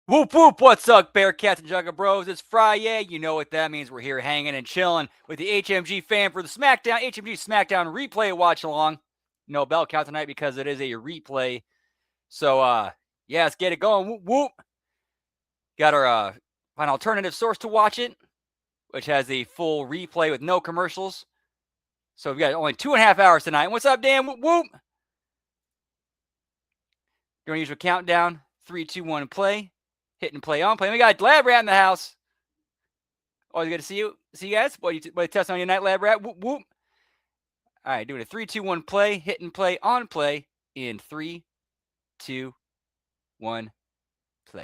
Whoop whoop, what's up, Bearcats and Jugga Bros? It's Friyay. You know what that means. We're here hanging and chilling with the HMG fan for the HMG SmackDown replay watch along. No bell count tonight because it is a replay. So yeah, let's get it going. Whoop whoop. Got our find an alternative source to watch it, which has the full replay with no commercials. So we've got only 2.5 hours tonight. What's up, Dan? Whoop whoop. Doing usual countdown. 3, 2, 1, play. Hit and play on play. We got Lab Rat in the house. Always good to see you. See you guys. What you test on your night, Lab Rat? Whoop whoop. All right, doing a 3, 2, 1 play. Hit and play on play in 3, 2, 1, play.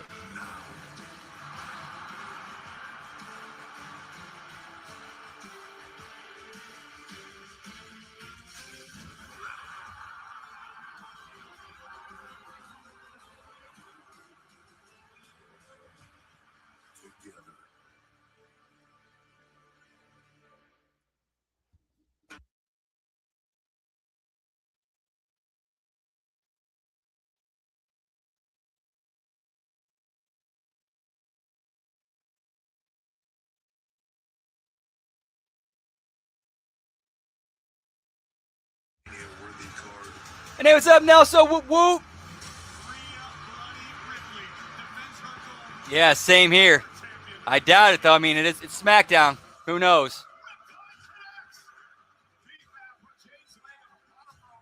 And hey, what's up, Nelson? Whoop whoop. Yeah, same here. I doubt it though. I mean, it's SmackDown. Who knows?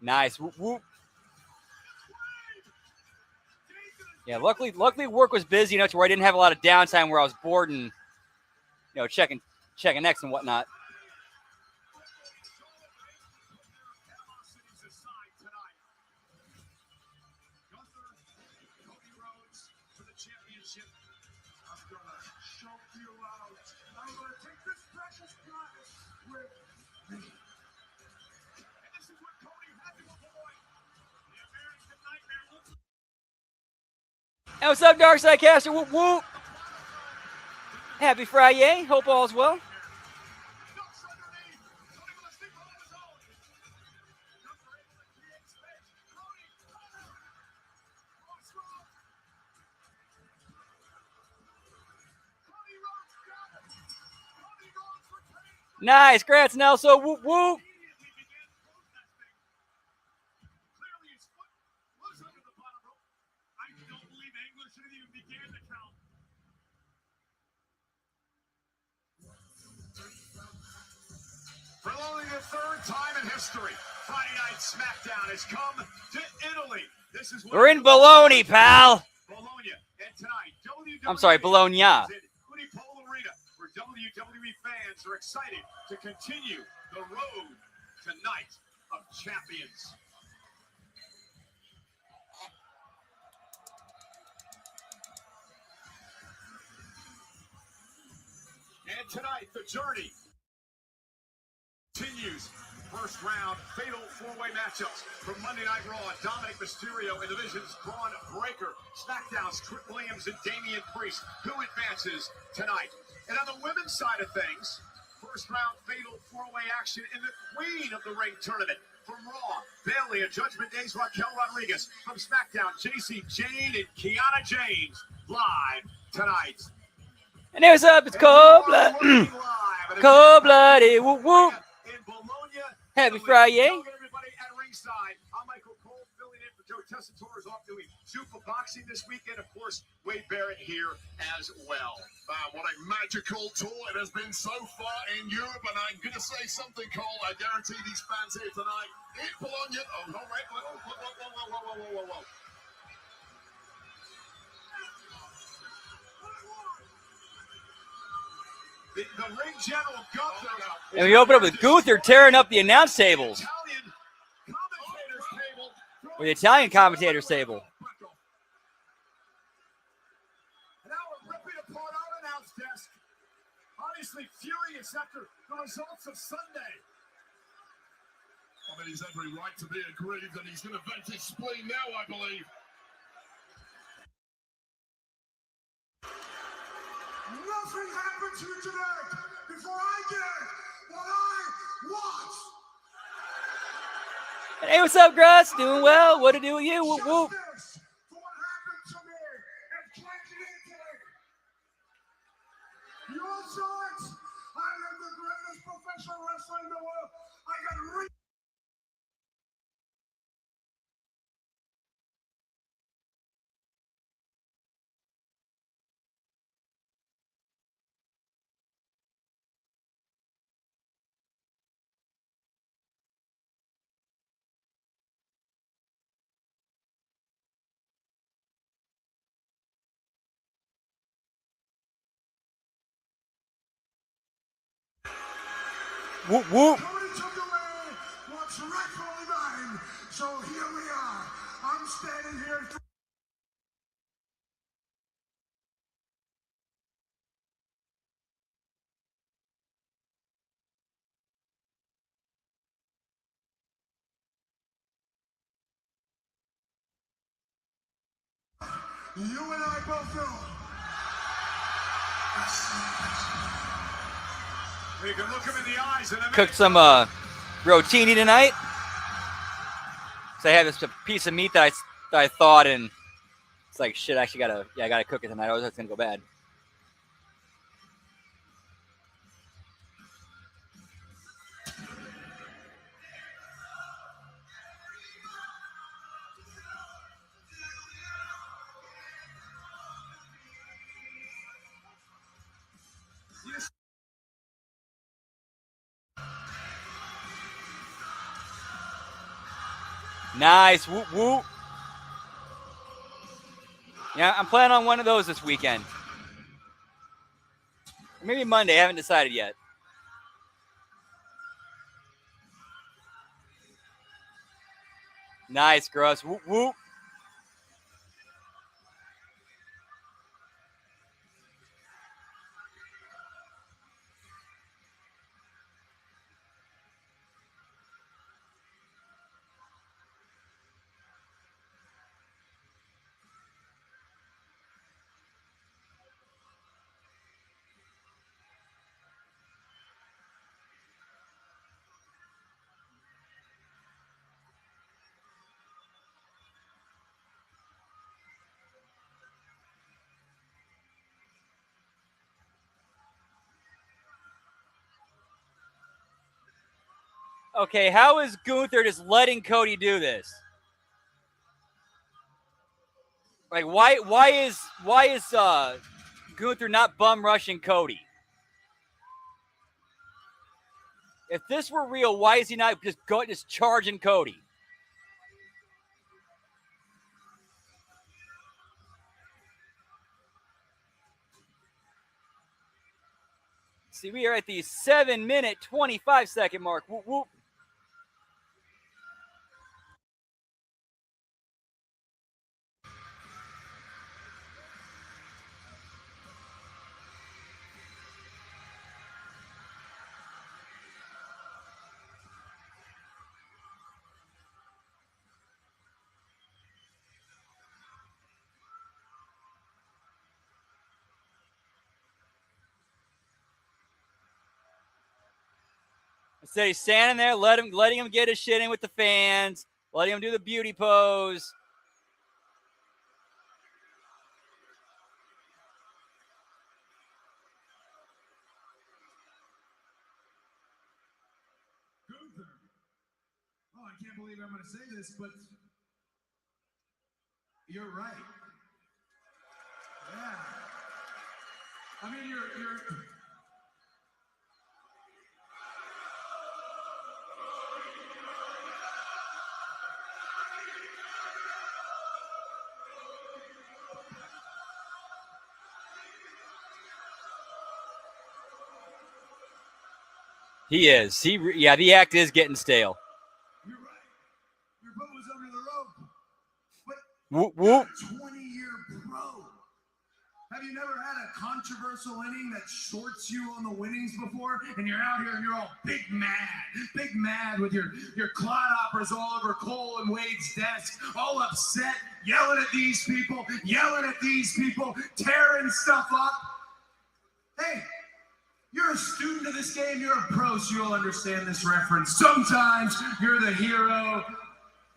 Nice. Whoop whoop. Yeah, luckily work was busy enough to where I didn't have a lot of downtime where I was bored and checking X and whatnot. Hey, what's up, Darkside Caster? Whoop whoop. Happy Friday. Hope all's well. Nice. Congrats, Nelson. Whoop whoop. For only the third time in history, Friday Night SmackDown has come to Italy. This is We're in Bologna, pal. Bologna, and tonight, WWE I'm sorry, Bologna. Unipol Arena, where WWE fans are excited to continue the road to Night of Champions. And tonight, the journey continues. First round fatal four-way matchups from Monday Night Raw. Dominic Mysterio and Division's Braun Breaker. SmackDown's Trick Williams and Damian Priest. Who advances tonight? And on the women's side of things, first round fatal four-way action in the Queen of the Ring tournament. From Raw, Bayley and Judgment Day's Raquel Rodriguez. From SmackDown, JC Jane and Kiana James. Live tonight. And here's up, it's Cold Blood. Cold Blooded. Whoop whoop. Happy Friday. Everybody at ringside. I'm Michael Cole, filling in for Joe Tessitore, off doing Super Boxing this weekend. Of course, Wade Barrett here as well. What a magical tour it has been so far in Europe, and I'm going to say something, Cole. I guarantee these fans here tonight in Bologna. Oh, no, wait, whoa. The ring general Gunther. And we open up with Gunther tearing up the announce tables. Or the Italian commentator's table. Now we're ripping apart our announce desk. Obviously furious after the results of Sunday. I mean, he's every right to be aggrieved, and he's going to vent his spleen now, I believe. Nothing happened to you tonight before I get what I want. Hey, what's up, Gruss? Doing well. What to do with you? Whoop, whoop. For what happened to me in 2018. You all saw it. I am the greatest professional wrestler in the world. I got Whoop, whoop. Cody took away what's rightfully mine. So here we are. I'm standing here. You and I both know. You can look him in the eyes and Cooked some rotini tonight. So I had this piece of meat that I thought, and it's like shit. I actually gotta cook it tonight. I was gonna go bad. Nice. Whoop, whoop. Yeah, I'm planning on one of those this weekend. Maybe Monday. I haven't decided yet. Nice, Gross. Whoop, whoop. Okay, how is Gunther just letting Cody do this? Like, why is Gunther not bum rushing Cody? If this were real, why is he not just charging Cody? See, we are at the 7-minute, 25-second mark. Whoop, whoop. Instead, he's standing there, letting him get his shit in with the fans, letting him do the beauty pose. Gunther. Oh, I can't believe I'm going to say this, but you're right. Yeah. I mean, you're. He is. The act is getting stale. You're right. Your boat was under the rope. But Whoop, whoop. you're a 20-year pro. Have you never had a controversial inning that shorts you on the winnings before? And you're out here and you're all big mad with your clodhoppers all over Cole and Wade's desk, all upset, yelling at these people, tearing stuff up. Hey, you're a student of this game, you're a pro, so you'll understand this reference. Sometimes you're the hero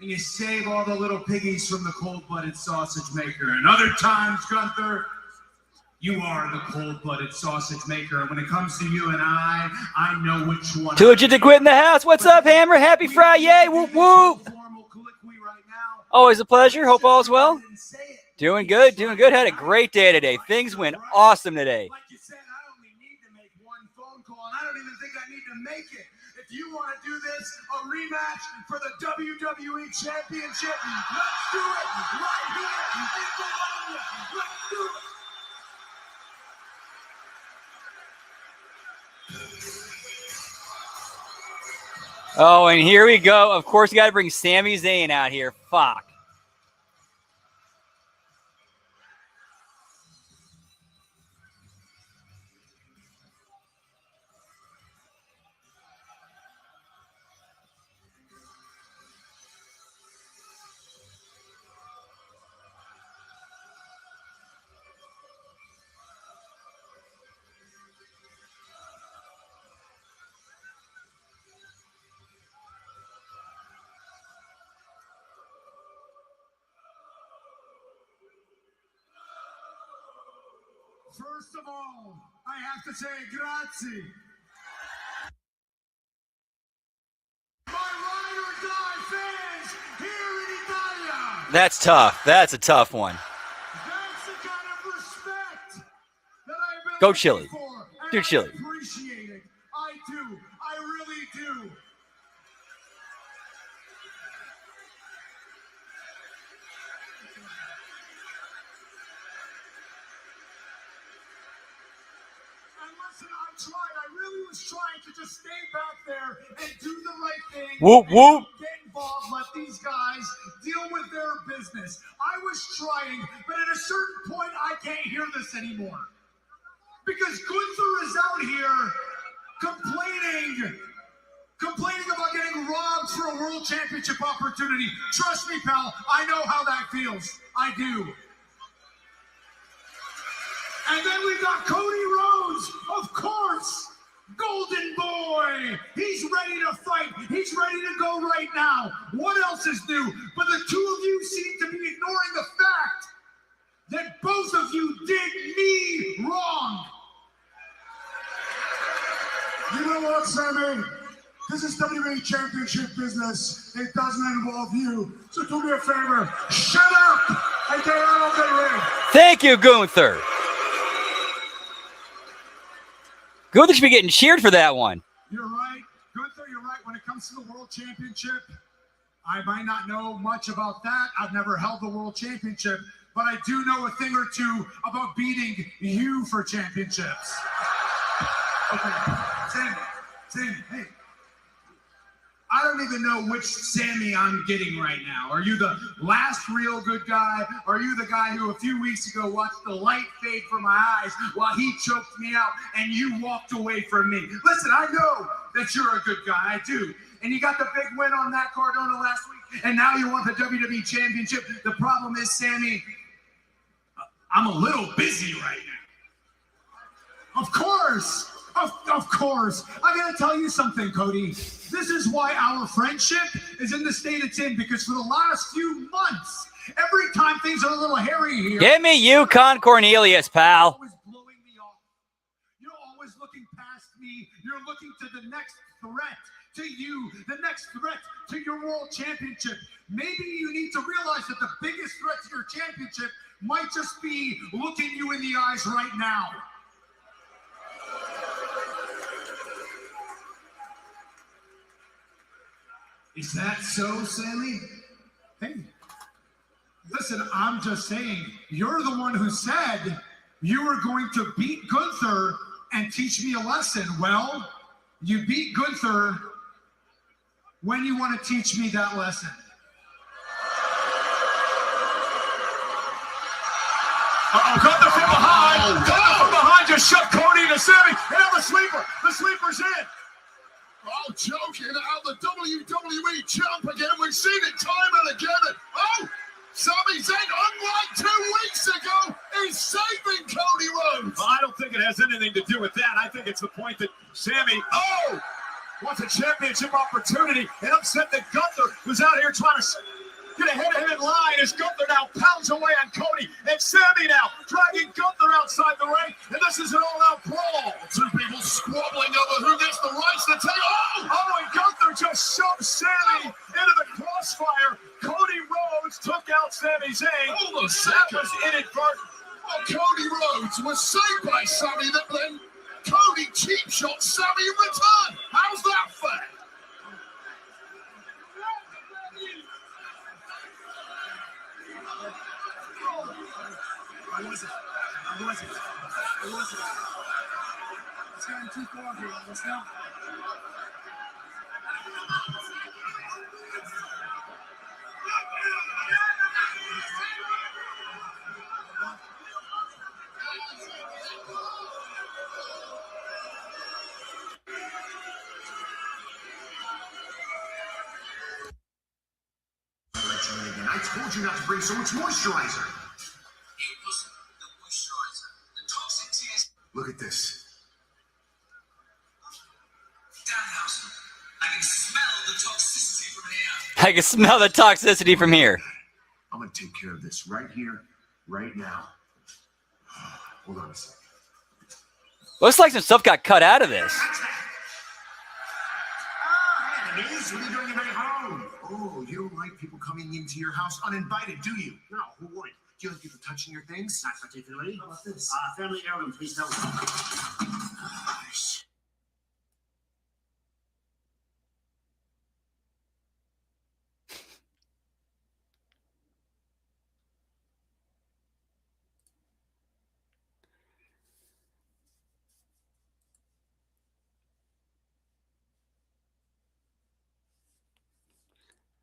and you save all the little piggies from the cold-blooded sausage maker. And other times, Gunther, You are the cold-blooded sausage maker. And when it comes to you and I know which one. Too legit to quit in the house. What's up, Hammer? Happy Friyay. Whoop, whoop. Always a pleasure. Hope all's well. Doing good, doing good. Had a great day today. Things went awesome today. Like you said, I only need to make one phone call, and I don't even think I need to make it. If you want to do this, a rematch for the WWE Championship, let's do it right here in Colombia. Let's do it. Oh, and here we go. Of course, you got to bring Sami Zayn out here. Fuck. First of all, I have to say grazie. My ride or die fans here in Italia. That's tough. That's a tough one. That's the kind of respect that I've been Go looking Chili. for, and Do Chili. I appreciate it. I do. I really do. Listen, I tried. I really was trying to just stay back there and do the right thing. Whoop, and whoop. Get involved. Let these guys deal with their business. I was trying, but at a certain point, I can't hear this anymore. Because Gunther is out here complaining about getting robbed for a world championship opportunity. Trust me, pal, I know how that feels. I do. And then we got Cody Rhodes, of course, Golden Boy. He's ready to fight. He's ready to go right now. What else is new? But the two of you seem to be ignoring the fact that both of you did me wrong. You know what, Sammy? This is WWE Championship business. It doesn't involve you. So do me a favor. Shut up and get out of the ring. Thank you, Gunther. Gunther should be getting cheered for that one. You're right. Gunther, you're right. When it comes to the World Championship, I might not know much about that. I've never held the World Championship, but I do know a thing or two about beating you for championships. Okay, Sammy, hey. I don't even know which Sammy I'm getting right now. Are you the last real good guy? Are you the guy who a few weeks ago watched the light fade from my eyes while he choked me out and you walked away from me? Listen, I know that you're a good guy. I do. And you got the big win on that Cardona last week, and now you want the WWE Championship. The problem is, Sammy, I'm a little busy right now. Of course. Of course. I gotta tell you something, Cody. This is why our friendship is in the state it's in, because for the last few months, every time things are a little hairy here, Give me Yukon Cornelius, pal. always blowing me off. You're always looking past me. You're looking to the next threat to you, the next threat to your world championship. Maybe you need to realize that the biggest threat to your championship might just be looking you in the eyes right now. Is that so, Sammy? Hey, listen, I'm just saying, you're the one who said you were going to beat Gunther and teach me a lesson. Well, you beat Gunther. When you want to teach me that lesson? Gunther from behind. Gunther from behind just shoved Cody to Sammy. And now the sleeper. The sleeper's in. Oh, joking out the WWE champ again. We've seen it time and again. Oh, Sami Zayn, unlike 2 weeks ago, is saving Cody Rhodes. Well, I don't think it has anything to do with that. I think it's the point that Sammy, wants a championship opportunity and upset that Gunther was out here trying to... get ahead of him in line as Gunther now pounds away on Cody. And Sammy now dragging Gunther outside the ring. And this is an all-out brawl. Two people squabbling over who gets the rights to take. Oh, and Gunther just shoved Sammy into the crossfire. Cody Rhodes took out Sami Zayn. Hold a That second. was inadvertent. Well, Cody Rhodes was saved by Sammy, that then Cody cheap shot Sammy in return. How's that fair? I wasn't. It's getting too far here. Let's not. I told you not to bring so much moisturizer. It wasn't the moisturizer. The toxic tears. Look at this. Danhausen. I can smell the toxicity from here. I can smell the toxicity from here. I'm going to take care of this right here, right now. Hold on a second. Looks like some stuff got cut out of this. Enemies, what are you doing in my home? Oh, you don't like people coming into your house uninvited, do you? No, who would? Do you like people touching your things? Not particularly. How about this? Family heirloom, please don't. Gosh.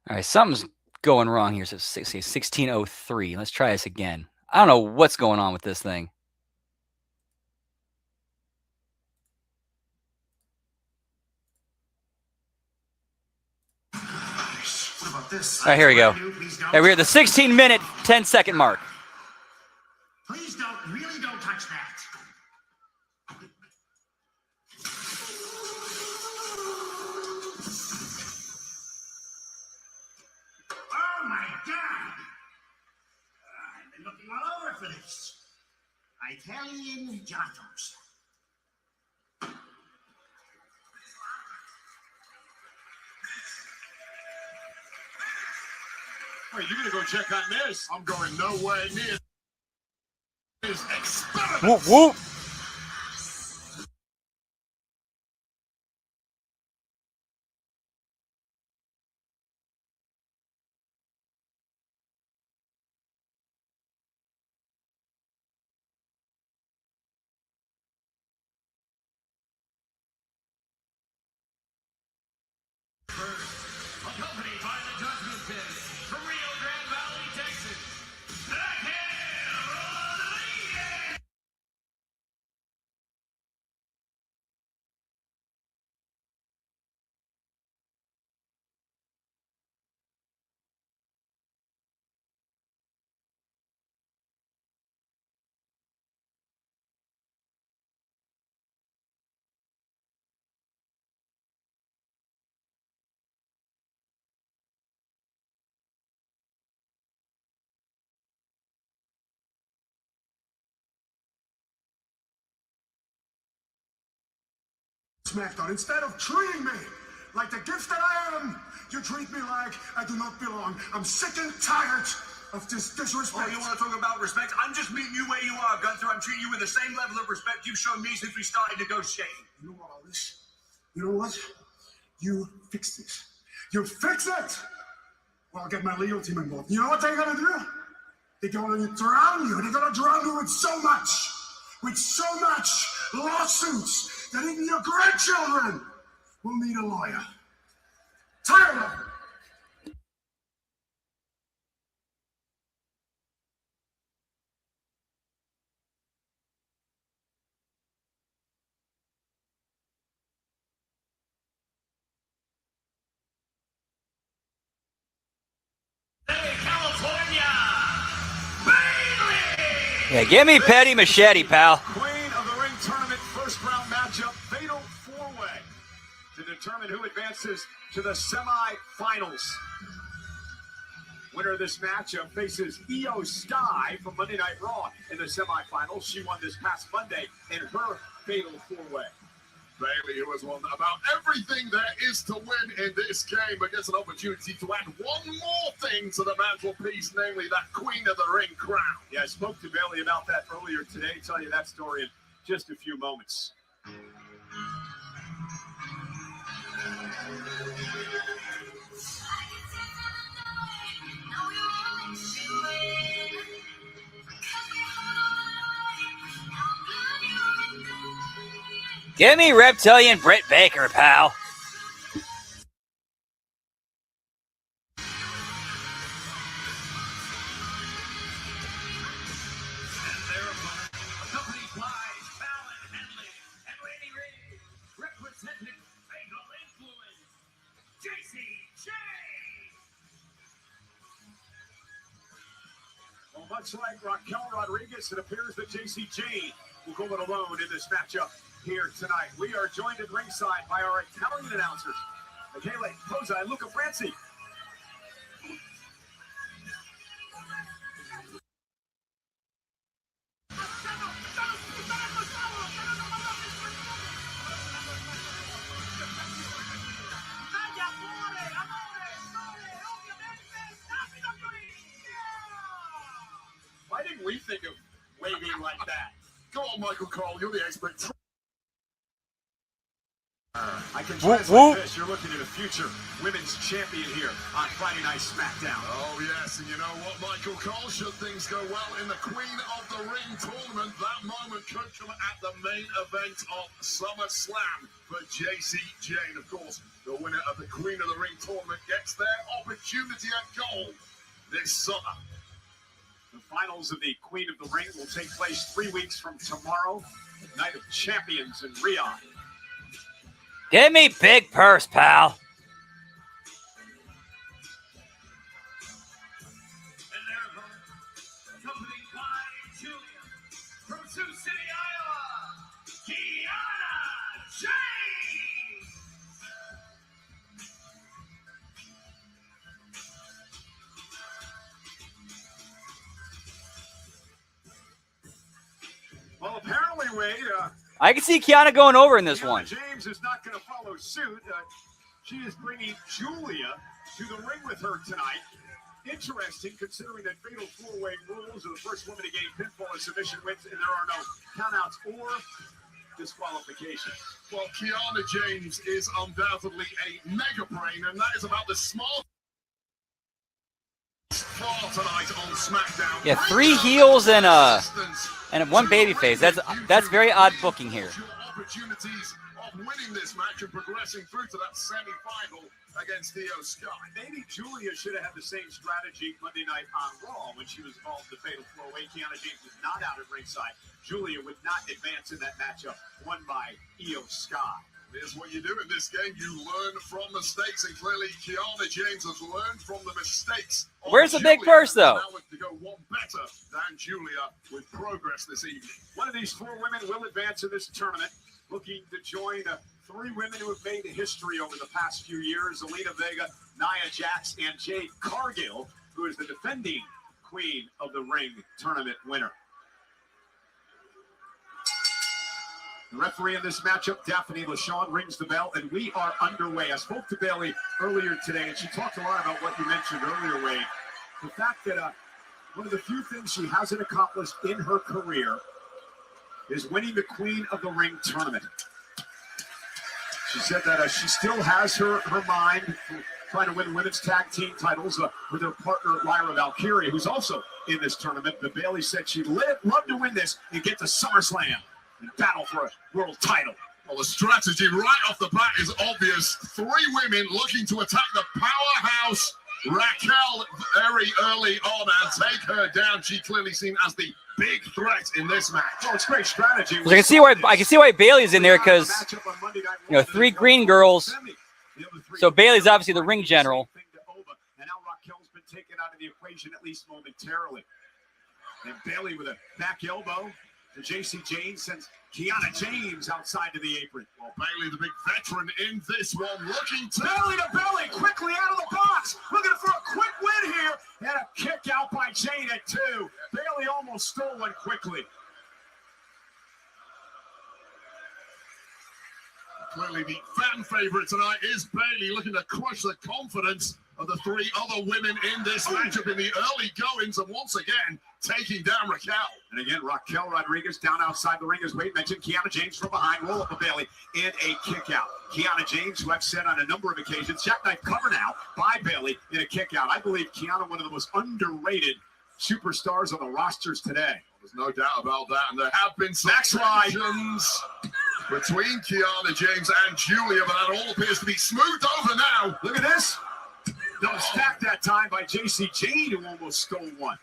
All right, something's going wrong here. So 1603. Let's try this again. I don't know what's going on with this thing. What about this? All right, here we go. Hey, we're at the 16-minute, 10-second mark. Please don't, really don't touch that. Oh my God! I've been looking all over for this. Italian giottos. Wait, you're gonna go check on this? I'm going nowhere near this experiment. Whoop, whoop. Accompanied by the Judgment Pin from Rio Grande Valley, Texas. SmackDown, instead of treating me like the gift that I am, you treat me like I do not belong. I'm sick and tired of this disrespect. Oh, you want to talk about respect? I'm just meeting you where you are, Gunther. I'm treating you with the same level of respect you've shown me since we started negotiating. You know what, all this? You know what? You fix this. You fix it! Well, I'll get my legal team involved. You know what they're gonna do? They're gonna drown you. They're gonna drown you with so much lawsuits that even your grandchildren will need a lawyer. Tired of it. Yeah, give me Petty Machete, pal. Queen of the Ring Tournament first round matchup, fatal four-way to determine who advances to the semi-finals. Winner of this matchup faces Io Sky from Monday Night Raw in the semifinals. She won this past Monday in her fatal four-way. Bailey, who has won about everything there is to win in this game, but gets an opportunity to add one more thing to the mantelpiece, namely that Queen of the Ring crown. Yeah, I spoke to Bailey about that earlier today. Tell you that story in just a few moments. Give me Reptilian Britt Baker, pal. Well, much like Raquel Rodriguez, it appears that JC Jane will go it alone in this matchup here tonight. We are joined at ringside by our Italian announcers, Michele Posa and Luca Franci. Why didn't we think of waving like that? Go on, Michael Cole, you're the expert. I can translate this. You're looking at a future women's champion here on Friday Night SmackDown. Oh, yes, and you know what, Michael Cole? Should things go well in the Queen of the Ring tournament, that moment could come at the main event of SummerSlam for JC Jane. Of course, the winner of the Queen of the Ring tournament gets their opportunity at gold this summer. The finals of the Queen of the Ring will take place 3 weeks from tomorrow, Night of Champions in Riyadh. Give me big purse, pal. And their opponent, accompanied by Julia, from Sioux City, Iowa, Kiana James. Well, apparently, Wade, I can see Kiana going over in this one. James is not going to follow suit. She is bringing Julia to the ring with her tonight. Interesting, considering that fatal four-way rules are the first woman to gain pinfall and submission wins, and there are no countouts or disqualifications. Well, Kiana James is undoubtedly a mega brain, and that is about the small far tonight on SmackDown. Yeah, 3 heels and one babyface. That's very odd booking here. Opportunities of winning this match and progressing through to that semi-final against Io Sky. Maybe Julia should have had the same strategy Monday night on Raw when she was involved in the fatal four-way. Kiana James was not out at ringside. Julia would not advance in that matchup, won by Io Sky. Here's what you do in this game. You learn from mistakes, and clearly Kiana James has learned from the mistakes. Where's the big purse, though? Now to go one better than Julia with progress this evening. One of these 4 women will advance in this tournament, looking to join 3 women who have made history over the past few years: Zelina Vega, Nia Jax, and Jade Cargill, who is the defending Queen of the Ring tournament winner. The referee in this matchup, Daphne LaShawn, rings the bell, and we are underway. I spoke to Bailey earlier today, and she talked a lot about what you mentioned earlier, Wade. The fact that one of the few things she hasn't accomplished in her career is winning the Queen of the Ring tournament. She said that she still has her mind trying to win women's tag team titles with her partner, Lyra Valkyria, who's also in this tournament. But Bailey said she'd love to win this and get to SummerSlam and battle for a world title. Well, the strategy right off the bat is obvious. 3 women looking to attack the powerhouse Raquel very early on and take her down. She clearly seen as the big threat in this match. Oh, it's great strategy. I can see why Bailey's in there, because 3 green girls. So Bailey's obviously the ring general. And now Raquel's been taken out of the equation, at least momentarily. And Bailey with a back elbow. The JC Jane sends Kiana James outside to the apron. Well, Bailey, the big veteran in this one, looking to... Belly to belly, quickly out of the box. Looking for a quick win here. And a kick out by Jane at 2. Bailey almost stole one quickly. Clearly the fan favorite tonight is Bailey, looking to crush the confidence of the 3 other women in this matchup in the early goings, and once again taking down Raquel. And again, Raquel Rodriguez down outside the ring, as Wade mentioned. Kiana James from behind, roll up a Bailey, and a kick out. Kiana James, who I've said on a number of occasions, jackknife cover now by Bailey in a kick out. I believe Kiana, one of the most underrated superstars on the rosters today. There's no doubt about that, and there have been some tensions between Kiana James and Julia, but that all appears to be smoothed over now. Look at this. Double stack that time by JC Jane, who almost stole one.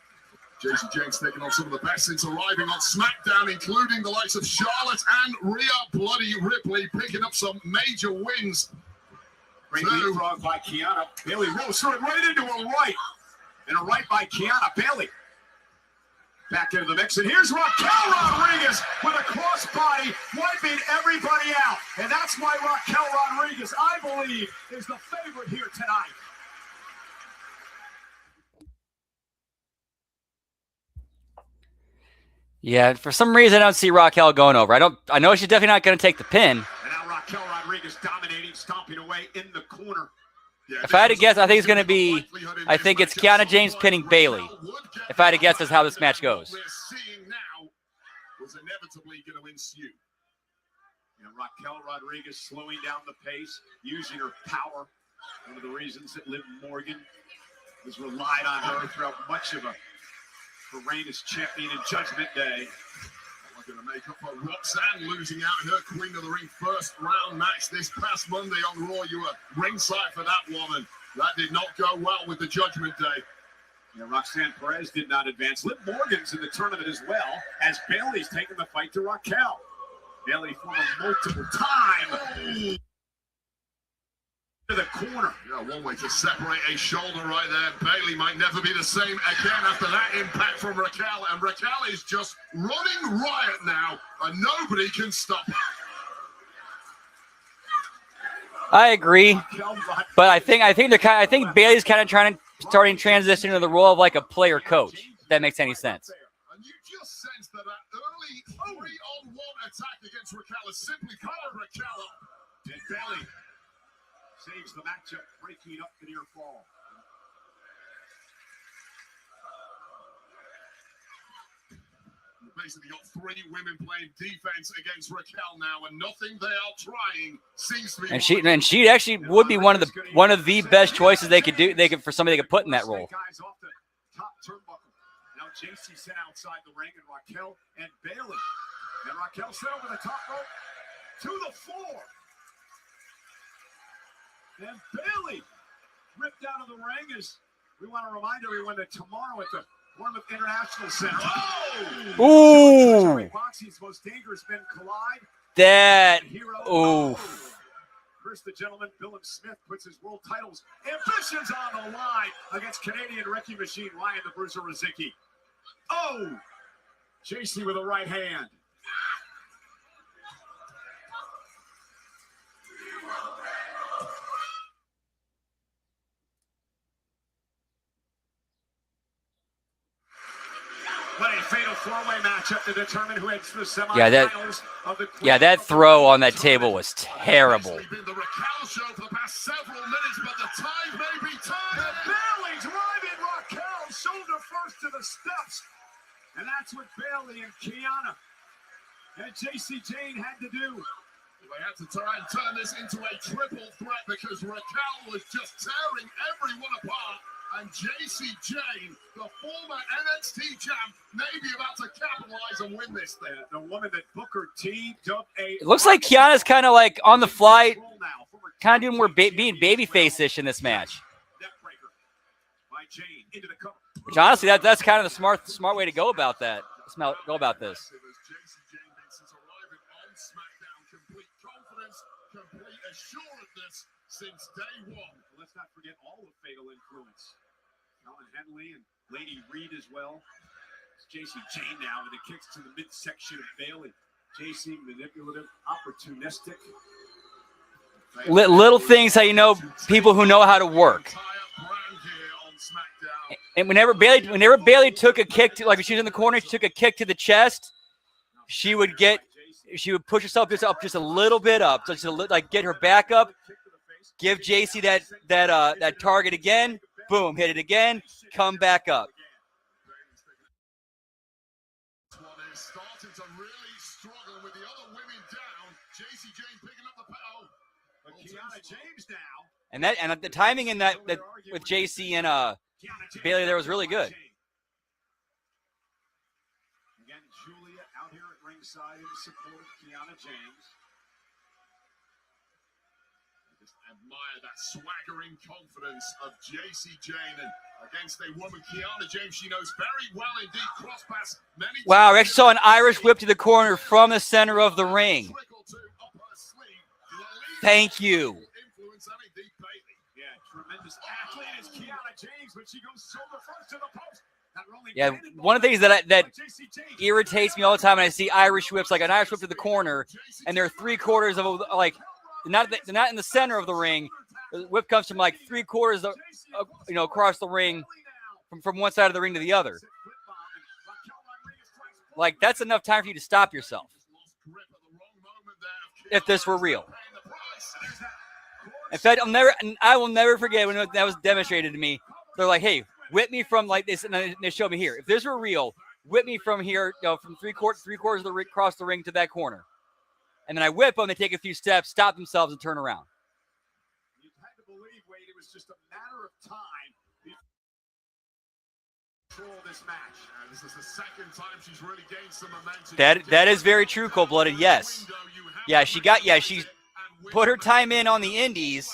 JC Jane's taking on some of the best since arriving on SmackDown, including the likes of Charlotte and Rhea Bloody Ripley, picking up some major wins. Great leapfrog by Kiana. Bailey rolls through it right into a right. And a right by Kiana. Bailey back into the mix. And here's Raquel Rodriguez with a crossbody, wiping everybody out. And that's why Raquel Rodriguez, I believe, is the favorite here tonight. Yeah, for some reason I don't see Raquel going over. I know she's definitely not going to take the pin. And now Raquel Rodriguez dominating, stomping away in the corner. Yeah, If I had to guess, I think it's going to be, I think it's Kiana James pinning Bailey. If I had to guess, that's how this match goes. We're seeing now was inevitably going to ensue. And Raquel Rodriguez slowing down the pace, using her power. One of the reasons that Liv Morgan has relied on her throughout much of her reign as champion in Judgment Day. Looking to make up for Roxanne losing out in her Queen of the Ring first round match this past Monday on Raw. You were ringside for that one, and that did not go well with the Judgment Day. Yeah, Roxanne Perez did not advance. Liv Morgan's in the tournament as well, as Bailey's taking the fight to Raquel. Bailey for a multiple time to the corner. Yeah, one way to separate a shoulder right there. Bailey might never be the same again after that impact from Raquel, and Raquel is just running riot now, and nobody can stop her. I agree, but I think Bailey's kind of starting to transition into the role of like a player coach. If that makes any sense. And you just sense that early 3-on-1 attack against Raquel is simply caught Raquel up. And Bailey saves the matchup, breaking up the near fall. Basically got 3 women playing defense against Raquel now, and nothing they are trying seems to be. And she actually would be one of the best choices they could do. For somebody they could put in that role. Guys off the top turnbuckle. Now JC sent outside the ring, and Raquel and Bailey. And Raquel sent over the top rope to the floor. And Bailey ripped out of the ring. As we want to remind everyone that tomorrow at the Bournemouth International Center. Ooh! Boxing's most dangerous men collide. That. Ooh. Chris the Gentleman, Bill Smith puts his world titles ambitions on the line against Canadian wrecking machine Ryan the Bruiser Rozicki. Oh! JC with a right hand. What a fatal four-way matchup to determine who heads to the semifinals of the that throw on that table was terrible. It's been the Raquel show for the past several minutes, but the tide may be turned. And Bailey's driving Raquel shoulder first to the steps. And that's what Bailey and Kiana and JC Jane had to do. They had to try and turn this into a triple threat because Raquel was just tearing everyone apart. And JC Jane, the former NXT champ, may be about to capitalize and win this thing. The woman that Booker T dubbed a... It looks like Kiana's kind of like on the fly, kind of doing more being babyface-ish in this match. By Jane into the cover. Which honestly, that's kind of the smart way to go about that. Go about this. JC Jane been since arriving on SmackDown, complete confidence, complete assuredness since day one. Let's not forget all the fatal influence. Helen Henley and Lady Reed as well. JC Jane now with the kicks to the midsection of Bailey. JC manipulative, opportunistic. Little things how you know people who know how to work. And whenever Bailey took a kick to, like when she was in the corner, she took a kick to the chest. She would push herself just a little bit up, just like get her back up. Give JC that target again. Boom, hit it again. Come back up. Starting to really struggle with the other women down. JC Jane picking up the power. Kiana James now. And the timing in that with JC and Bailey there was really good. Again, Julia out here at ringside in support of Kiana James. I just admire that swaggering confidence of JC Jane and against a woman, Kiana James, she knows very well indeed. Cross pass many times. Wow, we actually saw an Irish whip to the corner from the center of the ring. Thank you. Yeah, tremendous athlete is Kiana James, but she goes shoulder first to the post. Yeah, one of the things that irritates me all the time when I see Irish whips, like an Irish whip to the corner, and they're 3/4 of like they're not in the center of the ring. The whip comes from like 3/4 of, across the ring, from one side of the ring to the other. Like that's enough time for you to stop yourself. If this were real. In fact, I will never forget when that was demonstrated to me. They're like, "Hey, whip me from like this," and they showed me here. If this were real, whip me from here, from three-quarters of the ring, across the ring to that corner, and then I whip them. They take a few steps, stop themselves, and turn around. You had to believe, Wade, it was just a matter of time. Control this match. This is the second time she's really gained some momentum. That is very true, Cold-Blooded. Yes. Yeah, she put her time in on the indies,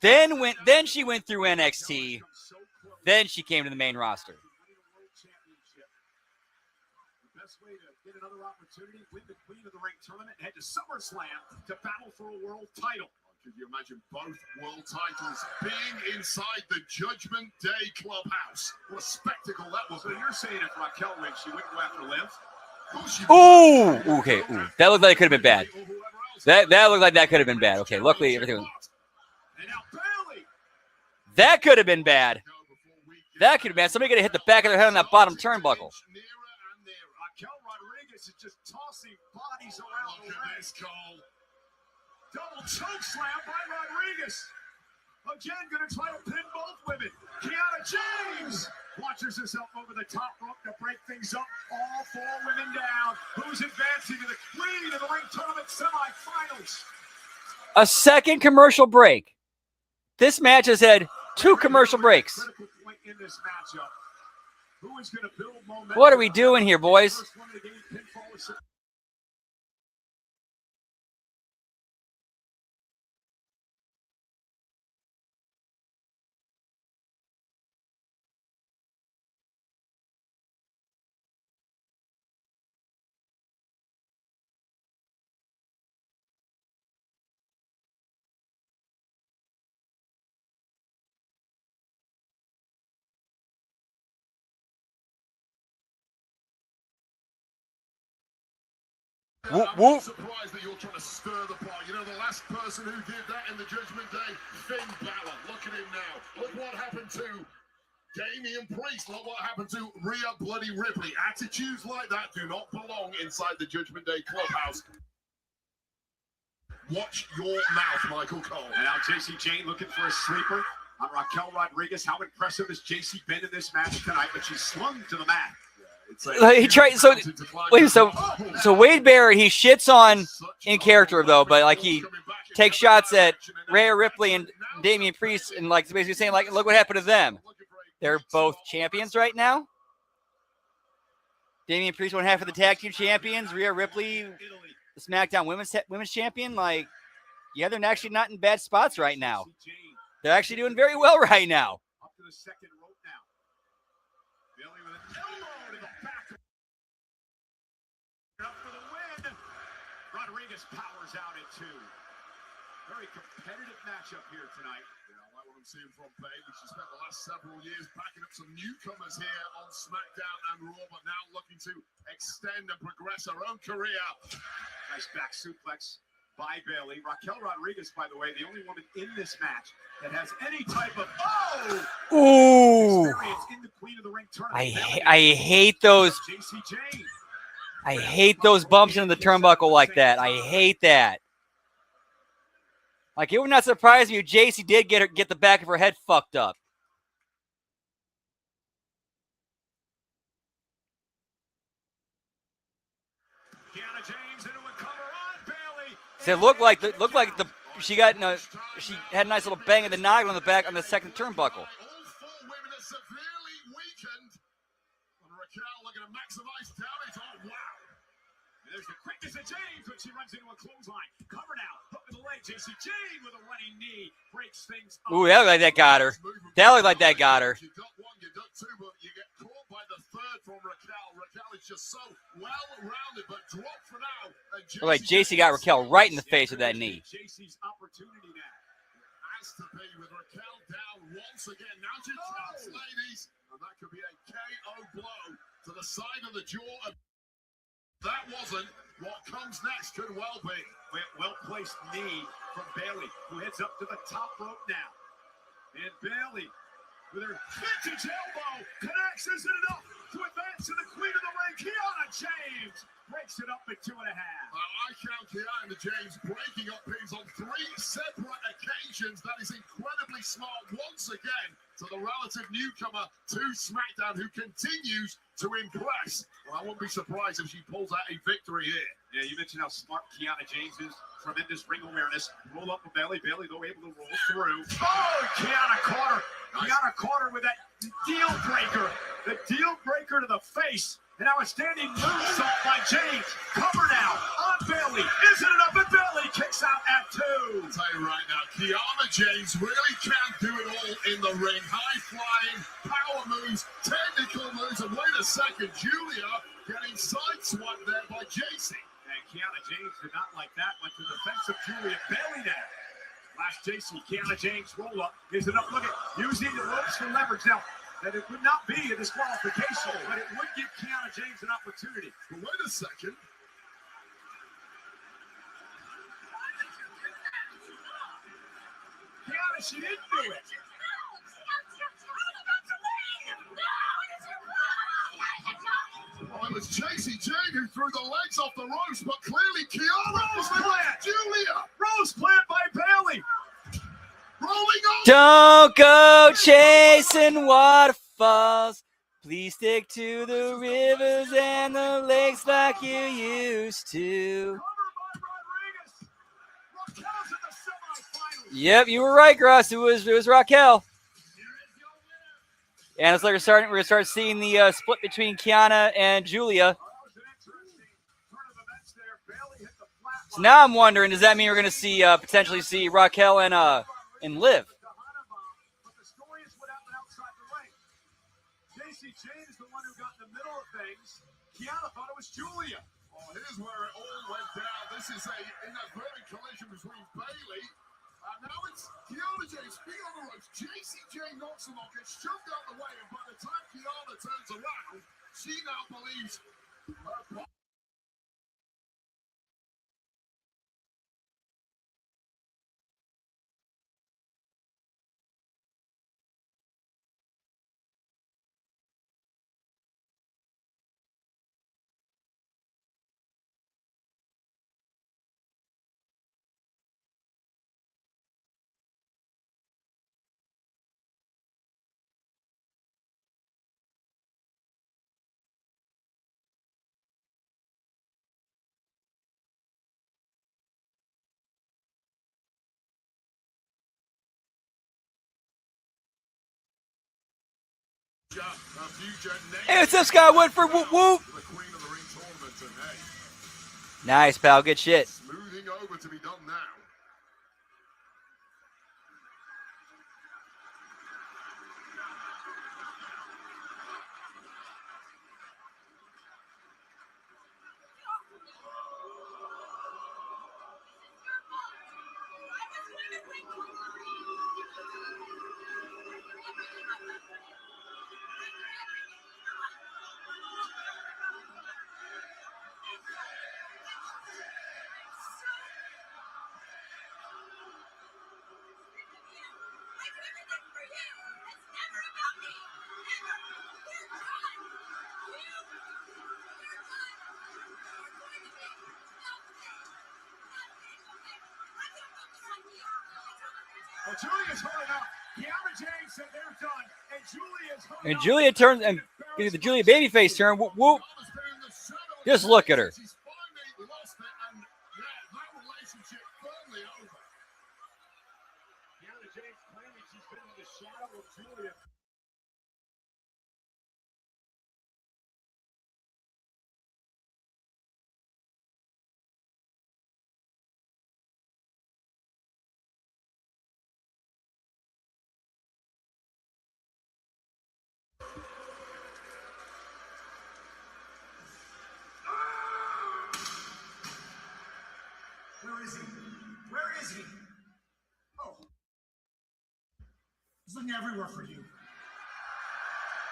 then she went through NXT, then she came to the main roster. The best way to get another opportunity, win the Queen of the Ring tournament, and head to SummerSlam to battle for a world title. Could you imagine both world titles being inside the Judgment Day clubhouse? What a spectacle that was. So you're saying if Raquel wins, she wouldn't go after Liv? Ooh, okay. Ooh, that looked like it could have been bad. That looked like that could have been bad. Okay, luckily everything was... That could have been bad. That could have been bad. Somebody could have hit the back of their head on that bottom turnbuckle. Raquel Rodriguez is just tossing bodies around the ring. Double choke slam by Rodriguez. Again, going to try to pin both women. Kiana James launches herself over the top rope to break things up. All 4 women down. Who's advancing to the Queen of the Ring Tournament semifinals? A second commercial break. This match has had 2 commercial breaks. Critical point in this matchup. Who is going to build momentum? What are we doing here, boys? I'm surprised that you're trying to stir the pot. You know, the last person who did that in the Judgment Day, Finn Balor. Look at him now. Look what happened to Damian Priest. Look what happened to Rhea Bloody Ripley. Attitudes like that do not belong inside the Judgment Day clubhouse. Watch your mouth, Michael Cole. And now JC Jane looking for a sleeper on Raquel Rodriguez. How impressive has JC been in this match tonight? But she's slung to the mat. He tried so Wade Barrett, he shits on in character though, but like he takes shots at Rhea Ripley and Damian Priest and like basically saying like, look what happened to them. They're both champions right now. Damian Priest, 1/2 of the tag team champions. Rhea Ripley, the SmackDown women's champion. Like, yeah, they're actually not in bad spots right now. They're actually doing very well right now. Up to the second rope now. Bailey with an elbow to the back. Up for the win. Rodriguez powers out at 2. Very competitive matchup here tonight. Yeah, I like what I'm seeing from Bayley. She spent the last several years backing up some newcomers here on SmackDown and Raw, but now looking to extend and progress her own career. Nice back suplex by Bayley. Raquel Rodriguez, by the way, the only woman in this match that has any type of experience in the Queen of the Ring tournament. I hate those. JC Jane. I hate those bumps into the turnbuckle like that. I hate that. Like, it would not surprise me if JC did get the back of her head fucked up. Kiana James into a cover on Bayley. So it looked like she had a nice little bang of the noggin on the back on the second turnbuckle. All four women are severely weakened. And Raquel looking to maximize damage. Oh, wow. And there's the quickness of James when she runs into a clothesline. Cover now. Hook of the leg. JC Jane with a running knee. Breaks things up. Ooh, that looked like that got her. That looked like that got her. You duck one, you duck two, but you get caught by the third from Raquel. Raquel is just so well-rounded, but dropped for now. Looked like JC got Raquel right in the face with that knee. JC's opportunity now. Has to be with Raquel down once again. Now she chops, ladies. And that could be a KO blow to the side of the jaw. That wasn't. What comes next could well be. Well-placed knee from Bayley, who heads up to the top rope now. And Bayley, with her vintage elbow, connects. Isn't enough to advance to the Queen of the Ring. Kiana James breaks it up at 2.5. I count Kiana James breaking up pins on 3 separate occasions. That is incredibly smart once again to the relative newcomer to SmackDown, who continues to impress. Well, I wouldn't be surprised if she pulls out a victory here. Yeah, you mentioned how smart Kiana James is. Tremendous ring awareness. Roll up with Bayley. Bayley, though, able to roll through. Oh, Kiana caught her. Kiana caught her with that deal breaker. The deal breaker to the face. And now a standing moonsault by James. Cover now on Bayley. Isn't it up? And Bayley kicks out at 2. I'll tell you right now, Kiana James really can do it all in the ring. High-flying, power moves, technical moves. And wait a second, Julia getting sideswiped there by JC. And Kiana James did not like that. Went to the defense of Julia. Bayley now. Last JC, Kiana James roll up. Is it up? Look at using the ropes for leverage now. That it would not be a disqualification, but it would give Kiana James an opportunity. But wait a second. Kiana, she didn't do it. Well, it was JC Jane who threw the legs off the ropes, but clearly Kiana Rose plant. Julia Rose plant by Bayley. rolling on. Don't go chasing waterfalls. Please stick to the rivers and the lakes like you used to. Covered by Rodriguez. Raquel's in the semifinals. Yep, you were right, Gross. It was Raquel. And it's like we're gonna start seeing the split between Kiana and Julia. So now I'm wondering, does that mean we're gonna see potentially see Raquel and Liv? But the story is what happened outside the ring. JC Jane is the one who got in the middle of things. Kiana thought it was Julia. Oh, here's where it all went down. This is a inadvertent collision between Bayley. Now it's Kiana James feet on the ropes. JC Jane knocks him off, gets shoved out the way, and by the time Kiana turns around, she now believes her. Hey, what's up, Scott Woodford? Whoop whoop. The Queen of the Ring tournament today. Nice, pal. Good shit. Smoothing over to be done now. Well, Julia's holding up. Kiana James said they're done. And Julia's holding And up. Julia turns and the Julia babyface turn. Whoop, whoop. Just look at her. She's finally lost it, and yeah, that relationship firmly over. Kiana James claiming she's been in the shadow of Julia. Where is he? Where is he? Oh. He's looking everywhere for you.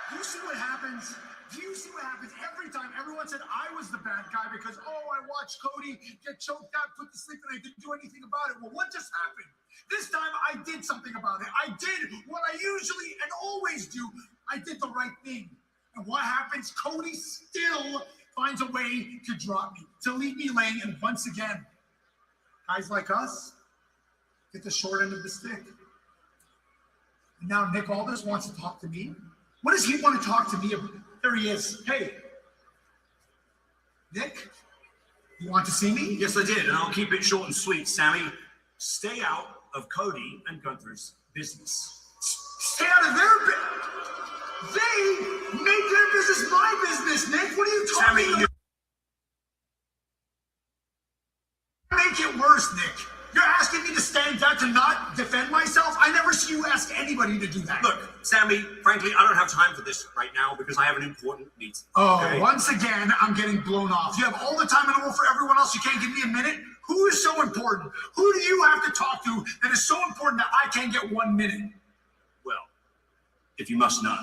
Do you see what happens? Do you see what happens every time? Everyone said I was the bad guy because, I watched Cody get choked out, put to sleep, and I didn't do anything about it. Well, what just happened? This time I did something about it. I did what I usually and always do. I did the right thing. And what happens? Cody still finds a way to drop me, to leave me laying, and once again, guys like us get the short end of the stick. And now Nick Aldis wants to talk to me. What does he want to talk to me about? There he is. Hey, Nick, you want to see me? Yes, I did, and I'll keep it short and sweet, Sammy. Stay out of Cody and Gunther's business. Stay out of their business. They made their business my business, Nick. What are you talking Sammy, about? Make it worse, Nick. You're asking me to stand back to not defend myself? I never see you ask anybody to do that. Look, Sammy, frankly, I don't have time for this right now because I have an important meeting. Oh, okay? Once again, I'm getting blown off. You have all the time in the world for everyone else. You can't give me a minute? Who is so important? Who do you have to talk to that is so important that I can't get 1 minute? Well, if you must know.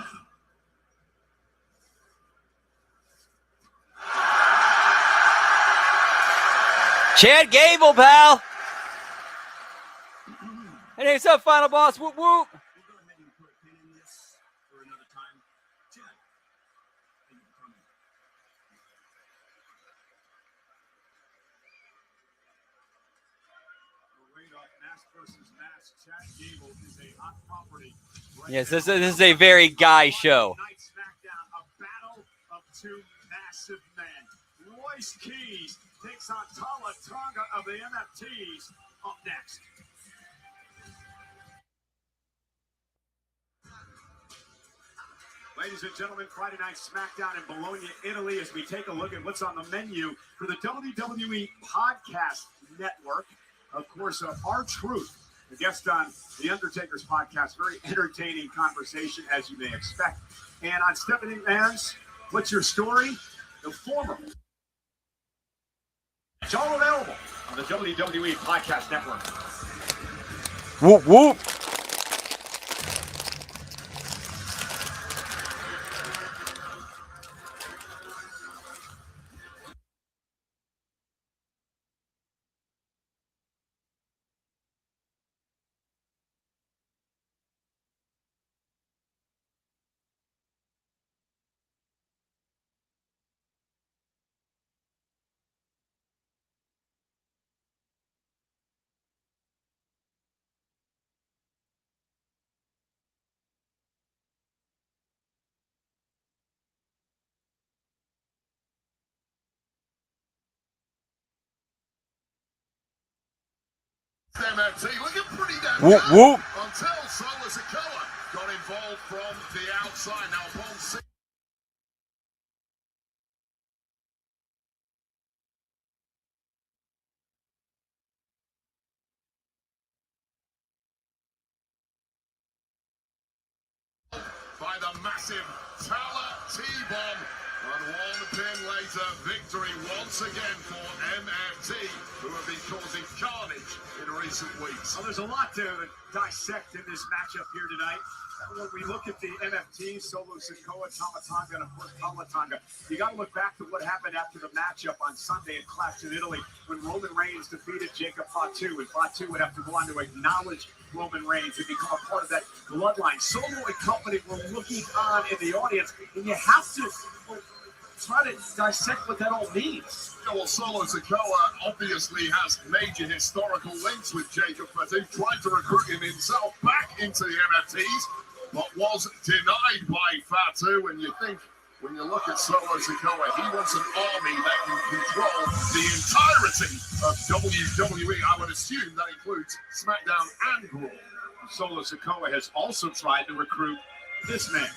Chad Gable, pal. Hey, what's up, Final Boss? Whoop, whoop. We'll go ahead and put a pin in this for another time. Chad, thank you for coming. Right up, mask versus mask. Chad Gable is a hot property. Right Yes, now. this is a very guy show. Night SmackDown, a battle of two massive men. Royce Keys takes on Tala Tonga of the MFTs. Up next. Ladies and gentlemen, Friday Night SmackDown in Bologna, Italy, as we take a look at what's on the menu for the WWE Podcast Network. Of course, R-Truth, the guest on The Undertaker's podcast. Very entertaining conversation, as you may expect. And on Stephanie McMahon's What's Your Story? The former. It's all available on the WWE Podcast Network. Whoop, whoop. MFT looking pretty damn Whoop, good whoop. until Solo Sikoa got involved from the outside. Now upon seeing by the massive Tala T-Bomb. And one pin later, victory once again for MFT, who have been causing carnage in recent weeks. Well, there's a lot to dissect in this matchup here tonight. When we look at the MFT, Solo Sikoa, Tama Tonga, and of course Tama Tonga, you got to look back to what happened after the matchup on Sunday in Clash in Italy when Roman Reigns defeated Jacob Fatu, and Fatu would have to go on to acknowledge Roman Reigns and become a part of that bloodline. Solo and company were looking on in the audience, and you have to try to dissect what that all means. Well, Solo Sikoa obviously has major historical links with Jacob Fatu, tried to recruit him himself back into the MFTs, but was denied by Fatu. And you think, when you look at Solo Sikoa, he wants an army that can control the entirety of WWE. I would assume that includes SmackDown and Raw. Solo Sikoa has also tried to recruit this man.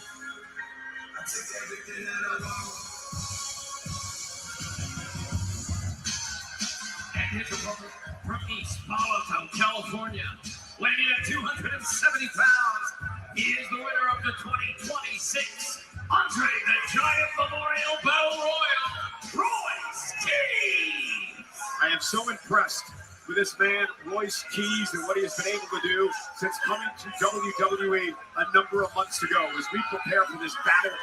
And his opponent from East Palo Alto, California, weighing in at 270 pounds, he is the winner of the 2026 Andre the Giant Memorial Battle Royal, Royce Keys. I am so impressed with this man, Royce Keys, and what he has been able to do since coming to WWE a number of months ago as we prepare for this battle.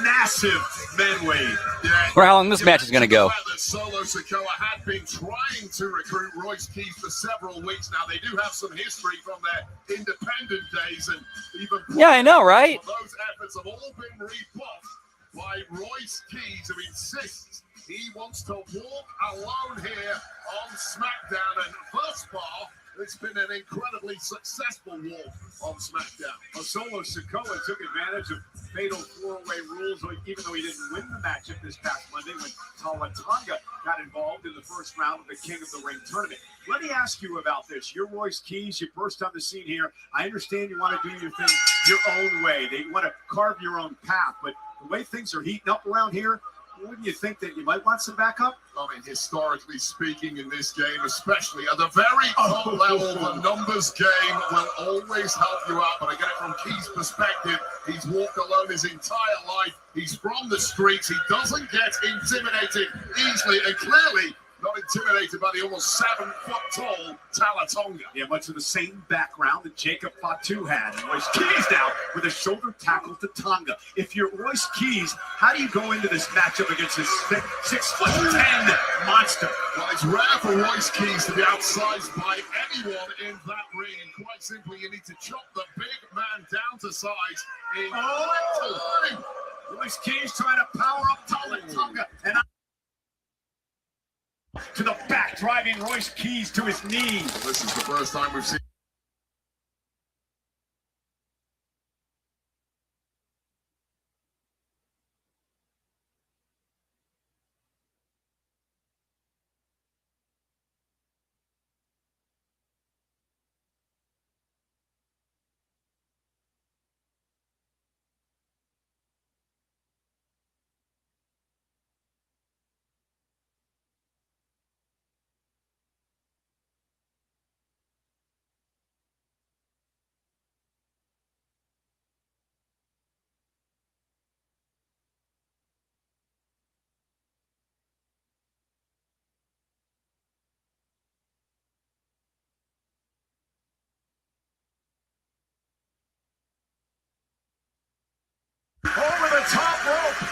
Massive men weight. Yeah, Or how long this match is going to go. Solo Sikoa had been trying to recruit Royce Keys for several weeks now. They do have some history from their independent days, and even Yeah, I know, right? those efforts have all been rebuffed by Royce Keys, who insists he wants to walk alone here on SmackDown, and thus far it's been an incredibly successful walk on SmackDown. Solo Sikoa took advantage of fatal four-way rules, even though he didn't win the matchup this past Monday when Tonga got involved in the first round of the King of the Ring tournament. Let me ask you about this. You're Royce Keys. You burst on the scene here. I understand you want to do your thing your own way. You want to carve your own path, but the way things are heating up around here, wouldn't you think that you might want some backup? I mean, historically speaking, in this game, especially at the very top level, the numbers game will always help you out. But I get it from Keys' perspective. He's walked alone his entire life. He's from the streets. He doesn't get intimidated easily, and clearly not intimidated by the almost 7-foot-tall Talatonga. Yeah, much of the same background that Jacob Fatu had. And Royce Keys now with a shoulder tackle to Tonga. If you're Royce Keys, how do you go into this matchup against this 6'10" monster? Well, it's rare for Royce Keys to be outsized by anyone in that ring. And quite simply, you need to chop the big man down to size in time. Royce Keys trying to power up Tonga. And to the back, driving Royce Keys to his knees. This is the first time we've seen. Over the top rope.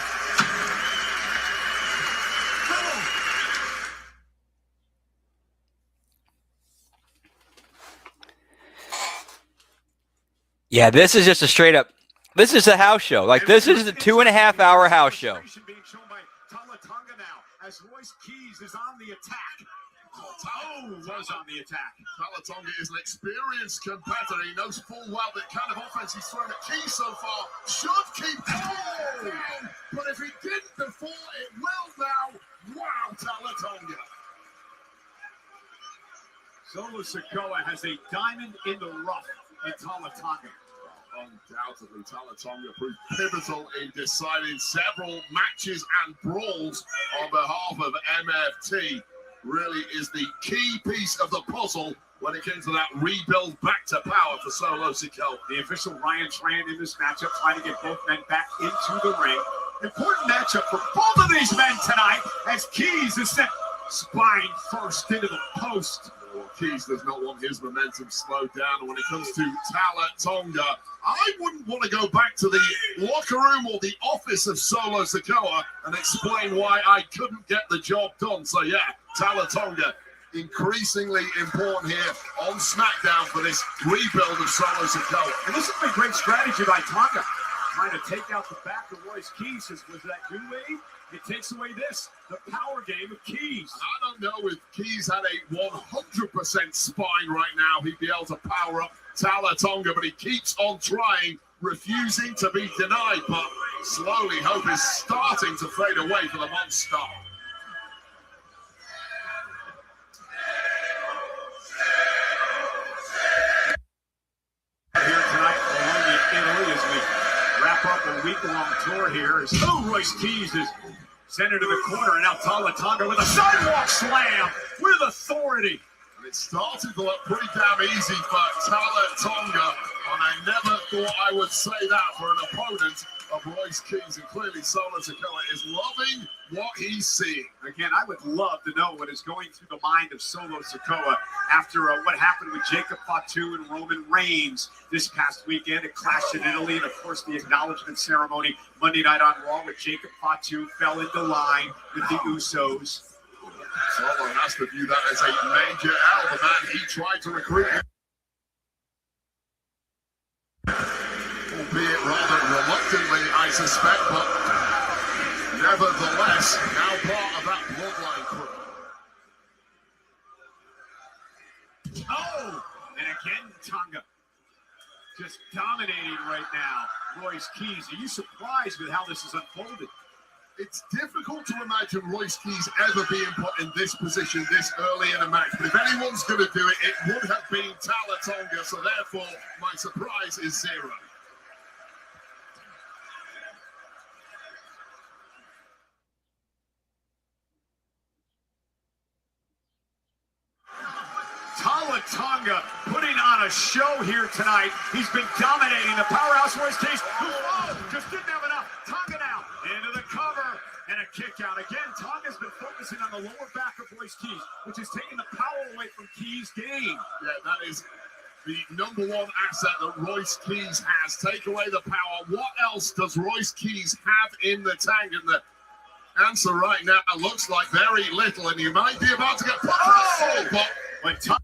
Yeah, this is just a straight up. This is a house show. Like, this is a 2.5 hour house show. Being shown by Tonga now as Royce Keys is on the attack. Was on the attack. Talatonga is an experienced competitor. He knows full well that kind of offense he's thrown at Keys so far should keep down. But if he didn't before, it will now. Wow, Talatonga. Solo Sikoa has a diamond in the rough at Tonga. Undoubtedly, Talatonga proved pivotal in deciding several matches and brawls on behalf of MFT. Really is the key piece of the puzzle when it came to that rebuild back to power for Solo Sikoa. The official Ryan Tran in this matchup trying to get both men back into the ring. Important matchup for both of these men tonight as Keys is sent spine first into the post. Well, Keys does not want his momentum slowed down. And when it comes to Talatonga, I wouldn't want to go back to the locker room or the office of Solo Sikoa and explain why I couldn't get the job done. So yeah, Talatonga increasingly important here on SmackDown for this rebuild of Solo Sikoa. And this has been great strategy by Tonga. trying to take out the back of Royce Keys. Was that good wave? It takes away this, the power game of Keys. I don't know if Keys had a 100% spine right now, he'd be able to power up Talatonga, but he keeps on trying, refusing to be denied, but slowly hope is starting to fade away for the monster. Here tonight, Bologna, Italy, as we wrap up a week-long tour here, as Royce Keys is sent into the corner, and now Talatonga with a sidewalk slam with authority. And it started to look pretty damn easy for Talatonga, and I never thought I would say that for an opponent of Royce Keys, and clearly Solo Sikoa is loving what he's seeing. Again, I would love to know what is going through the mind of Solo Sikoa after what happened with Jacob Fatu and Roman Reigns this past weekend. It clashed in Italy, and of course the acknowledgement ceremony Monday night on Raw, where Jacob Fatu fell into line with the Usos. Solo has to view that as a major L. The man he tried to recruit, albeit rather reluctantly, I suspect, but nevertheless, now part of that bloodline crew. Oh, and again, Tonga just dominating right now. Royce Keys, are you surprised with how this has unfolded? It's difficult to imagine Royce Keys ever being put in this position this early in a match, but if anyone's going to do it, it would have been Talatonga, so therefore my surprise is 0. Talatonga putting on a show here tonight. He's been dominating the powerhouse Royce Keys. Just didn't have enough. Tonga now into the cover and a kick out. Again, Tonga's been focusing on the lower back of Royce Keys, which is taking the power away from Keys' game. Yeah, that is the number one asset that Royce Keys has. Take away the power. What else does Royce Keys have in the tank? And the answer right now looks like very little, and you might be about to get put but when Tonga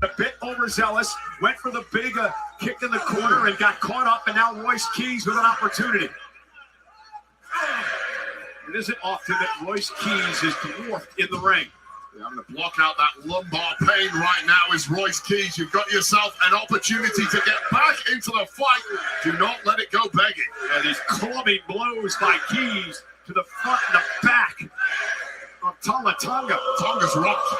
a bit overzealous, went for the big kick in the corner and got caught up, and now Royce Keys with an opportunity. It isn't often that Royce Keys is dwarfed in the ring. Yeah, I'm going to block out that lumbar pain right now is Royce Keys. You've got yourself an opportunity to get back into the fight. Do not let it go begging. Yeah, these clubbing blows by Keys to the front and the back of Talatonga. Tonga's rocked.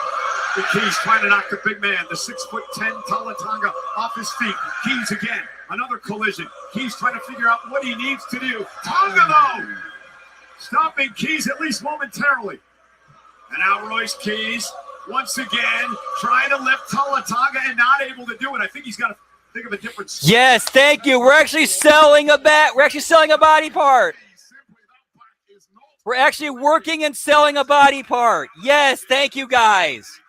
The Keys trying to knock the big man, the 6'10" Talatonga off his feet. Keys again, another collision. Keys trying to figure out what he needs to do. Tonga though, stopping Keys at least momentarily. And now Royce Keys once again trying to lift Talatonga and not able to do it. I think he's got to think of a different. Yes, thank you. We're actually selling a We're actually selling a body part. We're actually working and selling a body part. Yes, thank you guys.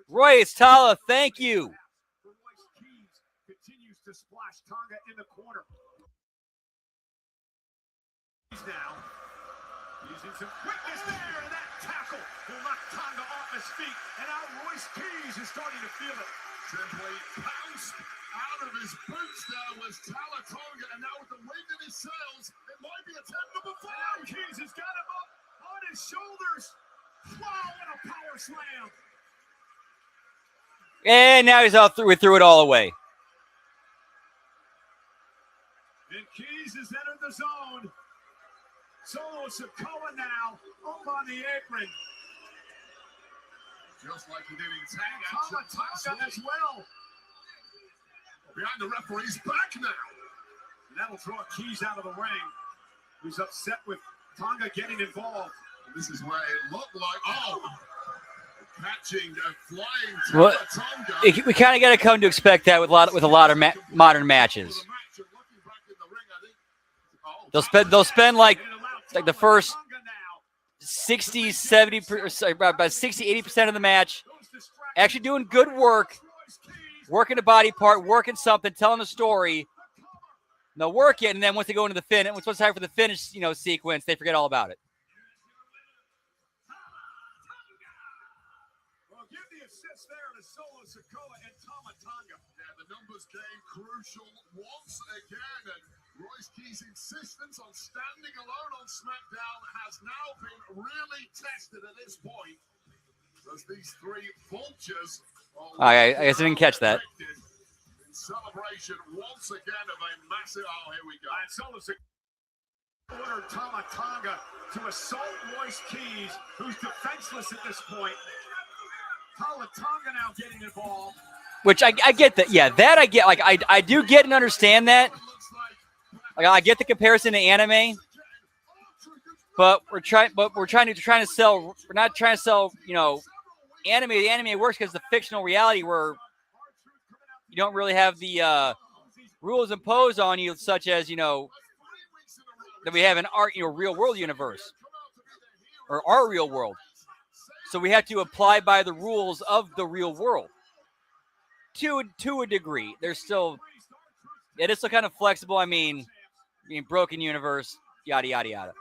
Royce, Tala, thank you. Royce Keys continues to splash Tonga in the corner. He's now using some quickness there, and that tackle will knock Tonga off his feet. And now Royce Keys is starting to feel it. Simply pounced out of his boots there was Talatonga, and now with the wind in his sails, it might be attempt number 5. Now Keys has got him up on his shoulders. Wow, what a power slam. And now he's out through. We threw it all away. And Keys has entered the zone. Solo Sikoa now up on the apron. Just like he did in tag action last Tonga week. as well. Behind the referee's back now. And that'll draw Keys out of the ring. He's upset with Tonga getting involved. And this is where it looked like, catching and flying Well, Talatonga. we kind of got to come to expect that with a lot of modern matches. They'll spend like the first 60, 70, about 60, 80% of the match actually doing good work, working a body part, working something, telling a story. And they'll work it, and then once they go into the finish, once it's time for the finish, sequence, they forget all about it. There to Solo Sikoa and Tonga. Yeah, the numbers game crucial once again. And Royce Key's insistence on standing alone on SmackDown has now been really tested at this point. As these three vultures I guess I didn't catch that. in celebration once again of a massive. Oh, here we go. And Solo's ordered Tama Tonga to assault Royce Keys, who's defenseless at this point. Tama Tonga now getting involved. Which I get that. Yeah, that I get. Like I do get and understand that. Like I get the comparison to anime, but we're trying to sell. We're not trying to sell. Anime. The anime works because the fictional reality where you don't really have the rules imposed on you, such as that we have an real world universe or our real world. So we have to abide by the rules of the real world to a degree. It is still kind of flexible. I mean, broken universe, yada yada yada.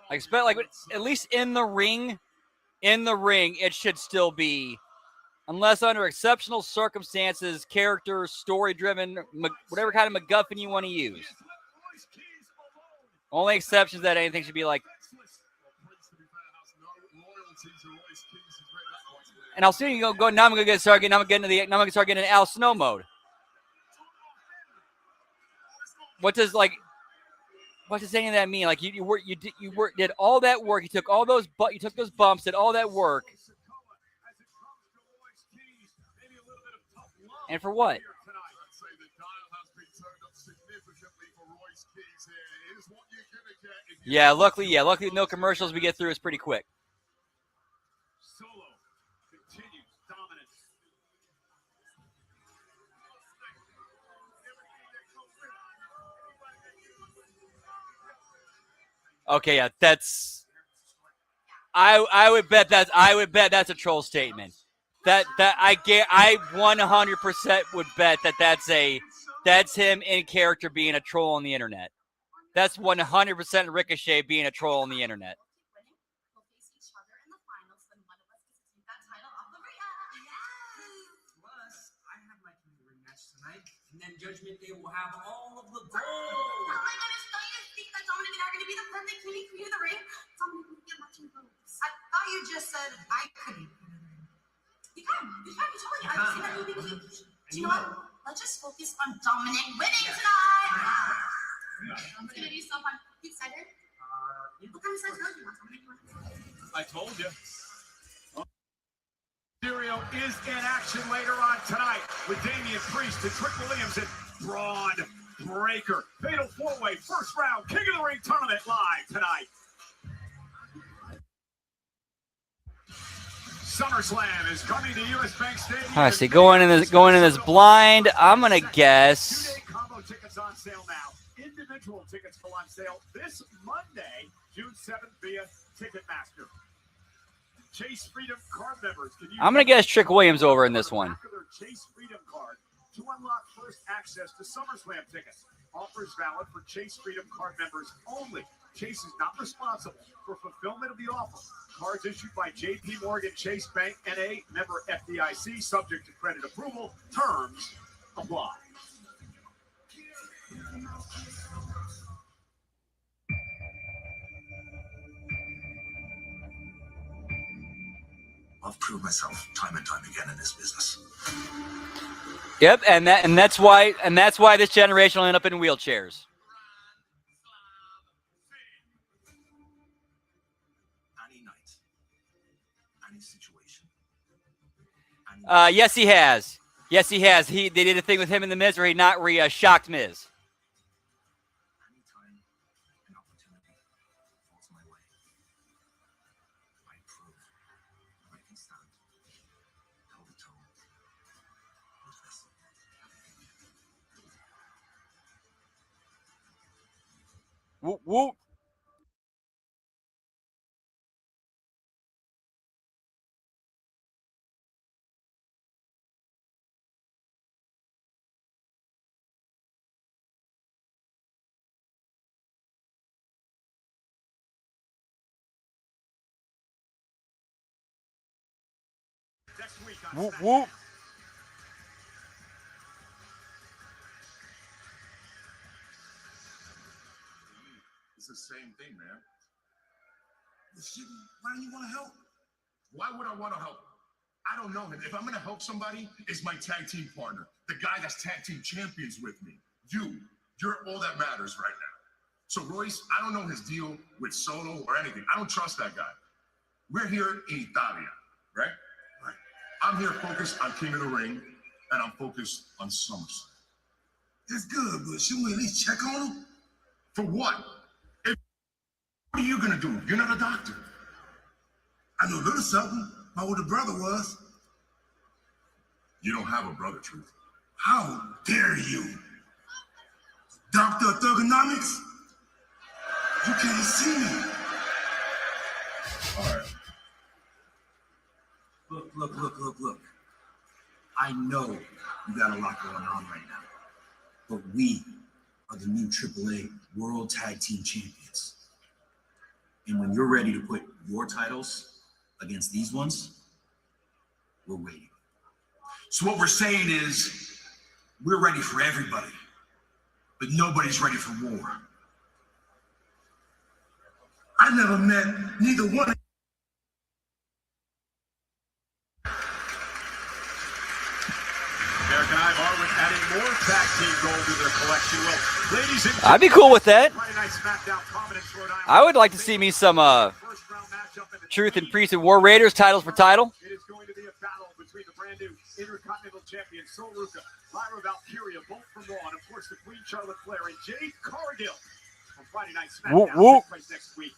I expect, like, at least in the ring, it should still be, unless under exceptional circumstances, character, story-driven, whatever kind of MacGuffin you want to use. Only exceptions that anything should be like. And I'll see you go. Now I'm gonna start getting into Al Snow mode. What does any of that mean? Like you did all that work. You took those bumps, did all that work, and for what? Yeah, luckily no commercials. We get through is pretty quick. Solo continues dominance. Okay, yeah, that's. I would bet that's a troll statement. I 100% would bet that's him in character being a troll on the internet. That's 100% Ricochet being a troll on the internet. And then Judgment Day will have all of the gold. Oh my goodness, don't you think that Dominic and I are going to be the perfect team for you, the ring? Dominic, we get matching clothes. I thought you just said I couldn't. You can. You totally can. I've seen that movie too. Do you know what? Let's just focus on Dominic winning tonight. It's going to be so fun. You excited? What kind of size do you want, Dominic? I told you. Mysterio is in action later on tonight with Damian Priest and Trick Williams and Braun Breaker. Fatal 4-way first round King of the Ring tournament live tonight. SummerSlam is coming to US Bank Stadium. I see. Going in this blind, I'm gonna guess. Two-day combo tickets on sale now. Individual tickets go on sale this Monday, June 7th via Ticketmaster. Chase Freedom card members can use I'm gonna guess Trick Williams over in this one. Chase Freedom card to unlock first access to SummerSlam tickets. Offers valid for Chase Freedom card members only. Chase is not responsible for fulfillment of the offer. Cards issued by J.P. Morgan Chase Bank N.A. member FDIC, subject to credit approval. Terms apply. I've proved myself time and time again in this business. Yep, and that's why this generation will end up in wheelchairs. Any night, any situation. Yes, he has. Yes, he has. They did a thing with him in the Miz where he shocked Miz. Anytime an opportunity falls my way, I prove I can stand toe-to-toe with this. Whoop, whoop. Whoop, whoop. It's the same thing, man. Why do you want to help? Why would I want to help? I don't know him. If I'm going to help somebody, it's my tag team partner, the guy that's tag team champions with me. You're all that matters right now. So Royce, I don't know his deal with Solo or anything. I don't trust that guy. We're here in Italia, right? Right. I'm here focused on King of the Ring, and I'm focused on SummerSlam. That's good, but should we at least check on him? For what? What are you going to do? You're not a doctor. I know a little something. My older brother was. You don't have a brother, Truth. How dare you? Doctor of Thugonomics? You can't see me. All right. Look. I know you got a lot going on right now, but we are the new AAA World Tag Team Champions. And when you're ready to put your titles against these ones, we're waiting. So what we're saying is, we're ready for everybody, but nobody's ready for war. I never met neither one. American Ivar adding more tag team gold to their collection. Well, ladies and I'd be cool with that. Friday Night SmackDown, Providence, Rhode Island. I would like to see me some Truth and Priest and War Raiders titles for title. It is going to be a battle between the brand new Intercontinental Champion Sol Ruca, Lyra Valkyria, both from Raw, and of course the Queen Charlotte Flair and Jade Cargill on Friday Night SmackDown. Whoop, whoop. Takes place next week.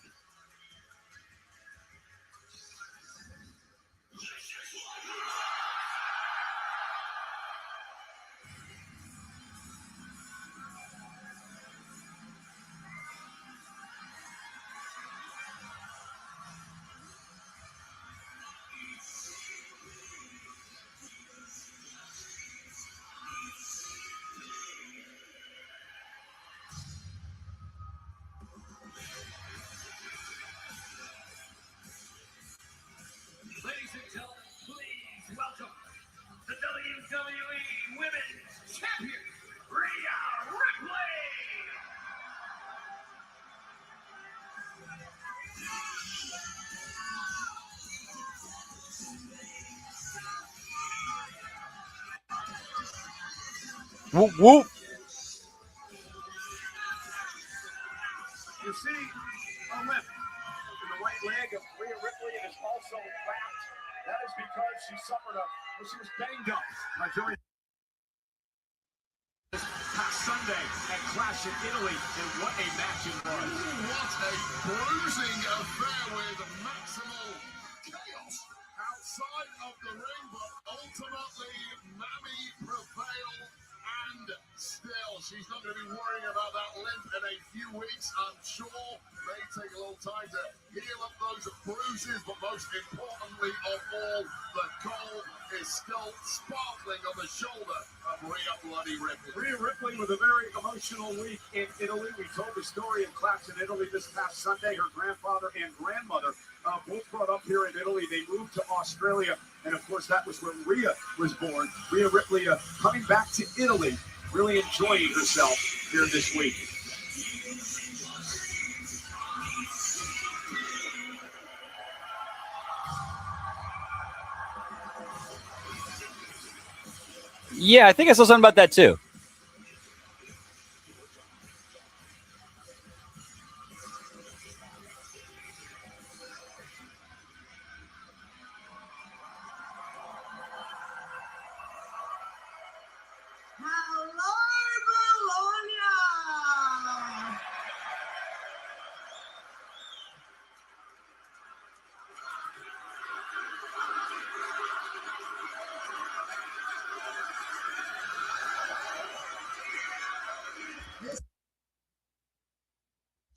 Ladies and gentlemen, please welcome the WWE Women's Champion, Rhea Ripley. Whoop, whoop. You see a limp in the right leg of Rhea Ripley, and is also wrapped. That is because she suffered she was banged up during this past Sunday at Clash in Italy, and what a match it was. What a bruising affair with maximal chaos outside of the ring, but ultimately Mammy prevailed, and still she's not going to be worrying about that limp in a few weeks. I'm sure may take a little time to heal up those bruises, but most importantly of all, the gold is still sparkling on the shoulder of Rhea Bloody Ripley. Rhea Ripley with a very emotional week in Italy. We told the story in Clash in Italy this past Sunday. Her grandfather and grandmother both brought up here in Italy. They moved to Australia, and of course that was when Rhea was born. Rhea Ripley coming back to Italy, really enjoying herself here this week. Yeah, I think I saw something about that too. Hello, Bologna!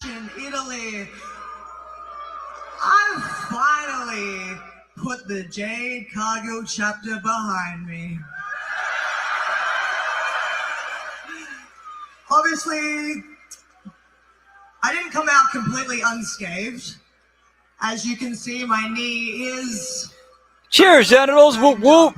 In Italy, I finally put the Jade Cargill chapter behind me. Obviously, I didn't come out completely unscathed. As you can see, my knee is Cheers, genitals. Whoop, whoop.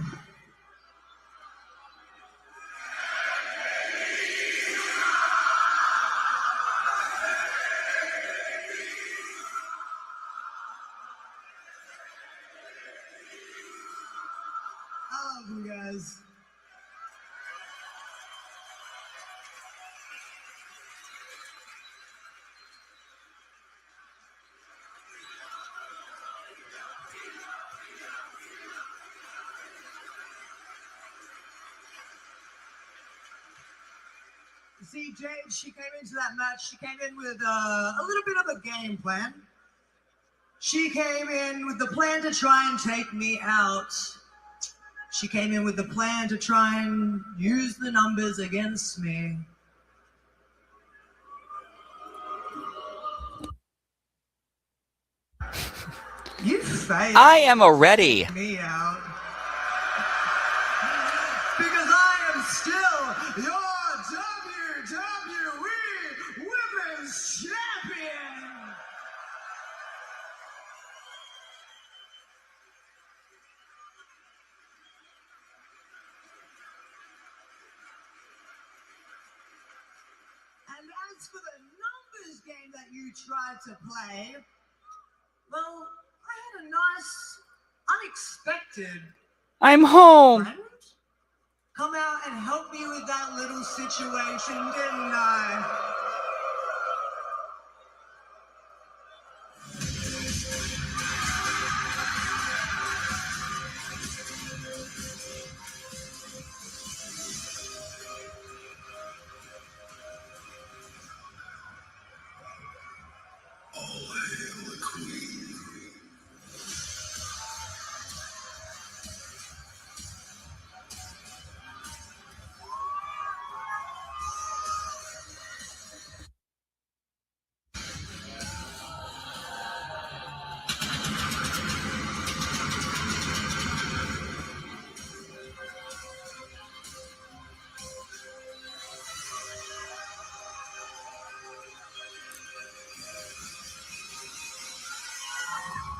I love you guys. See, Jade, she came into that match, she came in with a little bit of a game plan. She came in with the plan to try and take me out. She came in with the plan to try and use the numbers against me. You failed. I am already. Me out. Because I am still your WWE Women's Champion. And as for the numbers game that you tried to play, well, I had a nice, unexpected I'm home. friend come out and help me with that little situation, didn't I?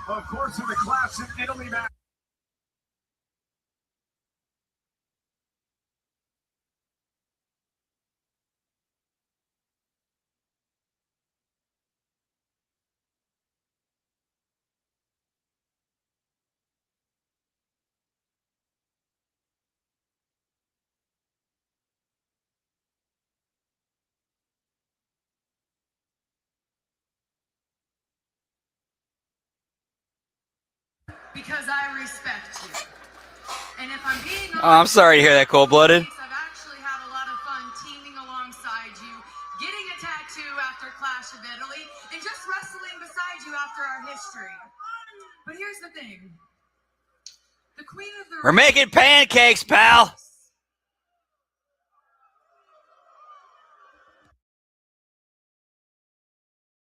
Of course, in the classic Italy match. Because I respect you. And if I'm being honest, Oh, I'm sorry to hear that, cold-blooded. I've actually had a lot of fun teaming alongside you, getting a tattoo after Clash of Italy, and just wrestling beside you after our history. But here's the thing. The Queen of the We're making pancakes, pal.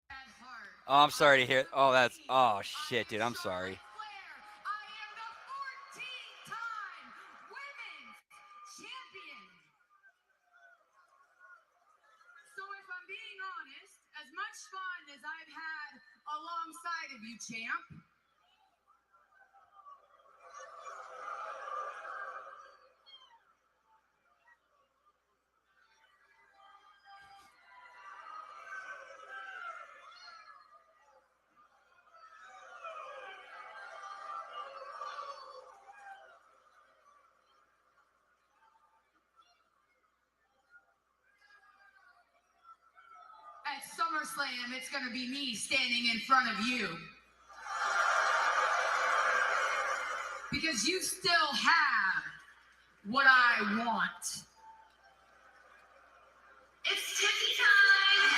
at heart. Oh, I'm sorry to hear. Oh, that's. Oh, shit, dude. I'm sorry. I am the 14-time women's champion. So if I'm being honest, as much fun as I've had alongside of you, champ, at SummerSlam, it's going to be me standing in front of you. Because you still have what I want. It's Tiffy time!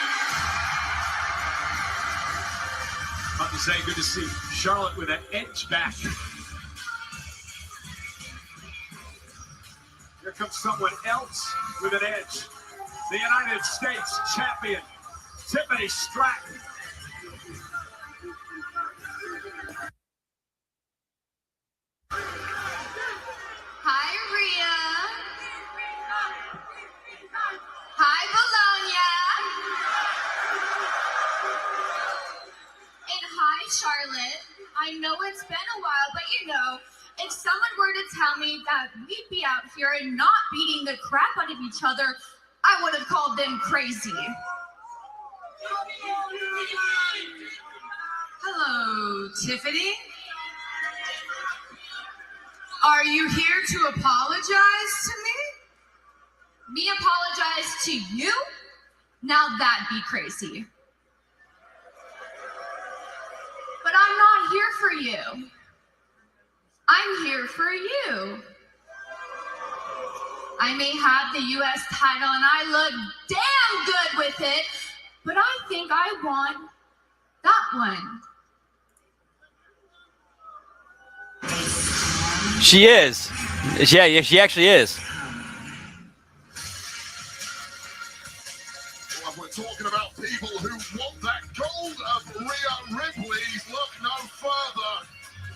About to say, good to see Charlotte with an edge back. Here comes someone else with an edge. The United States champion, Tiffany Stratton. Hi, Rhea. Hi, Bologna. And hi, Charlotte. I know it's been a while, but you know, it's to tell me that we'd be out here and not beating the crap out of each other, I would have called them crazy. Hello, Tiffany. Are you here to apologize to me? Me apologize to you? Now that'd be crazy. But I'm not here for you. I'm here for you. I may have the U.S. title and I look damn good with it, but I think I want that one. She is. Yeah, she actually is. Well, we're talking about people who want that gold of Rhea Ripley. Look no further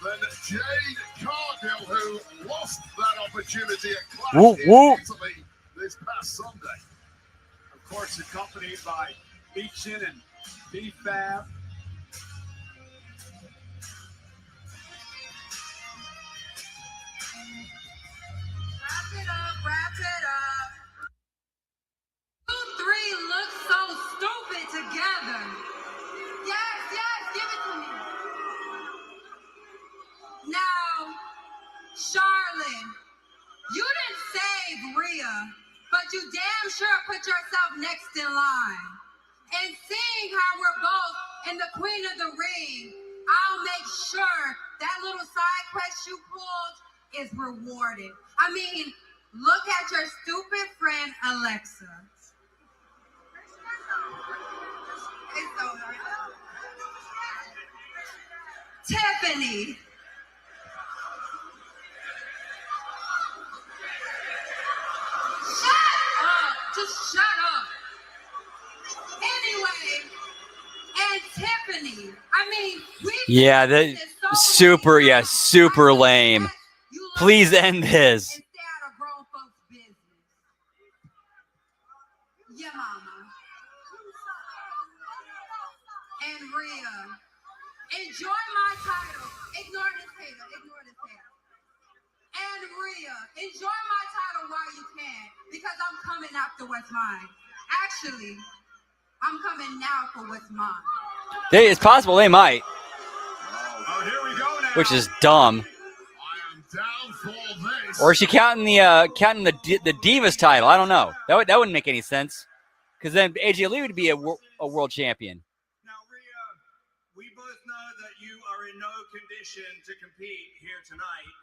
than Jade Cargill, who lost that opportunity at Clash in Italy this past Sunday. Of course, accompanied by Beachin and B-Fab. Wrap it up. You three look so stupid together. Yes, give it to me. Now, Charlotte, you didn't save Rhea, but you damn sure put yourself next in line. And seeing how we're both in the Queen of the Ring, I'll make sure that little side quest you pulled is rewarded. I mean, look at your stupid friend Alexa. It's over. Tiffany. Shut up. Just shut up. Anyway, and Tiffany. I mean, Yeah, that super lame. Please end this. Yeah, mama. And Rhea, enjoy my title. Ignore this hater. And Rhea, enjoy my title while you can, because I'm coming after what's mine. Actually, I'm coming now for what's mine. It's possible they might. Oh, here we go now. Which is dumb. I am down for this. Or is she counting the Divas title? I don't know. That wouldn't make any sense. Because then AJ Lee would be a world champion. Now, Rhea, we both know that you are in no condition to compete here tonight.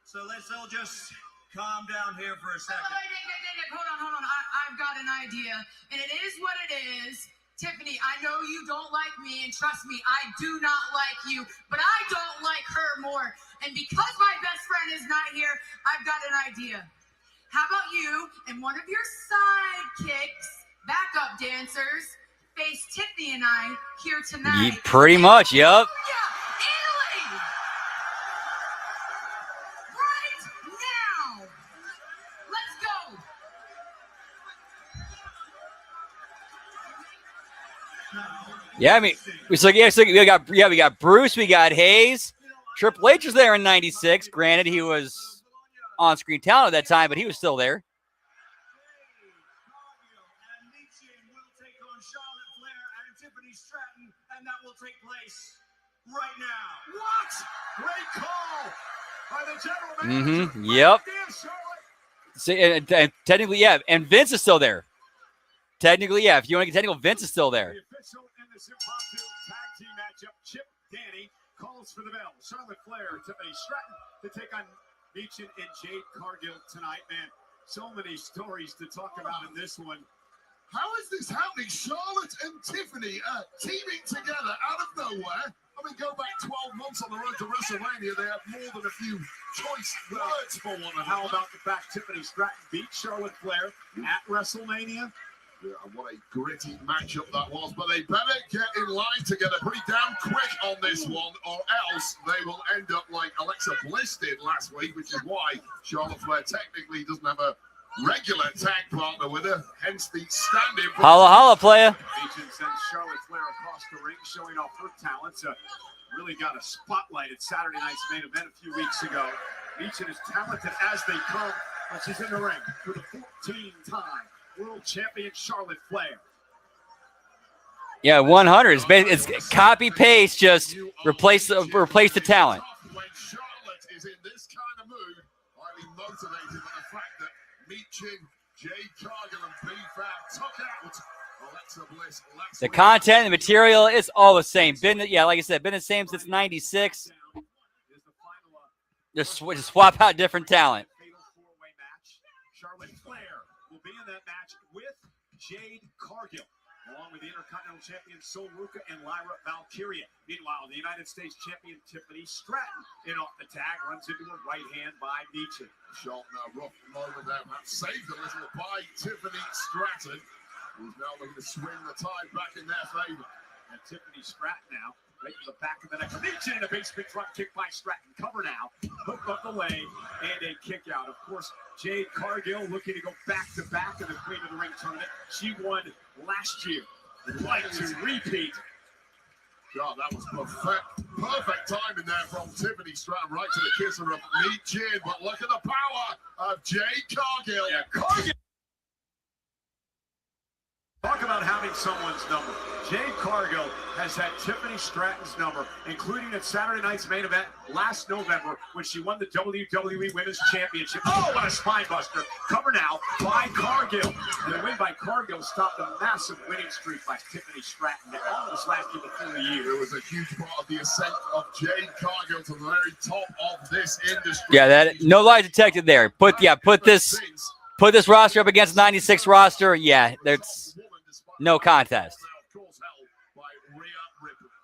So let's all just calm down here for a second. Hold on. I've got an idea. And it is what it is. Tiffany, I know you don't like me, and trust me, I do not like you, but I don't like her more. And because my best friend is not here, I've got an idea. How about you and one of your sidekicks, backup dancers, face Tiffany and I here tonight? Pretty much, yup. Italy! Right now! Let's go! Yeah, I mean, we got Bruce, we got Hayes. Triple H was there in '96. Granted, he was on-screen talent at that time, but he was still there. And that will take place right now. What? Great call by the general manager. Yep. So, and technically, yeah, and Vince is still there. Technically, yeah. If you want to get technical, Vince is still there. The official in this impromptu tag team matchup, Chip Danny calls for the bell. Charlotte Flair, Tiffany Stratton to take on Beachin and Jade Cargill tonight. Man, so many stories to talk about in this one. How is this happening? Charlotte and Tiffany teaming together out of nowhere. I mean, go back 12 months on the road to WrestleMania. They have more than a few choice words for one another. How about the fact Tiffany Stratton beat Charlotte Flair at WrestleMania? Yeah, what a gritty matchup that was, but they better get in line together pretty damn quick on this one, or else they will end up like Alexa Bliss did last week, which is why Charlotte Flair technically doesn't have a regular tag partner with her, hence the stand-in. Holla, holla, player. Beachin sends Charlotte Flair across the ring, showing off her talents. really got a spotlight at Saturday night's main event a few weeks ago. Meechin is talented as they come, but she's in the ring for the 14-time world champion Charlotte Flair. Yeah, 100. It's copy paste, just replace the talent. When Charlotte is in this kind of mood, highly motivated by the fact that Meechin, Jade Cargill, and B-Fab took out Alexa Bliss. The content, the material is all the same. Like I said, been the same since '96. Just swap out different talent. Fatal four-way match. Charlotte Flair will be in that match with Jade Cargill, along with the Intercontinental Champion Sol Ruca and Lyra Valkyria. Meanwhile, the United States Champion Tiffany Stratton in off the tag runs into a right hand by Meechin. Shot now, rough moment there, perhaps saved a little by Tiffany Stratton, who's now looking to swing the tide back in their favor. And Tiffany Stratton now, right to the back of the neck. Meechin in a big spin drop kick by Stratton. Cover now, hook up the leg, and a kick out. Of course, Jade Cargill looking to go back-to-back in the Queen of the Ring tournament. She won last year. Would like to repeat. God, that was perfect timing there from Tiffany Stratton, right to the kisser of Meechin. But look at the power of Jade Cargill. Yeah, Cargill. Talk about having someone's number. Jade Cargill has had Tiffany Stratton's number, including at Saturday night's main event last November when she won the WWE Women's Championship. Oh, what a spine buster. Cover now by Cargill. And the win by Cargill stopped a massive winning streak by Tiffany Stratton that almost lasted the full year. It was a huge part of the ascent of Jade Cargill to the very top of this industry. Yeah, that no lie detected there. Put this roster up against 96 roster. Yeah, there's no contest.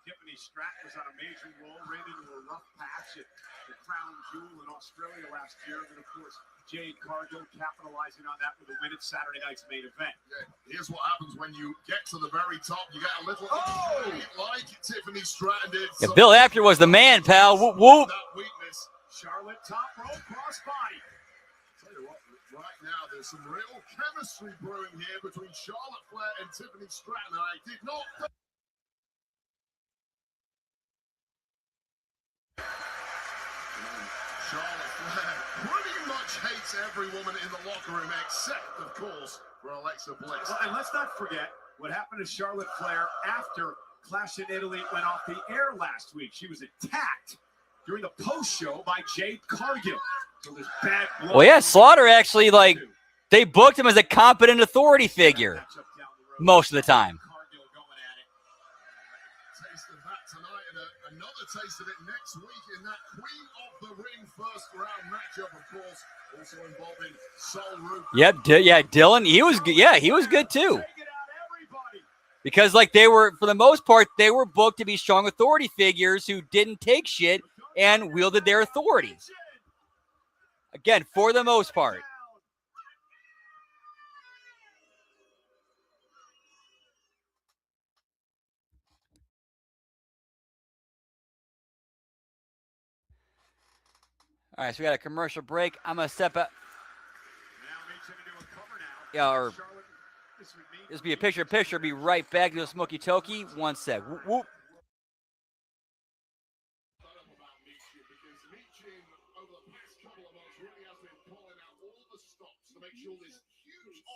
Tiffany Stratton was on a major roll, ran into a rough patch at the Crown Jewel in Australia last year. And of course, Jade Cargill capitalizing on that with a win at Saturday night's main event. Yeah, here's what happens when you get to the very top. You get a little like Tiffany Stratton did. Yeah, Bill Apter was the man, pal. Whoop, whoop. That weakness. Charlotte top rope cross body. Tell you what, right now there's some real chemistry brewing here between Charlotte Flair and Tiffany Stratton. I did not think Charlotte Flair pretty much hates every woman in the locker room except, of course, for Alexa Bliss. Well, and let's not forget what happened to Charlotte Flair after Clash in Italy went off the air last week. She was attacked during the post show by Jade Cargill. So there's bad blood. Well, yeah, Slaughter actually, they booked him as a competent authority figure most of the time. Cargill going at it. Taste of that tonight and another taste of it next week in that Queen of the Ring first round matchup, of course, also involving Sol Ruca. Yep, Dylan, he was good too. Because they were, for the most part, they were booked to be strong authority figures who didn't take shit and wielded their authority. Again, for the most part. All right, so we got a commercial break. I'm going to step up. Yeah, or just be a picture. Be right back to Smoky Toki. One sec. Whoop, whoop.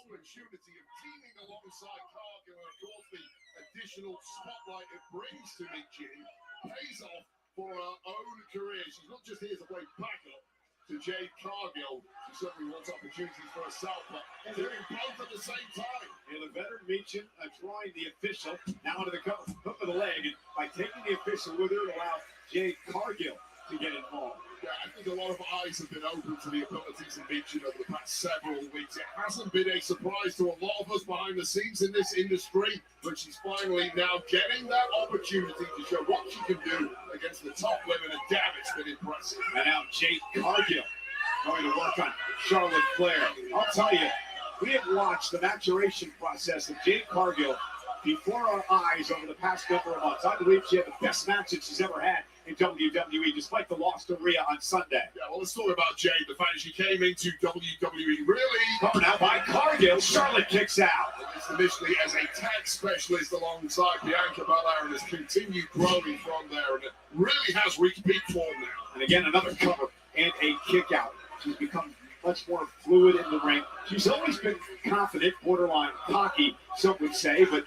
Opportunity of teaming alongside Cargill, and of course the additional spotlight it brings to Meechin pays off for her own career. She's not just here to play backup to Jade Cargill. She certainly wants opportunities for herself, but doing both at the same time. And the veteran Meechin drawing the official now into the hook of the leg, and by taking the official with her, it allows Jade Cargill to get involved. Yeah, I think a lot of eyes have been open to the abilities of Meechin over the past several weeks. It hasn't been a surprise to a lot of us behind the scenes in this industry, but she's finally now getting that opportunity to show what she can do against the top women, and damn, it's been impressive. And now Jade Cargill going to work on Charlotte Flair. I'll tell you, we have watched the maturation process of Jade Cargill before our eyes over the past number of months. I believe she had the best match that she's ever had in WWE, despite the loss to Rhea on Sunday. Yeah, well, let's talk about Jade. The fact that she came into WWE really... Covered out by Cargill. Charlotte kicks out. It's initially as a tag specialist alongside Bianca Belair and has continued growing from there, and it really has reached peak form now. And again, another cover and a kick out. She's become much more fluid in the ring. She's always been confident, borderline cocky, some would say, but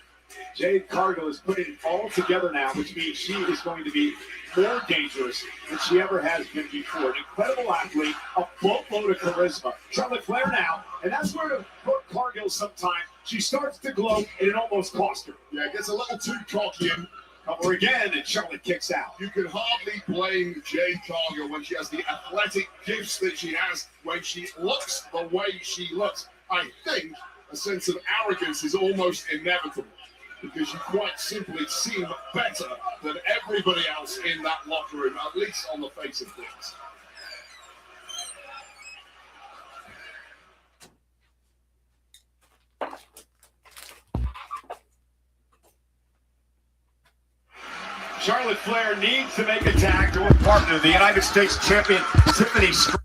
Jade Cargill is putting it all together now, which means she is going to be more dangerous than she ever has been before. An incredible athlete, a boatload of charisma. Charlotte Flair now, and that's where to put Cargill sometime. She starts to glow, and it almost cost her. Yeah, it gets a little too cocky, and cover again, and Charlotte kicks out. you can hardly blame Jade Cargill when she has the athletic gifts that she has, when she looks the way she looks. I think a sense of arrogance is almost inevitable, because you quite simply seem better than everybody else in that locker room, at least on the face of things. Charlotte Flair needs to make a tag to her partner, the United States champion, Tiffany Stratton.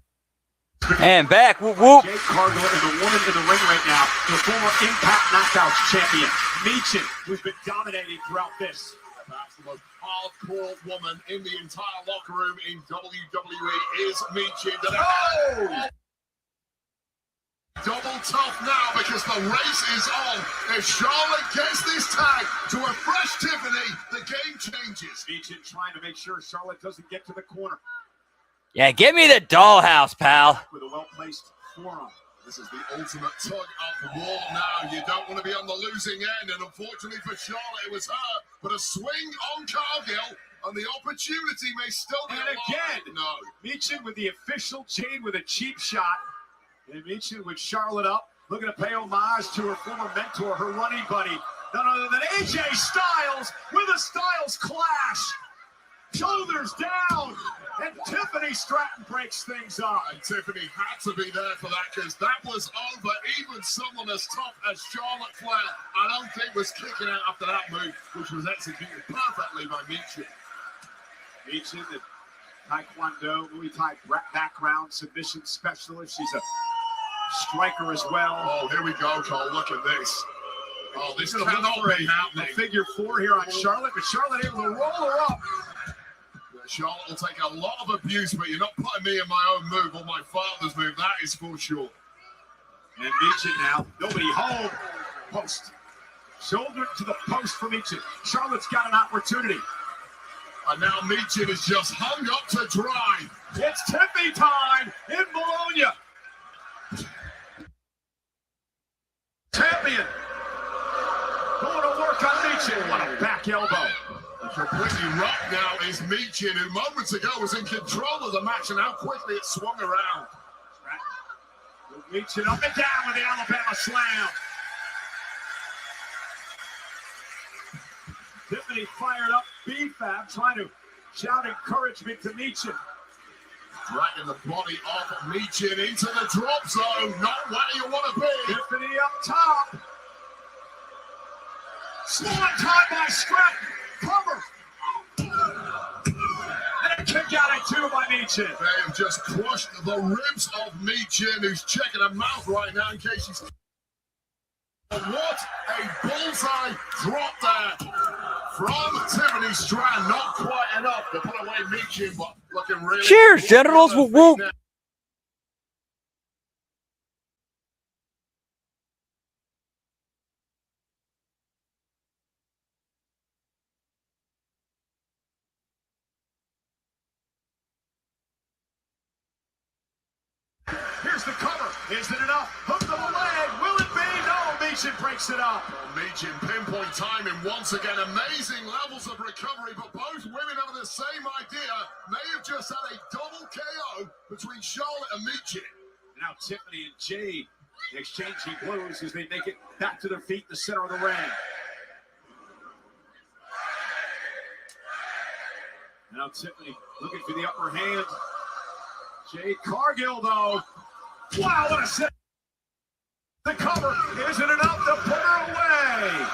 And back, whoop, whoop. Jade Cargill is the woman in the ring right now, the former Impact Knockouts champion, Michin, who's been dominating throughout this. Perhaps the most hardcore woman in the entire locker room in WWE is Michin. Oh! Double tough now because the race is on. If Charlotte gets this tag to a fresh Tiffany, the game changes. Michin trying to make sure Charlotte doesn't get to the corner. Yeah, give me the dollhouse, pal. With a well-placed forearm. This is the ultimate tug of war now. You don't want to be on the losing end, and unfortunately for Charlotte, it was her. But a swing on Cargill, and the opportunity may still be And alive. again, No. Michin with the official chain with a cheap shot. And Michin with Charlotte up, looking to pay homage to her former mentor, her running buddy, none other than AJ Styles with a Styles clash. Shoulders down, and Tiffany Stratton breaks things up. And Tiffany had to be there for that because that was over. Even someone as tough as Charlotte Flair, I don't think was kicking out after that move, which was executed perfectly by Michin. Michin, the Taekwondo, Muay Thai background submission specialist. She's a striker as well. Oh, here we go, Cole. Look at this. Oh, this She's gonna cannot look for be a happening. figure four here on Charlotte, but Charlotte able to roll her up. Charlotte will take a lot of abuse, but you're not putting me in my own move or my father's move. That is for sure. And Michin now, nobody home. Post. Shoulder to the post for Michin. Charlotte's got an opportunity. And now Michin is just hung up to dry. It's Tiffany time in Bologna. Champion. Going to work on Michin. What a back elbow. Completely rocked now is Michin, who moments ago was in control of the match, and how quickly it swung around. Michin up and down with the Alabama slam. Tiffany fired up. B-Fab trying to shout encouragement to Michin. Dragging the body off Michin into the drop zone. Not where you want to be. Tiffany up top. Swan time by Stratton. Cover. And a kick out at two by Michin. They have just crushed the ribs of Michin, who's checking her mouth right now in case she's... What a bullseye drop there from Tiffany Stratton. Not quite enough to put away Michin, but looking really... Cheers, generals. Whoop, whoop. Here's the cover. Is it enough? Hook of the leg. Will it be? No. Michin breaks it up. Michin pinpoint timing once again. Amazing levels of recovery, but both women have the same idea. May have just had a double KO between Charlotte and Michin. Now Tiffany and Jade exchanging blows as they make it back to their feet in the center of the ring. Now Tiffany looking for the upper hand. Jade Cargill, though. Wow, what a set. The cover isn't enough to put her away. Friyay.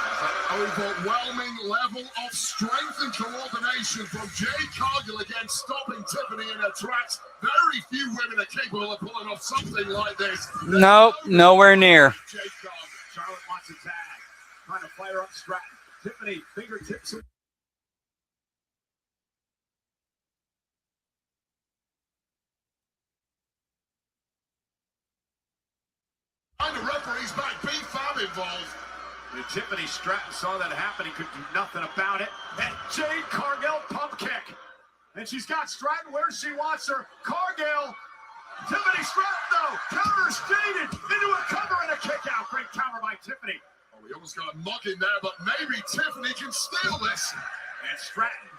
Overwhelming level of strength and coordination from Jade Cargill against stopping Tiffany in her tracks. Very few women are capable of pulling off something like this. Nope, nowhere near. Jade Cargill. Charlotte wants a tag. Trying to fire up Stratton. Tiffany, fingertips. And the referee's back. B-Fab involved. And Tiffany Stratton saw that happen. He could do nothing about it. And Jade Cargill pump kick. And she's got Stratton where she wants her. Cargill. Tiffany Stratton, though. Counter skated into a cover and a kick out. Great counter by Tiffany. Oh, we almost got a mug in there, but maybe Tiffany can steal this. And Stratton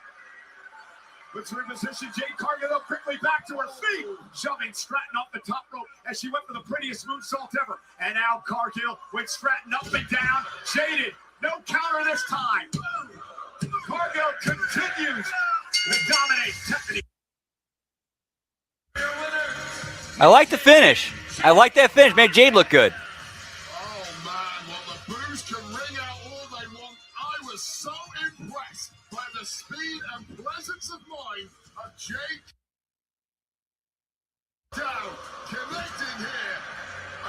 puts her in position. Jade Cargill though, quickly back to her feet, shoving Stratton off the top rope as she went for the prettiest moonsault ever. And now Cargill with Stratton up and down, shaded. No counter this time. Cargill continues to dominate Tiffany. I like the finish. I like that finish. Made Jade look good. Oh, man. Well, the boos can ring out all they want. I was so impressed by the speed and presence of mind of Jade. Down, connecting here.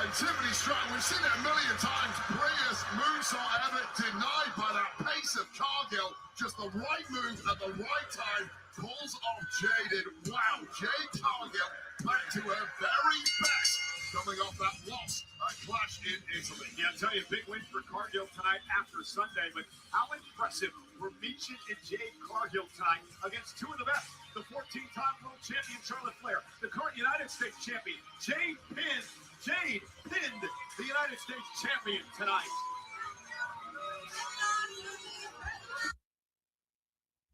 And Tiffany Stratton, we've seen it a million times. Prettiest moonsault ever denied by that pace of Cargill. Just the right move at the right time. Pulls off Jade. Wow, Jade Cargill back to her very best. Coming off that loss, a clash in Italy. Yeah, I'll tell you, big win for Cargill tonight after Sunday, but how impressive were Meechin and Jade Cargill tonight against two of the best, the 14-time world champion Charlotte Flair, the current United States champion. Jade pinned the United States champion tonight.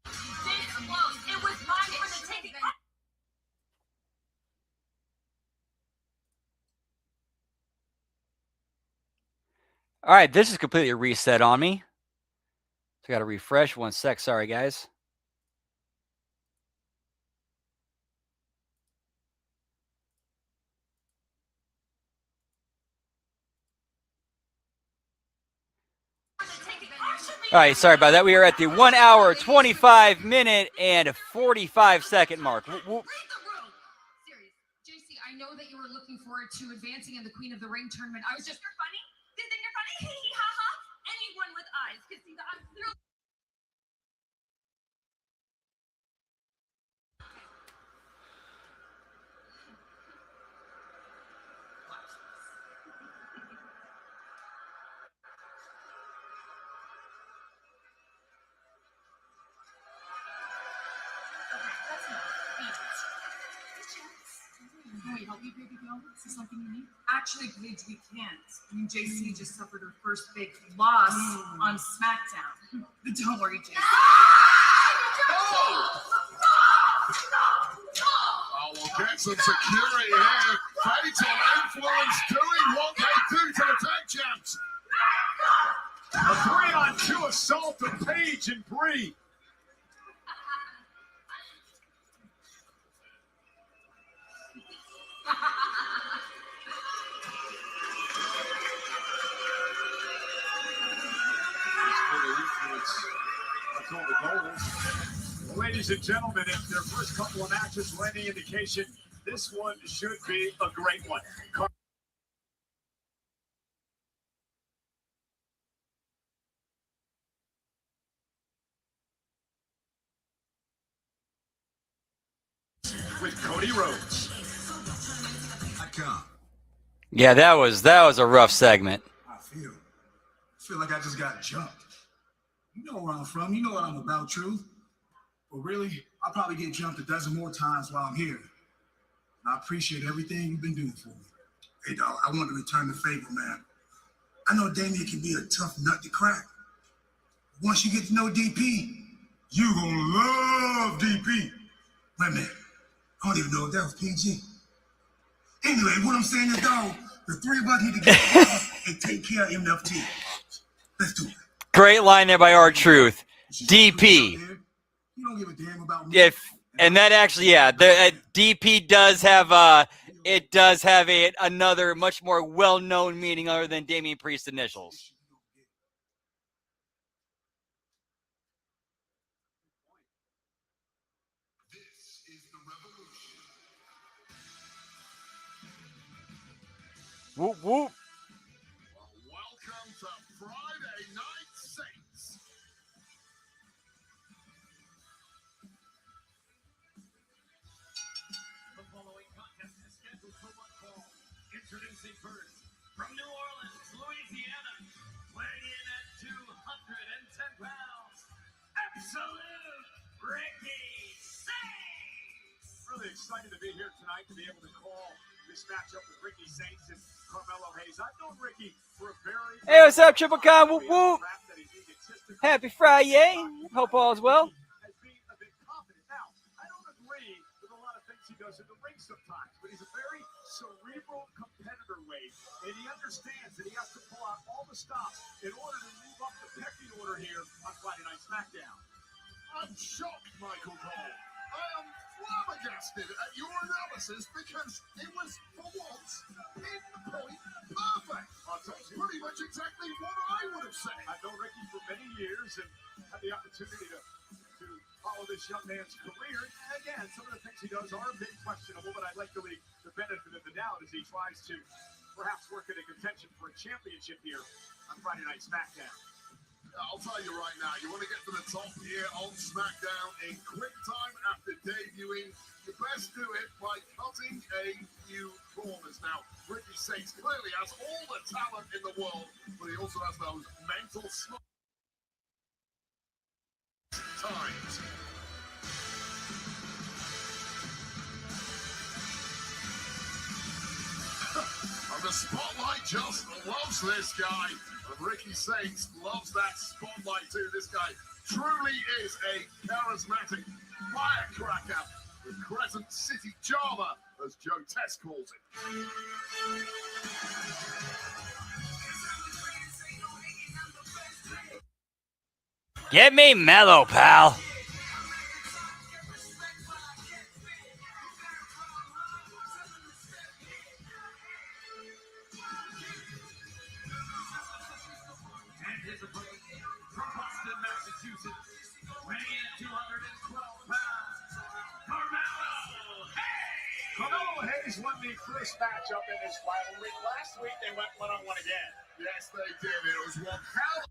This close. It was mine for the taking. All right, this is completely reset on me. So I got to refresh. 1 sec. Sorry, guys. All right, sorry about that. We are at the 1 hour, 25 minute, and 45 second mark. Serious. JC, I know that you were looking forward to advancing in the Queen of the Ring tournament. I was just... You're funny? Do you think you're funny? Hee hee ha ha. Anyone with eyes can see that I'm literally. Can we help you, baby girl? Is there something you need? Actually, Paige, we can't. I mean, JC just suffered her first big loss on SmackDown. But don't worry, JC. Oh, we'll get some security here. Fatal influence doing what they do to the tag champs. A 3-on-2 assault of Paige and Bree. Ladies and gentlemen, if their first couple of matches were any indication, this one should be a great one. With Cody Rhodes. Yeah, that was a rough segment. I feel like I just got jumped. You know where I'm from. You know what I'm about, Truth. But really, I'll probably get jumped a dozen more times while I'm here. And I appreciate everything you've been doing for me. Hey, dog, I want to return the favor, man. I know Damien can be a tough nut to crack. Once you get to know DP, you gonna love DP. Wait a minute. I don't even know if that was PG. Anyway, what I'm saying is, dog, the three of us need to get together and take care of MFT. Let's do it. Great line there by R-Truth. DP. You don't give a damn about me. And that actually, yeah, the DP does have another much more well-known meaning other than Damian Priest's initials. Whoop, whoop. Welcome to Friday Night Saints. The following contest is scheduled for one fall. Introducing first, from New Orleans, Louisiana, weighing in at 210 pounds, Absolute Ricky Saints. Really excited to be here tonight to be able to call this matchup with Ricky Saints and Carmelo Hayes. I've known Ricky for a very... Hey, what's up, Triple Con? Whoop, whoop. Happy Friday. Hope all is well. As being a bit confident. Now, I don't agree with a lot of things he does in the ring sometimes, but he's a very cerebral competitor, Wade, and he understands that he has to pull out all the stops in order to move up the pecking order here on Friday Night SmackDown. I'm shocked, Michael Cole. I am flabbergasted at your analysis because it was, for once, pinpoint perfect. That's pretty much exactly what I would have said. I've known Ricky for many years and had the opportunity to follow this young man's career. And again, some of the things he does are a bit questionable, but I'd like to leave the benefit of the doubt as he tries to perhaps work at a contention for a championship here on Friday Night SmackDown. I'll tell you right now, you want to get to the top here on SmackDown in quick time after debuting, you best do it by cutting a few corners. Now, Ricky Saints clearly has all the talent in the world, but he also has those mental times. And the spotlight just loves this guy. And Ricky Saints loves that spotlight too. This guy truly is a charismatic firecracker with Crescent City Java, as Joe Test calls it. Get me mellow, pal. Carmelo Hayes won the first matchup in this rivalry. Last week they went one-on-one again. Yes, they did. It was one hell.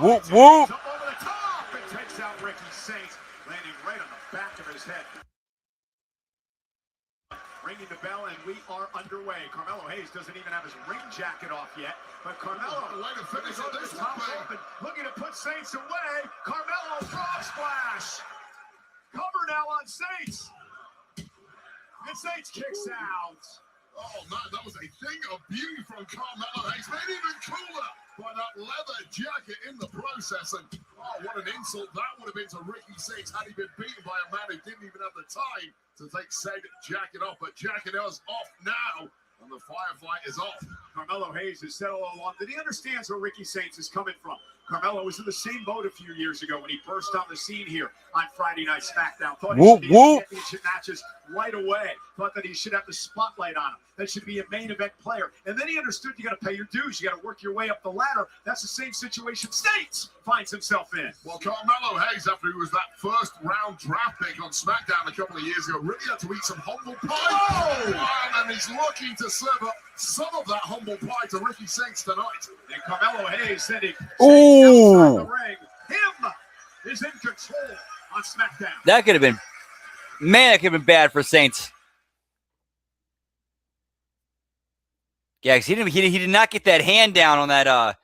Whoop, whoop. Up over the top and takes out Ricky Saints, landing right on the back of his head. Ringing the bell, and we are underway. Carmelo Hayes doesn't even have his ring jacket off yet, but Carmelo Way to finish on this top one, rope and looking to put Saints away. Carmelo frog splash. Cover now on Saints. And Saints kicks out. Oh man, that was a thing of beauty from Carmelo Hayes. Made even cooler by that leather jacket in the process. And oh, what an insult that would have been to Ricky Saints had he been beaten by a man who didn't even have the time to take said jacket off. But jacket is off now, and the firefight is off. Carmelo Hayes has said all along that he understands where Ricky Saints is coming from. Carmelo was in the same boat a few years ago when he burst on the scene here on Friday Night SmackDown. Thought he should be in championship matches right away. Thought that he should have the spotlight on him. That should be a main event player. And then he understood you got to pay your dues. You got to work your way up the ladder. That's the same situation Saints finds himself in. Well, Carmelo Hayes, after he was that first round draft pick on SmackDown a couple of years ago, really had to eat some humble pie. Oh! And he's looking to serve up some of that humble pie to Ricky Saints tonight. And Carmelo Hayes sending Ooh. outside the ring. Him is in control on SmackDown. That could have been, man, that could have been bad for Saints. Yeah, because he did not get that hand down on that,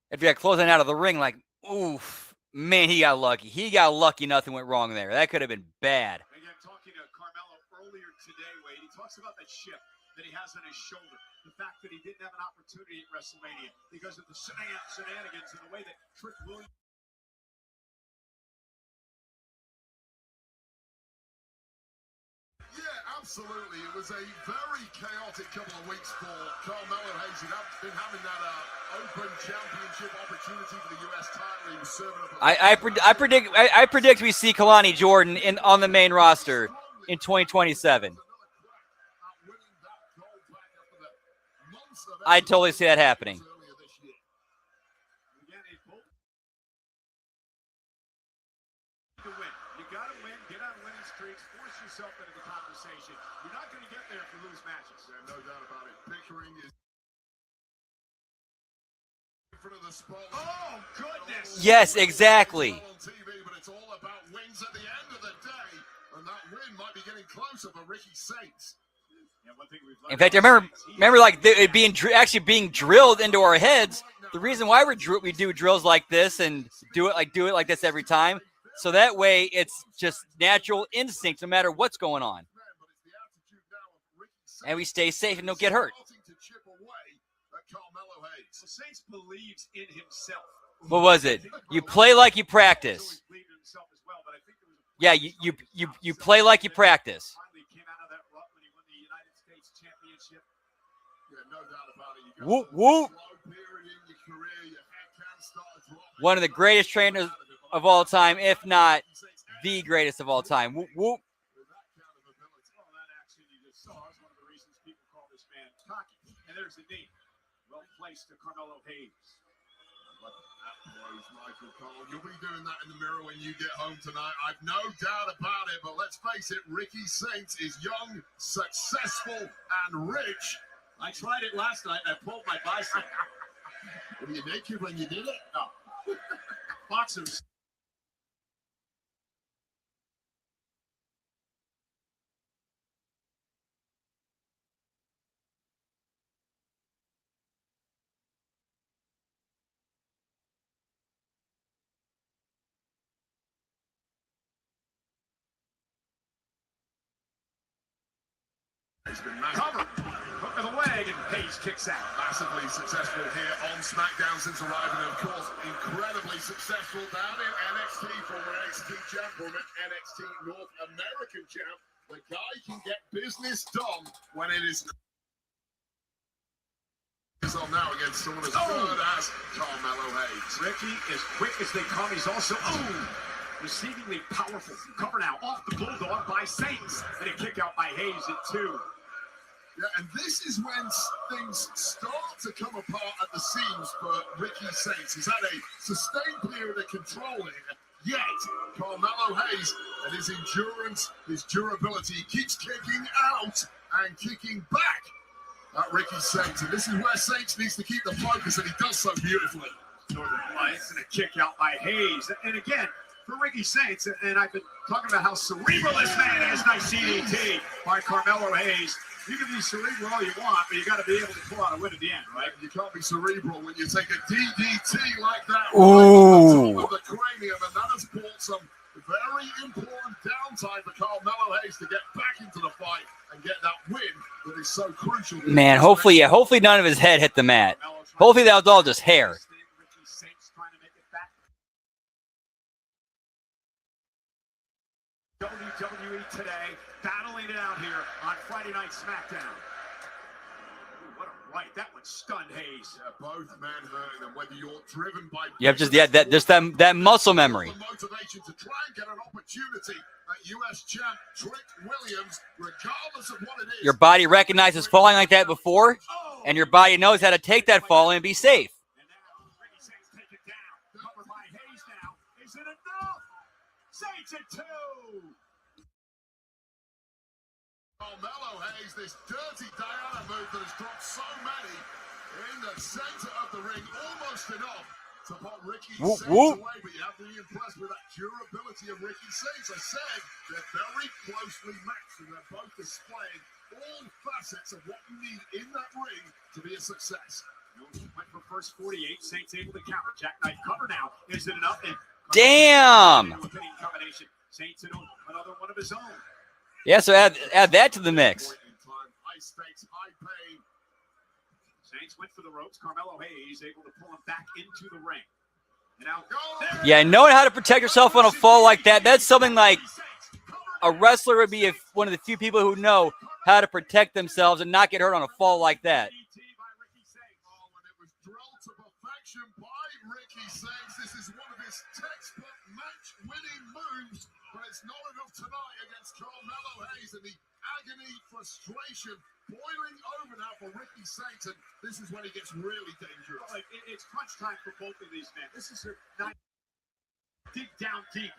if you got closing out of the ring, like, oof. Man, he got lucky. He got lucky nothing went wrong there. That could have been bad. Again, talking to Carmelo earlier today, Wade, he talks about that chip that he has on his shoulder. The fact that he didn't have an opportunity at WrestleMania because of the shenanigans and the way that Trick Williams. Yeah, absolutely. It was a very chaotic couple of weeks for Carmelo Hayes. He'd been having that open championship opportunity for the U.S. title. He was serving up I predict we see Kalani Jordan on the main roster in 2027. I totally see that happening. You got to win, get on winning streaks, force yourself into the conversation. You're not going to get there if you lose matches. Yeah, no doubt about it. Pickering is in front of the spotlight. Oh, goodness. Yes, exactly. On TV, but it's all about wins at the end of the day, and that win might be getting closer for Ricky Saints. Yeah, one thing we've In fact, I remember like it being actually being drilled into our heads. The reason why we do drills like this and do it like this every time, so that way it's just natural instinct no matter what's going on, and we stay safe and don't get hurt. So Saints believes in himself. What was it? You play like you practice. Yeah, you play like you practice. Whoop whoop. One of the greatest trainers of all time, if not the greatest of all time. Whoop whoop. And there's the knee. Well placed to Carmelo Hayes. Michael Cole. You'll be doing that in the mirror when you get home tonight. I've no doubt about it, but let's face it, Ricky Saints is young, successful, and rich. I tried it last night and I pulled my bicep. Were you naked when you did it? No. Boxers. He's been covered. Hook of the leg, and Hayes kicks out. Massively successful here on SmackDown since arriving. Of course, incredibly successful down in NXT, former NXT champ, former NXT North American champ. The guy can get business done when it is on now against someone as good as Carmelo Hayes. Ricky, as quick as they come, he's also receivingly powerful. Cover now off the Bulldog by Saints, and a kick out by Hayes at 2. Yeah, and this is when things start to come apart at the seams for Ricky Saints. He's had a sustained period of control here, yet Carmelo Hayes and his endurance, his durability, he keeps kicking out and kicking back at Ricky Saints. And this is where Saints needs to keep the focus, and he does so beautifully. Northern Lights and a kick out by Hayes. And again, for Ricky Saints, and I've been talking about how cerebral this man is. Nice CDT by Carmelo Hayes. You can be cerebral all you want, but you got to be able to pull out a win at the end, right? You can't be cerebral when you take a DDT like that. Ooh. Right on the top of the cranium, and that has brought some very important downtime for Carmelo Hayes to get back into the fight and get that win that is so crucial. Man, hopefully none of his head hit the mat. Hopefully that was all just hair. WWE today, battling it out here on Friday Night SmackDown. Ooh, what a right. That one stunned Hayes. Yeah, both men hurting, and whether you're driven by You have that muscle memory. Motivation to try and get an opportunity at US champ Trick Williams, regardless of what it is. Your body recognizes falling like that before, and your body knows how to take that fall and be safe. And now Ricky Saints take it down. Covered by Hayes now. Is it enough? Saints at 2. Carmelo Hayes, this dirty Diana move that has dropped so many in the center of the ring, almost enough to put Ricky Saints away, but you have to be impressed with that durability of Ricky Saints. I said they're very closely matched, and they're both displaying all facets of what you need in that ring to be a success. Went for first 48. Saints able to counter. Jackknife cover now. Is it enough? Damn. Combination. Saints another one of his own. Yeah, so add that to the mix. High stakes, high pain. Saints went for the ropes. Carmelo Hayes able to pull him back into the ring. And now Yeah, knowing how to protect yourself on a fall like that, that's something like a wrestler would be one of the few people who know how to protect themselves and not get hurt on a fall like that. Ricky Saints, this is one of his textbook match-winning moves, but it's not enough tonight against Carmelo Hayes, and the agony, frustration boiling over now for Ricky Saints, and this is when he gets really dangerous. Like, it's crunch time for both of these men. This is their night. Dig down deep.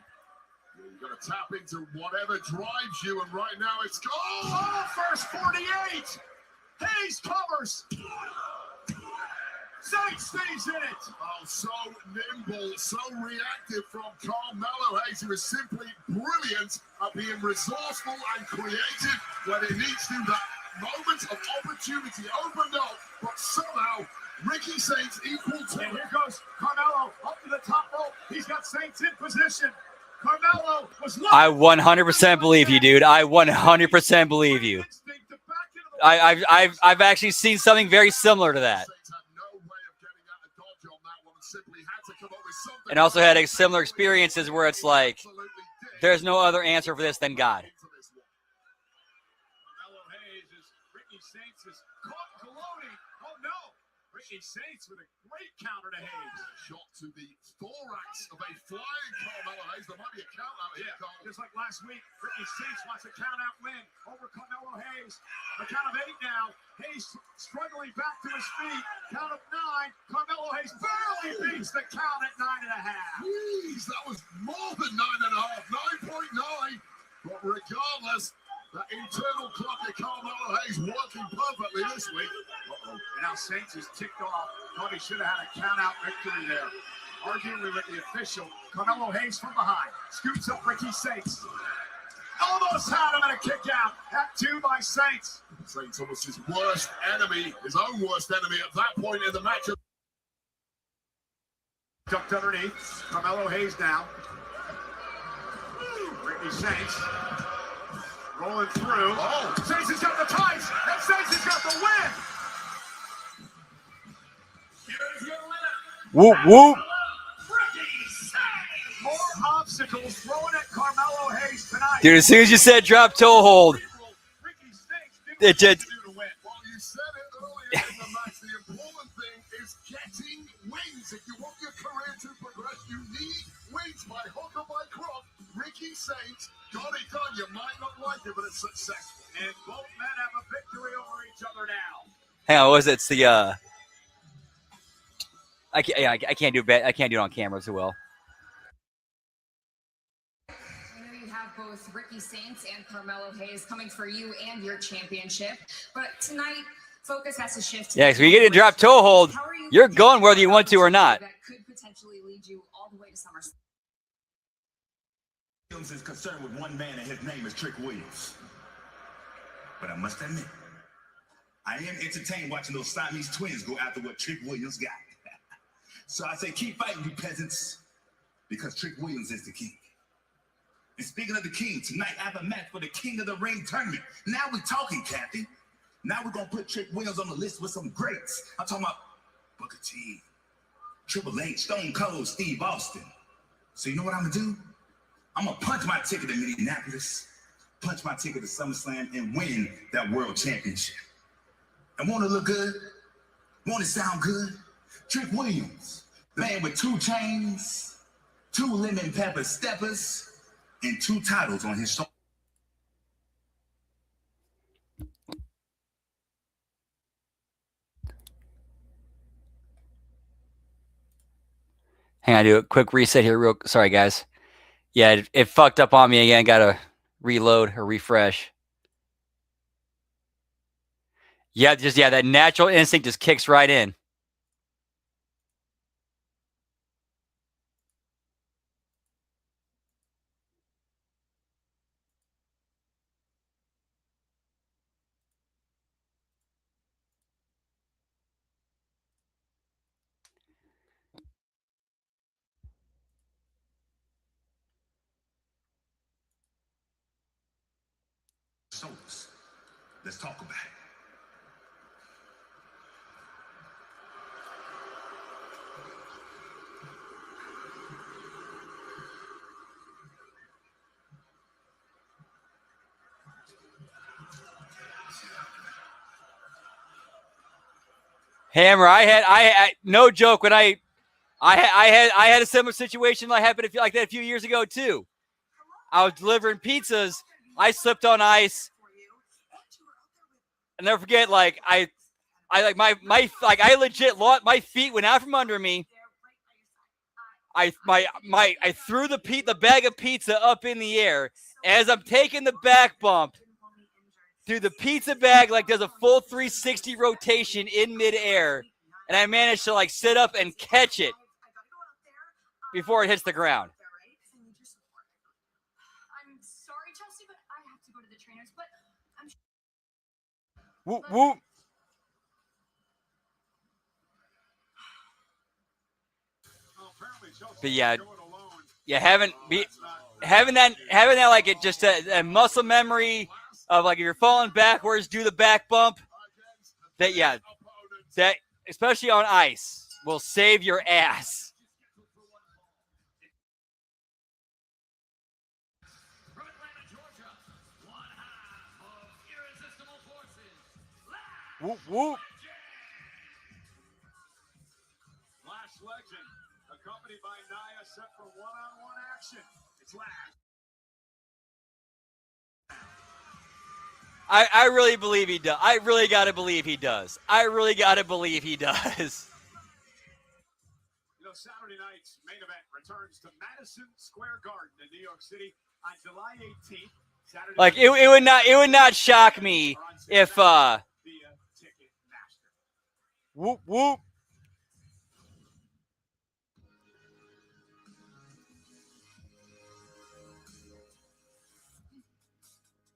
You've got to tap into whatever drives you, and right now it's first 48. Hayes covers. Saints stays in it. Oh, so nimble, so reactive from Carmelo Hayes, who is simply brilliant at being resourceful and creative when it needs to. That moment of opportunity opened up, but somehow Ricky Saints equal to And here goes Carmelo up to the top rope. He's got Saints in position. Carmelo was I 100% believe you, dude. I 100% believe you. I've actually seen something very similar to that. And also had similar experiences where it's like, there's no other answer for this than God. Carmelo Hayes is Ricky Saints is caught gloating. Oh no! Ricky Saints with a great counter to Hayes. Shot to the thorax of a flying Carmelo Hayes. There might be a count out here. Just like last week, Ricky Saints wants a count out win over Carmelo Hayes. A count of 8 now. Hayes struggling back to his feet. Count of 9. Carmelo Hayes barely beats the count at 9.5. Jeez, that was more than 9.5. 9.9. But regardless, that internal clock of Carmelo Hayes working perfectly this week. And now Saints is ticked off. Thought he should have had a count-out victory there. Arguing with the official. Carmelo Hayes from behind. Scoops up Ricky Saints. Almost had him at a kick out. At 2 by Saints. Saints almost his worst enemy, his own worst enemy at that point in the match. Ducked underneath. Carmelo Hayes now. Ricky Saints. Rolling through. Oh, Saints has got the ties, and Saints has got the win. Here's your winner. Whoop, whoop. Ricky Saints. More obstacles thrown at Carmelo Hayes tonight. Dude, as soon as you said drop toe hold, Ricky Saints it just... Well, you said it earlier in the match. The important thing is getting wins. If you want your career to progress, you need wins by hook or by crook. Ricky Saints got it done. You might not like it, but it's successful. And both men have a victory over each other now. Hang on, what was it? It's the I can't do it. I can't do it on camera too well. I know you have both Ricky Saints and Carmelo Hayes coming for you and your championship, but tonight focus has to shift. Yeah, because when you get a drop toe hold, you're going whether you want to or not. That could potentially lead you all the way to SummerSlam. Williams is concerned with one man, and his name is Trick Williams. But I must admit, I am entertained watching those Siamese twins go after what Trick Williams got. So I say, keep fighting, you peasants, because Trick Williams is the king. And speaking of the king, tonight I have a match for the King of the Ring tournament. Now we're talking, Kathy. Now we're going to put Trick Williams on the list with some greats. I'm talking about Booker T, Triple H, Stone Cold, Steve Austin. So you know what I'm going to do? I'm going to punch my ticket to Minneapolis, punch my ticket to SummerSlam, and win that world championship. And want to look good? Want to sound good? Trick Williams, the man with 2 chains, 2 lemon pepper steppers, and 2 titles on his shoulder. Hang on, do a quick reset here. Sorry, guys. Yeah, it fucked up on me again. Got to reload or refresh. Yeah, that natural instinct just kicks right in. Souls. Let's talk about it. Hammer, I had no joke when I had a similar situation that happened like that a few years ago too. I was delivering pizzas. I slipped on ice. I'll never forget. Like I legit lost my feet went out from under me. I threw the bag of pizza up in the air as I'm taking the back bump. Dude, the pizza bag does a full 360 rotation in midair, and I managed to sit up and catch it before it hits the ground. I'm sorry, Chelsea, but I have to go to the trainers. But I'm Whoop whoop. But yeah, having that it just a muscle memory of if you're falling backwards, do the back bump. That especially on ice will save your ass. Whoop whoop. Lash legend, accompanied by Nia, set for one-on-one action. It's Lash. I really believe he does. I really got to believe he does. Saturday night's main event returns to Madison Square Garden in New York City on July 18th. Saturday it would not shock me if whoop whoop.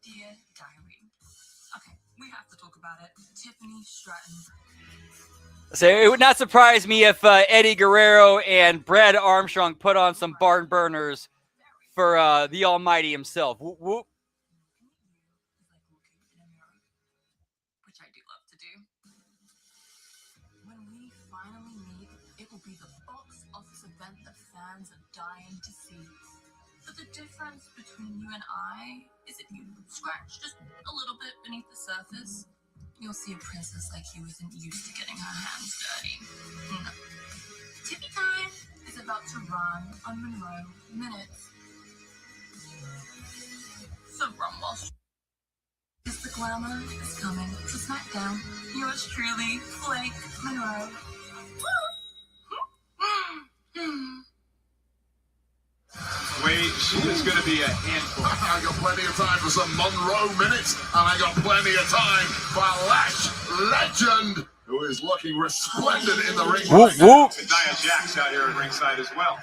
Dear Diary. Okay, we have to talk about it. Tiffany Stratton. So it would not surprise me if Eddie Guerrero and Brad Armstrong put on some barn burners for the Almighty himself. Whoop whoop. Which I do love to do. When we finally meet, it will be the box office event that fans are dying to see. But the difference between you and I is that you scratch just a little bit beneath the surface. You'll see a princess like you isn't used to getting her hands dirty. No. Tippy time is about to run on Monroe Minutes. So run while is the glamour is coming to SmackDown. Yours truly, Blake Monroe. Wait, she is going to be a handful. I got plenty of time for some Monroe minutes, and I got plenty of time for Lash Legend, who is looking resplendent in the ring. Whoop whoop. And Nia Jax out here at ringside as well.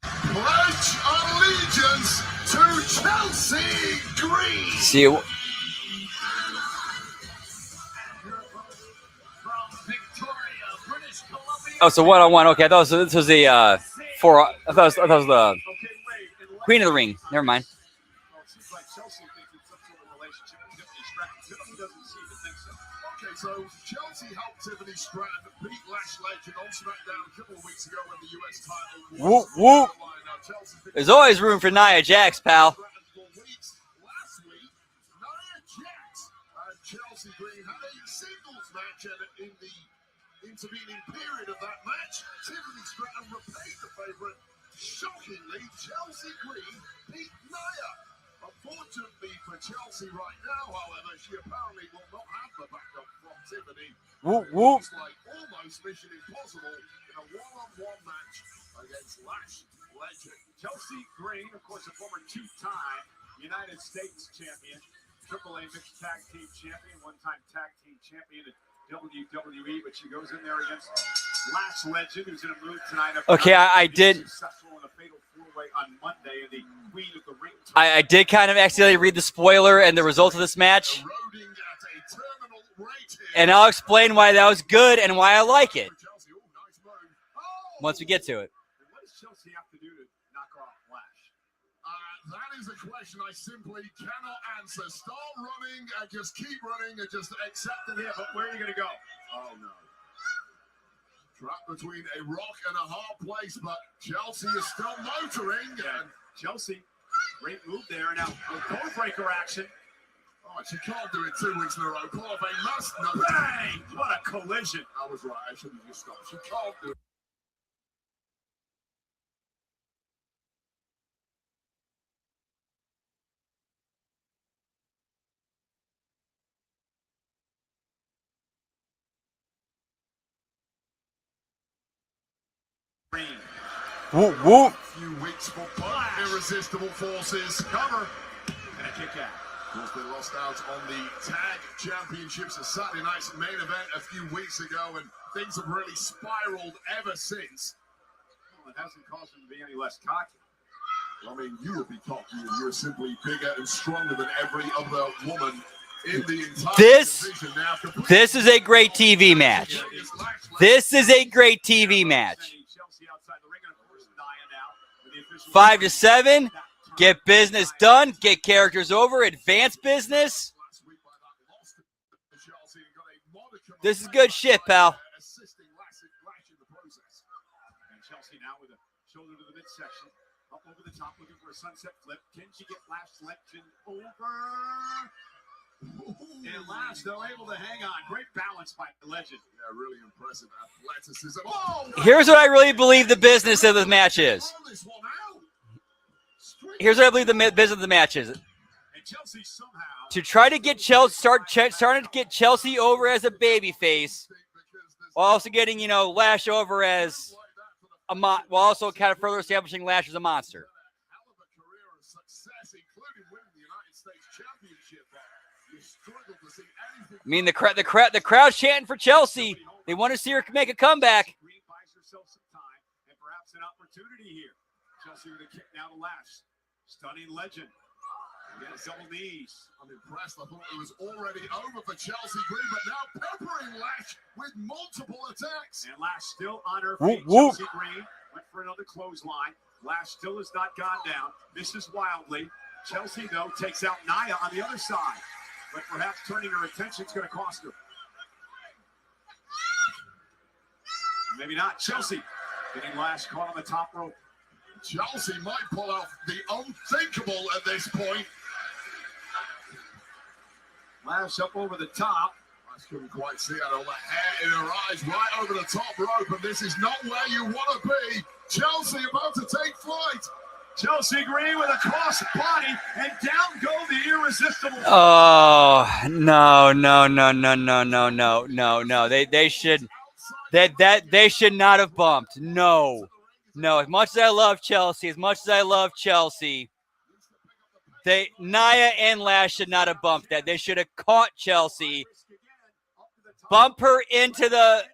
Pledge allegiance to Chelsea Green. See. Oh, so one-on-one. Okay, I thought this was the I thought it was the Queen of the Ring. Never mind. Okay, so Chelsea helped Tiffany Stratton beat Lash Legend on SmackDown a couple of weeks ago when the US title Whoop whoop. There's always room for Nia Jax, pal. Last week, Nia Jax and Chelsea Green had a singles match, and in the intervening period of that match, Tiffany Stratton repaid the favorite. Shockingly, Chelsea Green beat Nia. Unfortunately for Chelsea right now, however, she apparently will not have the backup from Tiffany. Whoop whoop. It's like almost mission impossible in a one-on-one match against Lash Legend. Chelsea Green, of course, a former two-time United States champion, AAA mixed tag team champion, one-time tag team champion at WWE, but she goes in there against Lash Legend, who's in a mood tonight. Okay, I did. Successful in a fatal four-way on Monday, and the Queen of the Ring. I did kind of accidentally read the spoiler and the result of this match, and I'll explain why that was good and why I like it once we get to it. What does Chelsea have to do to knock her off Lash? That is a question I simply cannot answer. Start running and just keep running and just accept it. Yeah, but where are you going to go? Oh, no. Trapped between a rock and a hard place, but Chelsea is still motoring. And Chelsea, great move there. Now, a goal breaker action. Oh, she can't do it 2 weeks in a row. Paul, they must know. Bang! What a collision. I was right. I shouldn't have just stopped. She can't do it. Whoop, whoop. Few weeks for irresistible forces. Cover. And a kick out. Of course, they lost out on the tag championships at Saturday night's main event a few weeks ago, and things have really spiraled ever since. Well, it hasn't caused them to be any less cocky. I mean, you would be cocky and you're simply bigger and stronger than every other woman in the entire division. Now, this is a great TV match. This is a great TV match. 5 to 7. Get business done. Get characters over. Advance business. This is good shit, pal. And Chelsea now with a shoulder to the midsection. Up over the top looking for a sunset flip. Can she get Lash Legend over? And Lash, though, able to hang on. Great balance by the Legend. Yeah, really impressive athleticism. Oh, here's what I really believe the business of the match is. Here's what I believe the business of the match is. To try to get Chelsea, starting to get Chelsea over as a babyface, while also getting, Lash over as while also kind of further establishing Lash as a monster. I mean, the crowd's chanting for Chelsea. They want to see her make a comeback. Buys herself some time and perhaps an opportunity here. Chelsea with a kick now to Lash. Stunning Legend. Against double knees. I'm impressed. I thought it was already over for Chelsea Green, but now peppering Lash with multiple attacks. And Lash still on her feet. Whoop, whoop. Chelsea Green went for another clothesline. Lash still has not gone down. Misses wildly. Chelsea, though, takes out Nia on the other side. But perhaps turning her attention is going to cost her. Maybe not. Chelsea getting Lash caught on the top rope. Chelsea might pull off the unthinkable at this point. Lash up over the top. Lash couldn't quite see out all the hair in her eyes, right over the top rope, and this is not where you want to be. Chelsea about to take flight. Chelsea Green with a cross body, and down go the irresistible. Oh, no. They should they should not have bumped. No. As much as I love Chelsea, Nia and Lash should not have bumped that. They should have caught Chelsea, bump her into the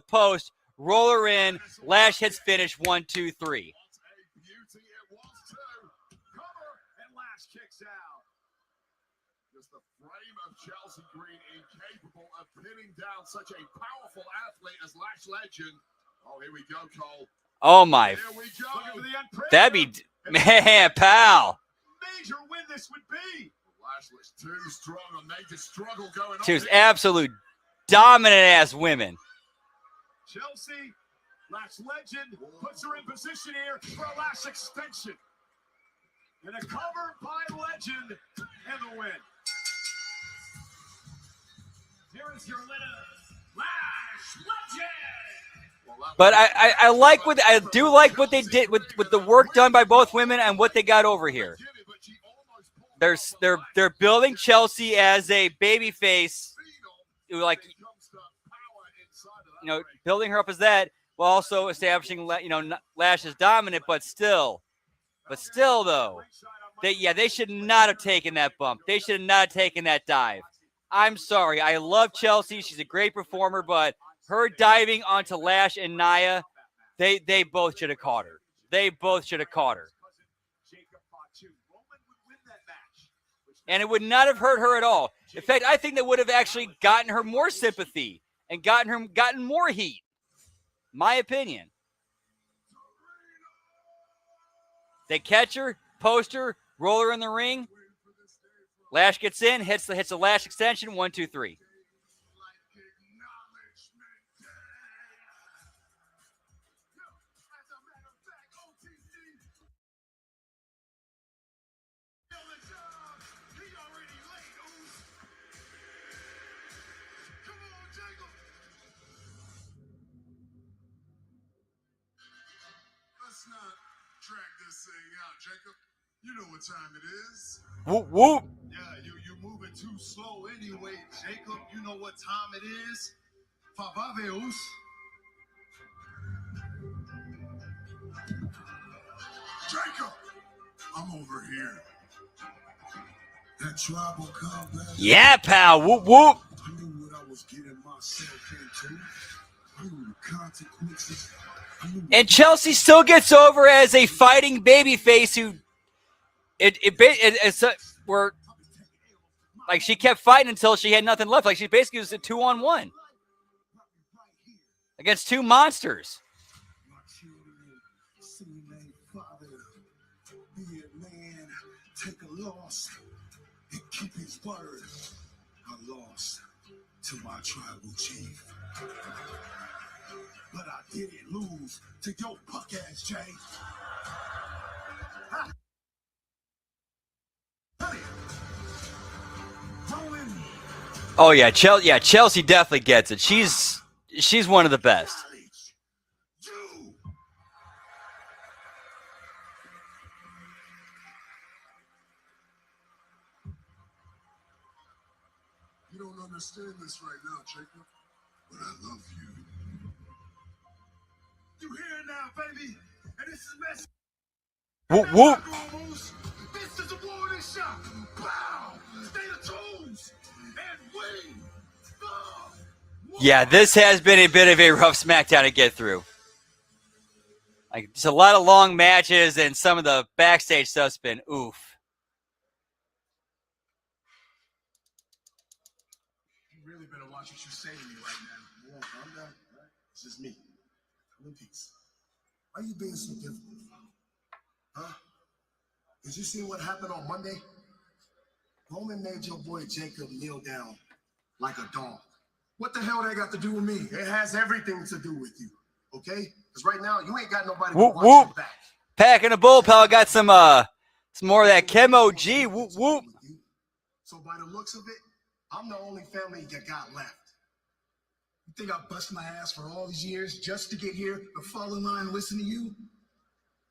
post, roll her in. Lash hits finish 1, 2, 3. Chelsea Green incapable of pinning down such a powerful athlete as Lash Legend. Oh, here we go, Cole. Oh, my. Here we go. That'd be, man, pal. Major win this would be. Lash looks too strong. A major struggle going on. She was absolute dominant-ass women. Chelsea, Lash Legend puts her in position here for a Lash extension. And a cover by Legend and the win. Here is your winner, Lash Legend. But I do like what they did with the work done by both women and what they got over here. They're building Chelsea as a baby face, building her up as that, while also establishing Lash as dominant, but still But still, though, they should not have taken that bump. They should not have taken that dive. I'm sorry. I love Chelsea. She's a great performer, but her diving onto Lash and Nia, they both should have caught her. They both should have caught her. And it would not have hurt her at all. In fact, I think that would have actually gotten her more sympathy and gotten more heat. My opinion. They catch her, post her, roll her in the ring. Lash gets in, hits the Lash extension. 1, 2, 3. Let's not drag this thing out, Jacob. You know what time it is. Whoop, whoop. Yeah, you're moving too slow anyway, Jacob. You know what time it is. Favaveus. Jacob, I'm over here. That tribal combat. Yeah, pal. Whoop, whoop. I knew what I was getting myself into. I knew the consequences. And Chelsea still gets over as a fighting babyface who where like she kept fighting until she had nothing left. Like she basically was a 2-on-1 against two monsters. Be a man, take a loss, and keep his word. I lost to my tribal chief. But I didn't lose to your punk ass, Jay. Oh yeah, Chelsea definitely gets it. She's one of the best. You don't understand this right now, Jacob, but I love you. You hear it now, baby? And this is mess. Whoop, whoop. This is the warning shot. Bow. Stay the tools. And we. Yeah, this has been a bit of a rough SmackDown to get through. Like, just a lot of long matches, and some of the backstage stuff's been oof. You really better watch what you say to me right now. Yeah, calm down. Right? It's just me. I'm in peace. Why are you being so difficult? Huh? Did you see what happened on Monday? Roman made your boy Jacob kneel down like a dog. What the hell that got to do with me? It has everything to do with you, okay? Because right now, you ain't got nobody to watch your back. Packing a bull, pal. Got some more of that Chemo G. Whoop, whoop. So by the looks of it, I'm the only family you got left. You think I bust my ass for all these years just to get here, to fall in line and listen to you?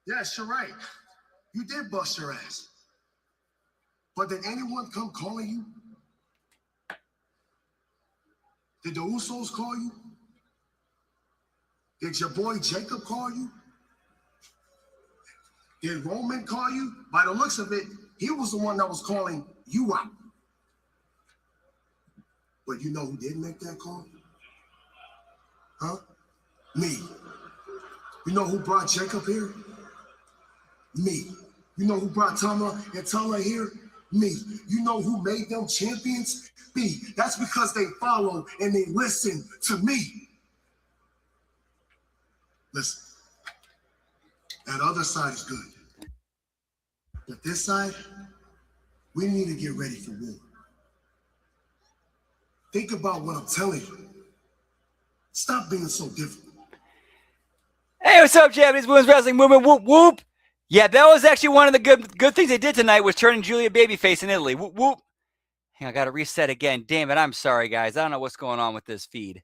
Yes, you're right. You did bust your ass. But did anyone come calling you? Did the Usos call you? Did your boy Jacob call you? Did Roman call you? By the looks of it, he was the one that was calling you out. But you know who did make that call? Huh? Me. You know who brought Jacob here? Me. You know who brought Tama and Tama here? Me. You know who made them champions? Me. That's because they follow and they listen to me. Listen. That other side is good. But this side, we need to get ready for war. Think about what I'm telling you. Stop being so difficult. Hey, what's up, Japanese Women's Wrestling Movement? Whoop, whoop. Yeah, that was actually one of the good things they did tonight was turning Julia babyface in Italy. Whoop, whoop. I got to reset again. Damn it, I'm sorry, guys. I don't know what's going on with this feed.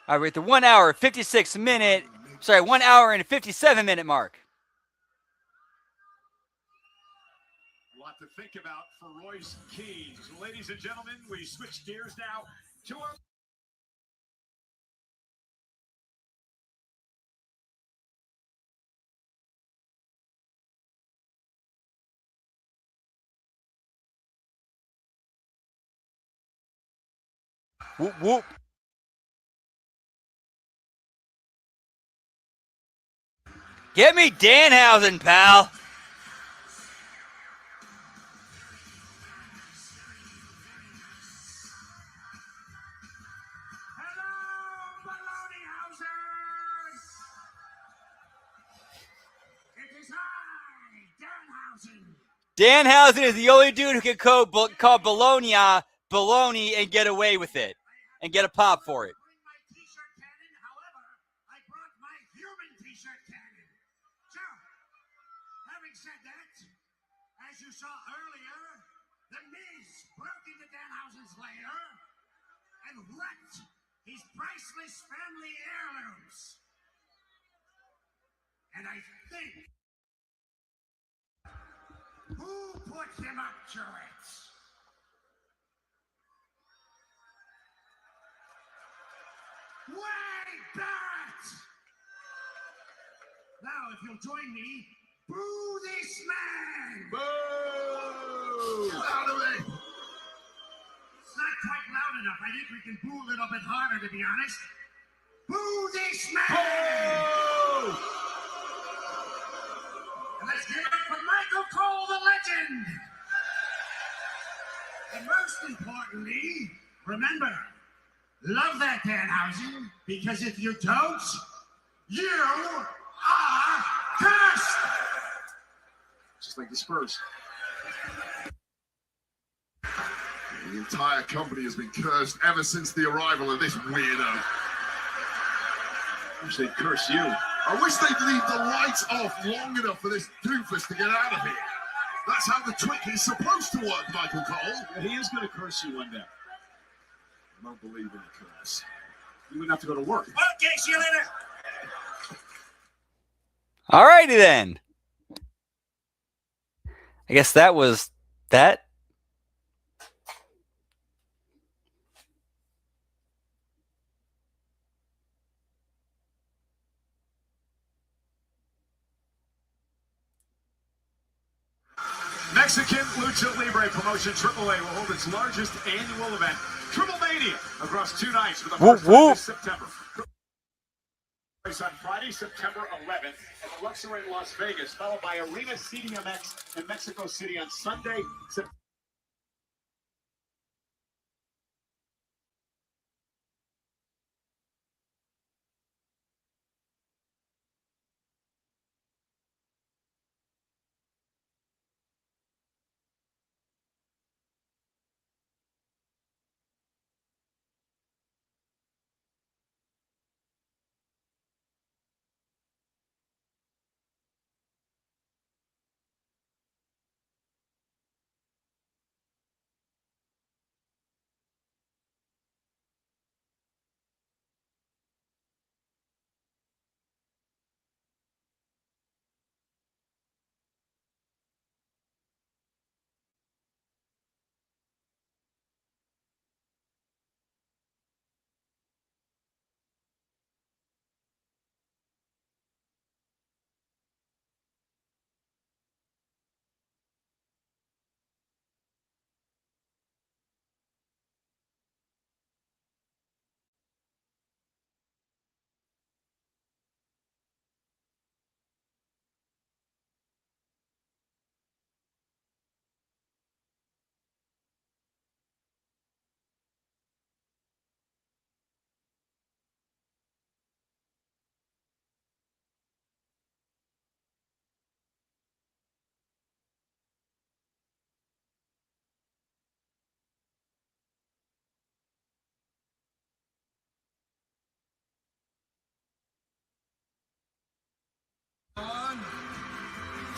All right, we're at the 1 hour, 56 minute, 1 hour and 57 minute mark. to think about for Royce Keane. Ladies and gentlemen, we switch gears now to our... Whoop, whoop. Get me Danhausen, pal. Danhausen is the only dude who can call Bologna baloney and get away with it and get a pop for it. However, I brought my human t-shirt cannon. So, having said that, as you saw earlier, the Miz broke into Danhausen's lair and wrecked his priceless family heirlooms. And I think, who put him up to it? Wade Barrett! Now, if you'll join me, boo this man! Boo! Louder! It's not quite loud enough. I think we can boo a little bit harder, to be honest. Boo this man! Boo! And let's give it up for Michael Cole, the legend! And most importantly, remember, love that Danhausen, because if you don't, you are cursed! Just like the Spurs. The entire company has been cursed ever since the arrival of this weirdo. I wish they'd curse you. I wish they'd leave the lights off long enough for this doofus to get out of here. That's how the trick is supposed to work, Michael Cole. Yeah, he is going to curse you one day. I don't believe in the curse. You wouldn't have to go to work. Okay, see you later. All righty then. I guess that was that. Mexican Lucha Libre promotion AAA will hold its largest annual event, Triple Mania, across 2 nights for the first time this September. On Friday, September 11th at the Luxor in Las Vegas, followed by Arena CDMX in Mexico City on Sunday, September.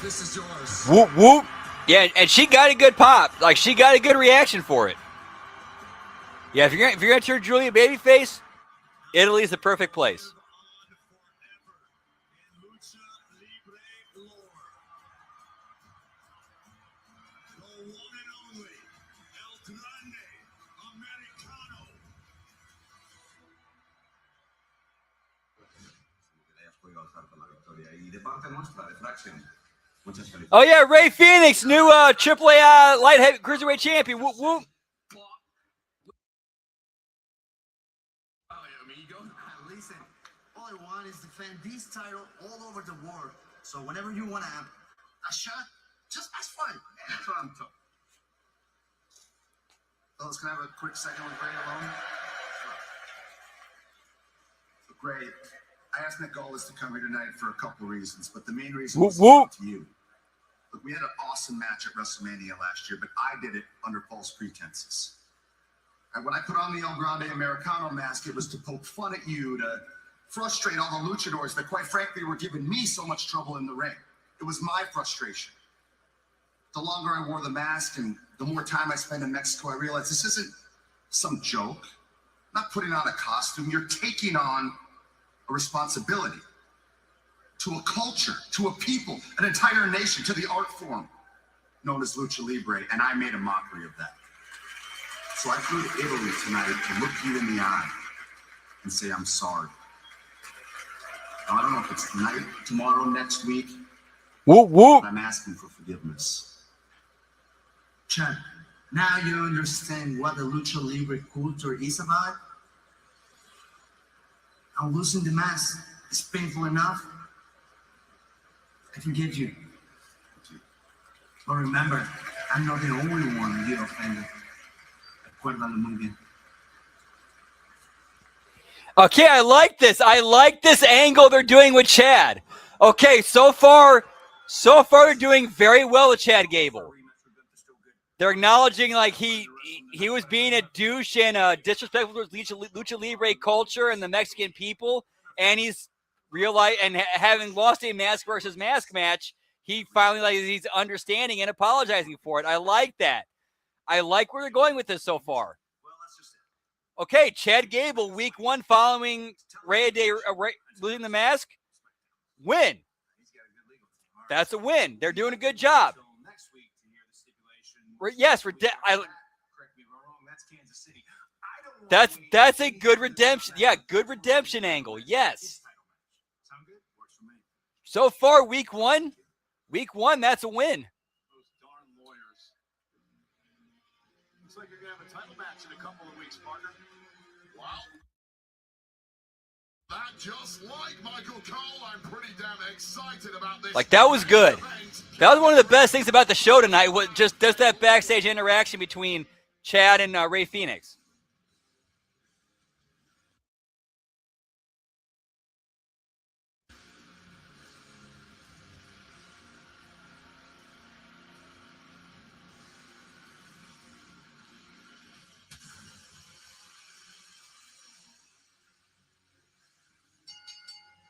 This is yours. Whoop, whoop. Yeah, and she got a good pop. Like, she got a good reaction for it. Yeah, if you're gonna turn Julia babyface, Italy's the perfect place. Oh yeah, Ray Phoenix, new AAA light heavy cruiserweight champion. Whoop whoop. Listen, all I want is to defend this title all over the world. So whenever you want to have a shot, just ask for it. That's what I'm talking. Fellas, can I have a quick second with Gray alone? Gray, I asked Nick Gaulis to come here tonight for a couple of reasons, but the main reason was to talk to you. Look, we had an awesome match at WrestleMania last year, but I did it under false pretenses. And when I put on the El Grande Americano mask, it was to poke fun at you, to frustrate all the luchadors that, quite frankly, were giving me so much trouble in the ring. It was my frustration. The longer I wore the mask and the more time I spent in Mexico, I realized this isn't some joke. I'm not putting on a costume. You're taking on a responsibility to a culture, to a people, an entire nation, to the art form known as Lucha Libre, and I made a mockery of that. So I flew to Italy tonight to look you in the eye and say I'm sorry. Now, I don't know if it's tonight, tomorrow, next week. Whoop, whoop. I'm asking for forgiveness. Chad, now you understand what the Lucha Libre culture is about? I'm losing the mask. It's painful enough. I forgive you. But remember, I'm not the only one you offended. Acuérdalo muy bien. Okay, I like this. I like this angle they're doing with Chad. Okay, so far they're doing very well with Chad Gable. They're acknowledging like he was being a douche and disrespectful to Lucha Libre culture and the Mexican people, and he's realized, and having lost a mask versus mask match, he finally he's understanding and apologizing for it. I like that. I like where they're going with this so far. Okay, Chad Gable, week 1 following Ray losing the mask, win. That's a win. They're doing a good job. Yes, that's a good redemption. Yeah, good redemption angle. Yes. So far, week one, that's a win. Looks like you're gonna have a title match in a couple of weeks, partner. Wow. That just like Michael Cole, I'm pretty damn excited about this. Like, that was good. That was one of the best things about the show tonight, was just that backstage interaction between Chad and Ray Phoenix.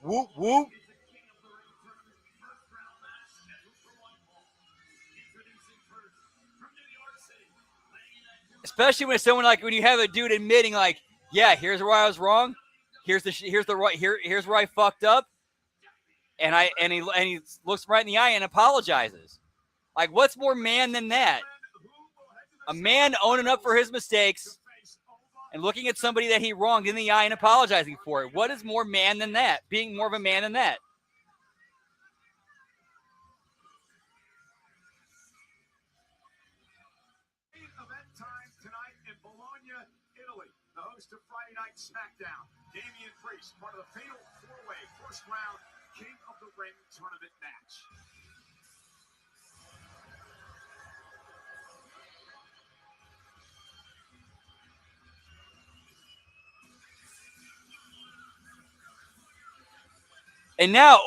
Whoop, whoop. Especially when someone when you have a dude admitting yeah, here's where I was wrong. Here's where I fucked up. And he looks right in the eye and apologizes. Like, what's more man than that? A man owning up for his mistakes and looking at somebody that he wronged in the eye and apologizing for it. What is more man than that? Being more of a man than that. Event time tonight in Bologna, Italy. The host of Friday Night SmackDown, Damian Priest, part of the fatal 4-way first round King of the Ring tournament match. And now,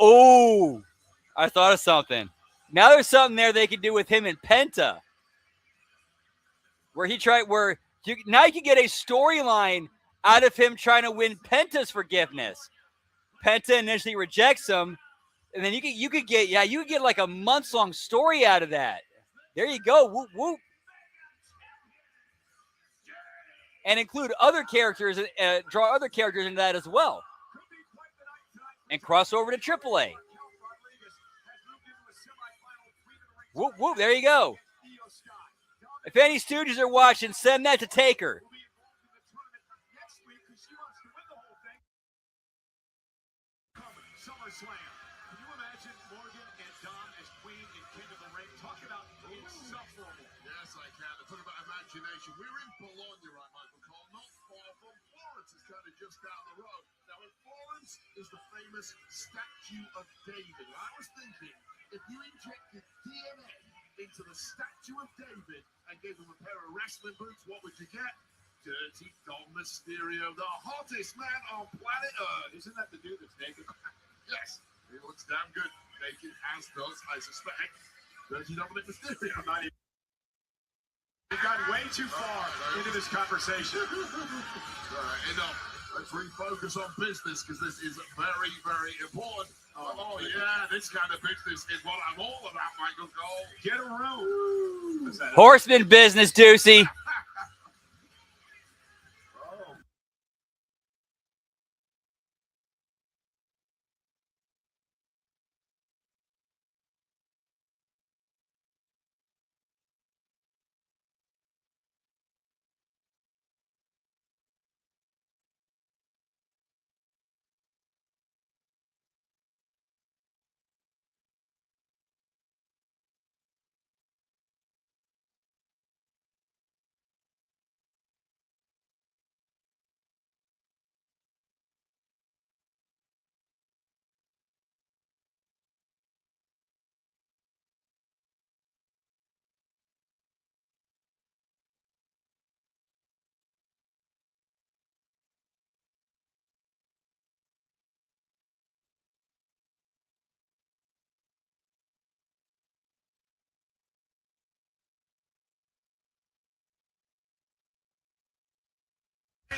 I thought of something. Now there's something there they could do with him and Penta. Now you can get a storyline out of him trying to win Penta's forgiveness. Penta initially rejects him, and then you could get like a months-long story out of that. There you go. Whoop, whoop. And include other characters, draw other characters into that as well. And cross over to AAA. Whoop, whoop, there you go. If any Stooges are watching, send that to Taker. SummerSlam. Can you imagine Morgan and Dom as Queen and King of the Ring? Talk about insufferable. Yes, I can. Talk about imagination. We're in Bologna, right, Michael Cole? Not far from Florence. It's kind of just down the road. Now, in Florence is the famous Statue of David. I was thinking, if you injected DNA into the Statue of David and gave him a pair of wrestling boots, what would you get? Dirty Dom Mysterio, the hottest man on planet Earth. Isn't that the dude that's naked? Yes, he looks damn good naked, as does, I suspect, Dirty Dominic Mysterio. We got way too far into this conversation. Enough. Let's refocus on business, because this is very, very important. Oh, yeah, this kind of business is what I'm all about, Michael Cole. Get a room. Horseman business, Deucey.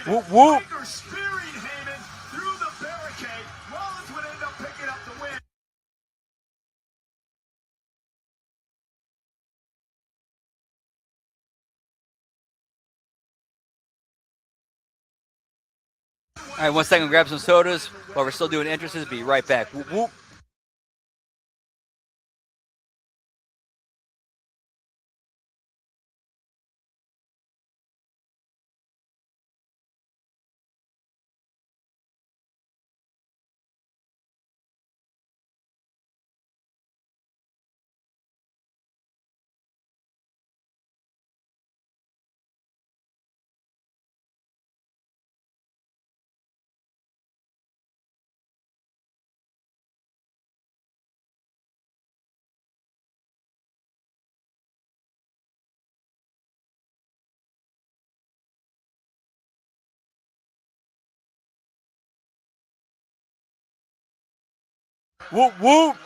Whoop, whoop. Breakker spearing Heyman through the barricade. Rollins would end up picking up the win. All right, 1 second, grab some sodas while we're still doing entrances. Be right back. Whoop, whoop. Whoop, whoop.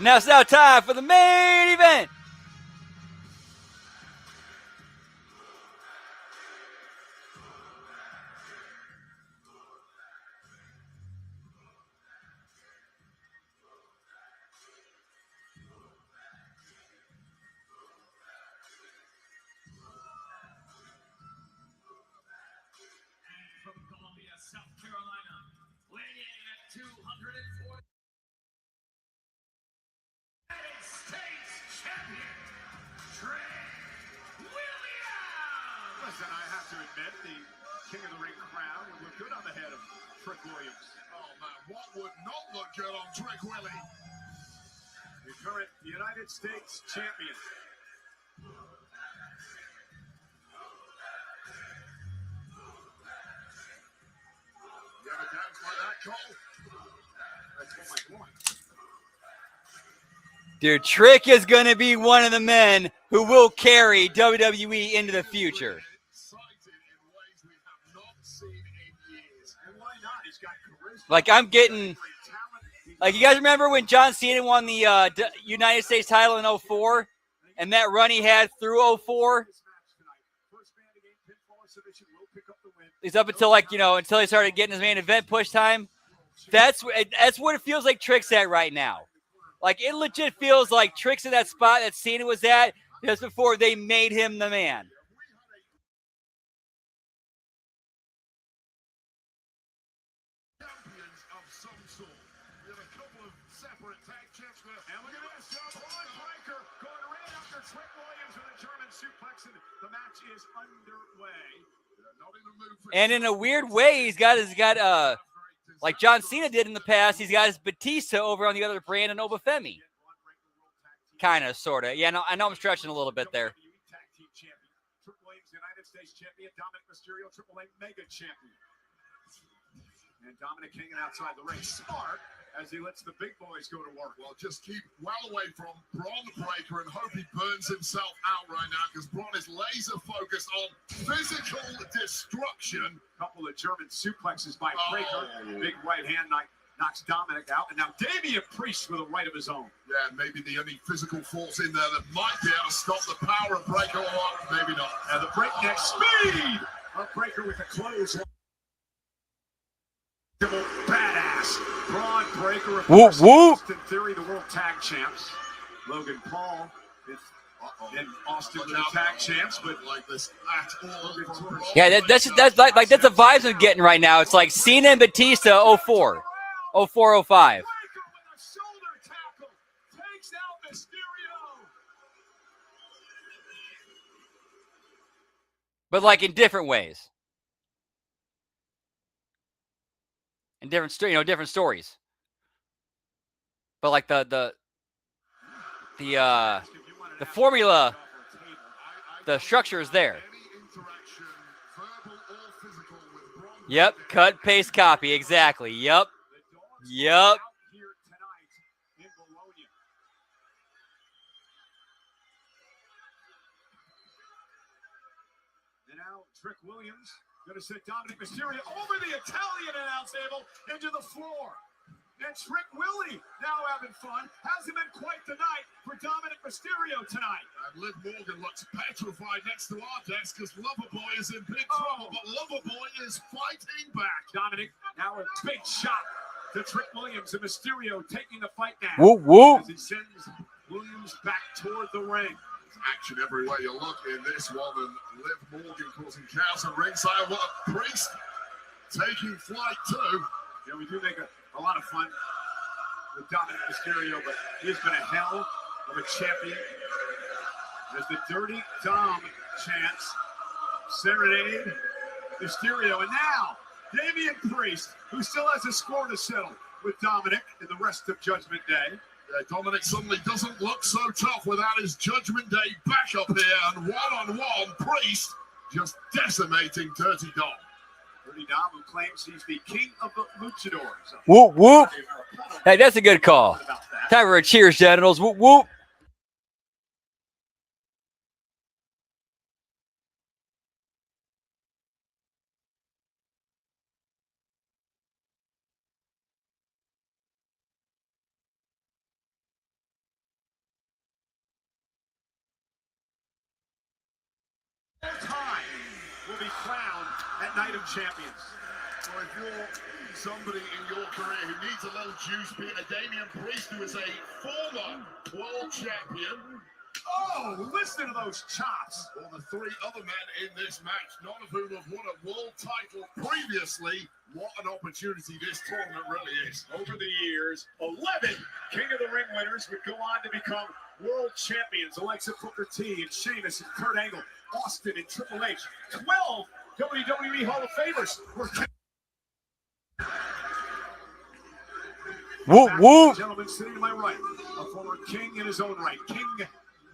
Now it's time for the main event. From Columbia, South Carolina, weighing in at 240. United States champion, Trey Williams. Listen, I have to admit, the King of the Ring crown would look good on the head of Trick Williams. Oh, man, what would not look good on Trick Willie? The current United States champion. You ever dance like that, Cole? That's what my point. Dude, Trick is going to be one of the men who will carry WWE into the future. Like, I'm getting... Like, you guys remember when John Cena won the United States title in 04? And that run he had through 04? He's up until, like, you know, until he started getting his main event push time. That's what it feels like Trick's at right now. Like, it legit feels like Trick's in that spot that Cena was at just before they made him the man. Champions of some sort. We have a couple of separate tag champs there. And look at this, Braun Breaker going right after Trick Williams with a German suplex, and the match is underway. Not in the mood for And in a weird way, he's got Like John Cena did in the past, he's got his Batista over on the other brand and Obafemi. Kind of, sort of. Yeah, no, I know I'm stretching a little bit there. Triple A's United States champion, Dominic Mysterio, Triple A Mega champion. And Dominic hanging outside the ring, smart, as he lets the big boys go to work. Well, just keep well away from Braun Breaker and hope he burns himself out right now, because Braun is laser focused on physical destruction. Couple of German suplexes by Breaker. Big right hand knocks Dominic out. And now Damian Priest with a right of his own. Yeah, maybe the only physical force in there that might be able to stop the power of Breaker, or maybe not. And the breakneck speed of Breaker with the close. Badass. Braun Breaker, of course, in theory, the world tag champs. Logan Paul and Austin were the tag champs, but like this at all. Yeah, that's the vibes I'm getting right now. It's like Cena and Batista 04, 04, 05. But like in different ways. In different stories. But like the formula, the structure is there. Yep, cut, paste, copy, exactly. Yep. Trick Williams going to sit Dominic Mysterio over the Italian announce table into the floor. And Trick Willie now having fun. Hasn't been quite the night for Dominic Mysterio tonight. And Liv Morgan looks petrified next to our desk because Loverboy is in big trouble, but Loverboy is fighting back. Dominic now a big shot to Trick Williams, and Mysterio taking the fight down. Woo. As he sends Williams back toward the ring. Action everywhere you look in this one, and Liv Morgan causing chaos at ringside. What a Priest taking flight too. Yeah, we do make a lot of fun with Dominic Mysterio, but he's been a hell of a champion. As the Dirty Dom chants serenade Mysterio, and now Damian Priest, who still has a score to settle with Dominic in the rest of Judgment Day. Dominic suddenly doesn't look so tough without his Judgment Day backup here, and one-on-one, Priest just decimating Dirty Dom. Dirty Dom, who claims he's the king of the luchadors. Whoop. Hey, that's a good call. Time for a cheers, genitals. Whoop. Time will be crowned at Night of Champions. So if you're somebody in your career who needs a little juice, being a Damian Priest, who is a former world champion. Oh, listen to those chops. Well, the three other men in this match, none of whom have won a world title previously. What an opportunity this tournament really is. Over the years, 11 King of the Ring winners would go on to become world champions. Alexa Booker T and Sheamus and Kurt Angle, Austin and Triple H. 12 WWE Hall of Famers were Whoop. Gentlemen sitting to my right, a former king in his own right, King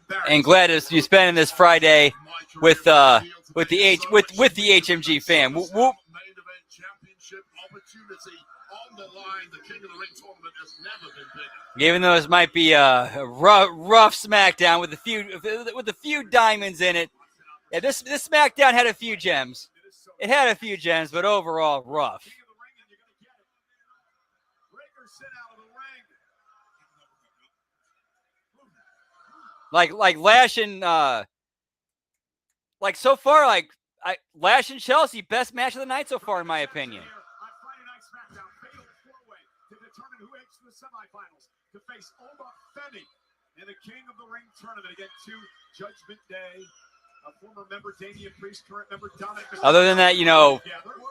Barrett. And glad to be spending this Friday with the HMG fam. Whoop. Main event championship opportunity on the line. The King of the Ring tournament has never been bigger. Even though this might be a rough SmackDown with a few diamonds in it. Yeah, this SmackDown had a few gems. It had a few gems, but overall rough. Like Lash and so far, Lash and Chelsea, best match of the night so far, in my opinion. On Friday Night SmackDown, fatal four-way to determine who heads to the semifinals to face Obafemi in the King of the Ring tournament against Judgment Day. A former member, Damian Priest, current member, Dominic. Other than that,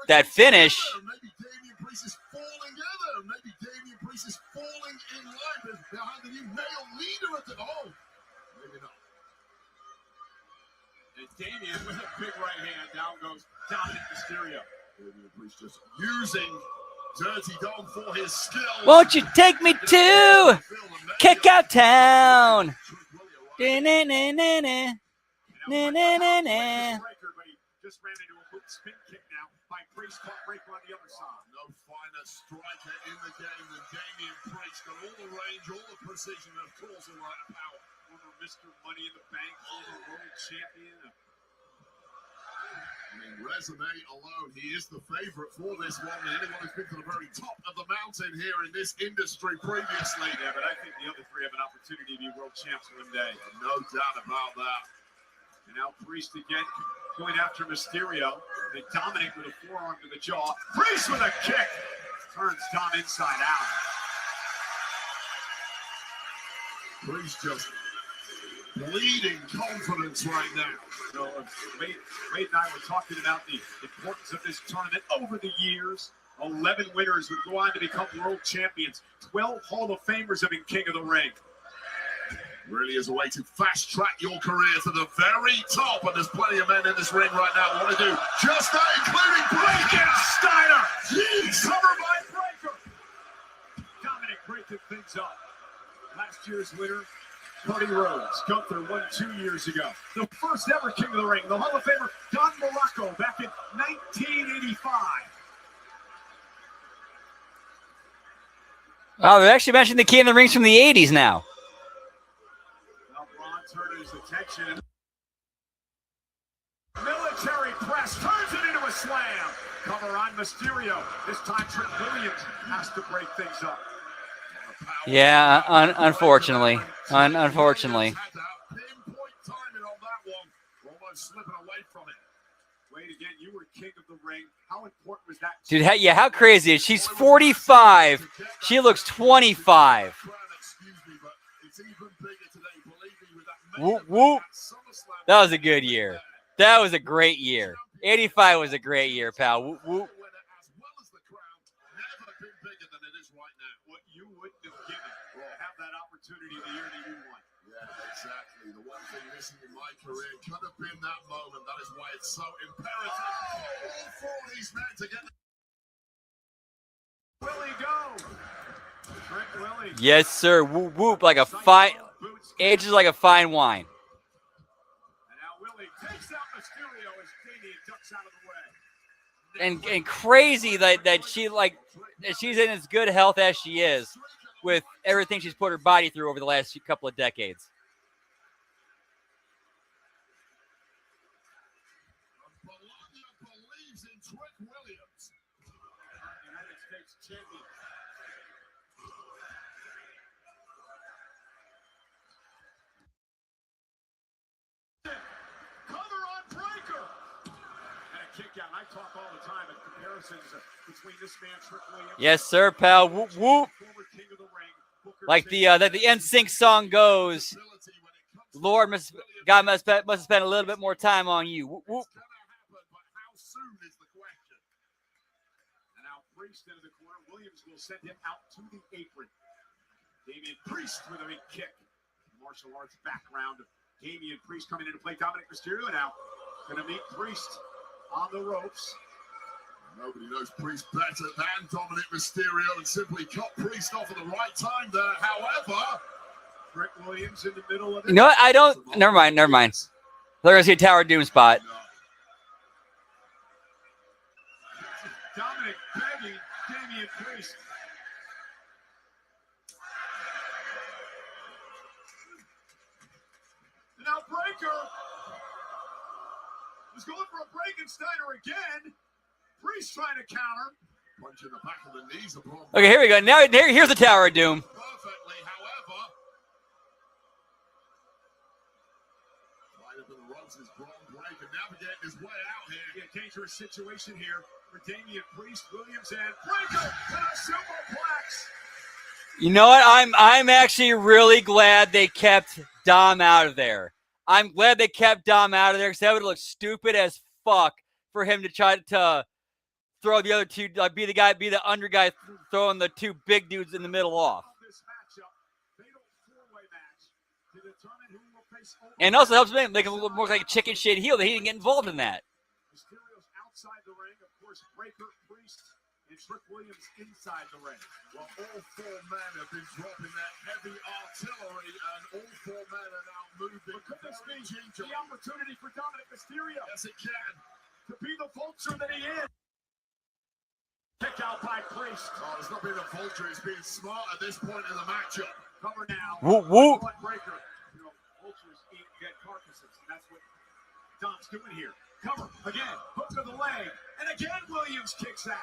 that finish. Maybe Damian Priest is falling together. Maybe Damian Priest is falling in line behind the new male leader at the maybe not. And Damian with a big right hand. Down goes Dominic Mysterio. Damian Priest just using Dirty Dog for his skills. Won't you take me to Kick Out Town? Na-na-na-na-na. Na-na-na-na. Just ran into a boot spin kick now by Priest. Caught Breaker on the other side. No finer striker in the game than Damian Priest. Got all the range, all the precision, and of course a lot of power. Former Mr. Money in the Bank, former world champion. I mean, resume alone, he is the favorite for this one. Anyone who's been to the very top of the mountain here in this industry previously. Yeah, but I think the other three have an opportunity to be world champs one day. No doubt about that. And now Priest again going after Mysterio. They dominate with a forearm to the jaw. Priest with a kick. Turns Dom inside out. Priest just bleeding confidence right now. So Wade and I were talking about the importance of this tournament over the years. 11 winners would go on to become world champions. 12 Hall of Famers have been King of the Ring. Really is a way to fast track your career to the very top, and there's plenty of men in this ring right now who want to do just that, including Steiner. Jeez, cover by Breaker. Dominic breaking things up. Last year's winner, Cody Rhodes. Gunther won 2 years ago. The first ever King of the Ring, the Hall of Famer Don Morocco back in 1985. Oh, they actually mentioned the King of the Rings from the 80s now. Turned his attention. Military press turns it into a slam. Cover on Mysterio. This time Trick Williams has to break things up. Yeah, unfortunately. Unfortunately. Pinpoint timing on that one. Almost slipping away from it. Wait again, you were King of the Ring. How important was that? Dude, yeah, how crazy is she? She's 45. She looks 25. Excuse me, but it's even bigger today. Believe me, with that Whoop, whoop. That was a good year. That was a great year. 85 was a great year, pal. Whoop, whoop. as well as the crown, never been bigger than it is right now. What you wouldn't have given to have that opportunity the year that you won. Yeah, exactly. The one thing missing in my career could have been that moment. That is why it's so imperative. All four of these men to get. Willie go. Trick Willie. Yes, sir. Whoop, whoop. Like a fine, ages like a fine wine. And now Willie takes out Mysterio as Damien ducks out of the way. And crazy that she's in as good health as she is with everything she's put her body through over the last couple of decades. Bologna believes in Trick Williams. United States champion. Cover on Breaker. And a kick out. I talk all the time of comparisons between this man, Trick Williams. Yes, sir, pal. Whoop, whoop. Former King of the Ring. Like the NSYNC song goes, Lord God must have spent a little bit more time on you. Whoop, whoop. It's gonna happen, but how soon is the question? And now Priest into the corner. Williams will send him out to the apron. Damien Priest with a big kick. Martial arts background of Damien Priest coming in to play Dominic Mysterio now. Going to meet Priest on the ropes. Nobody knows Priest better than Dominic Mysterio, and simply cut Priest off at the right time there. However, Trick Williams in the middle of it. You know what? I don't. Never mind. They're going to see a Tower of Doom spot. Dominic begging Damien Priest. And now Breaker is going for a break and Steiner again. Priest trying to counter. punch in the back of the knees upon. Okay, here we go. Now here's the Tower of Doom. Perfectly, however. Right up in the ropes is Braun Breaker navigating his way out here. A dangerous situation here for Damien Priest, Williams, and Breaker to the superplex. You know what? I'm actually really glad they kept Dom out of there. I'm glad they kept Dom out of there because that would look stupid as fuck for him to try to throw the other two, like be the under guy throwing the two big dudes in the middle off. And also helps make him a little more like a chicken shit heel that he didn't get involved in that. Mysterio's outside the ring, of course. Breaker, Priest, and Trick Williams inside the ring. Well, all four men have been dropping that heavy artillery, and all four men are now moving. But could this be gingerly. the opportunity for Dominic Mysterio? Yes, it can. To be the vulture that he is. Kick out by Priest. Oh, it's not being a vulture. It's being smart at this point in the matchup. Cover now. Whoop, whoop. Breaker. You know, vultures eat dead carcasses, and that's what Dom's doing here. Cover again. Hook to the leg, and again Williams kicks out.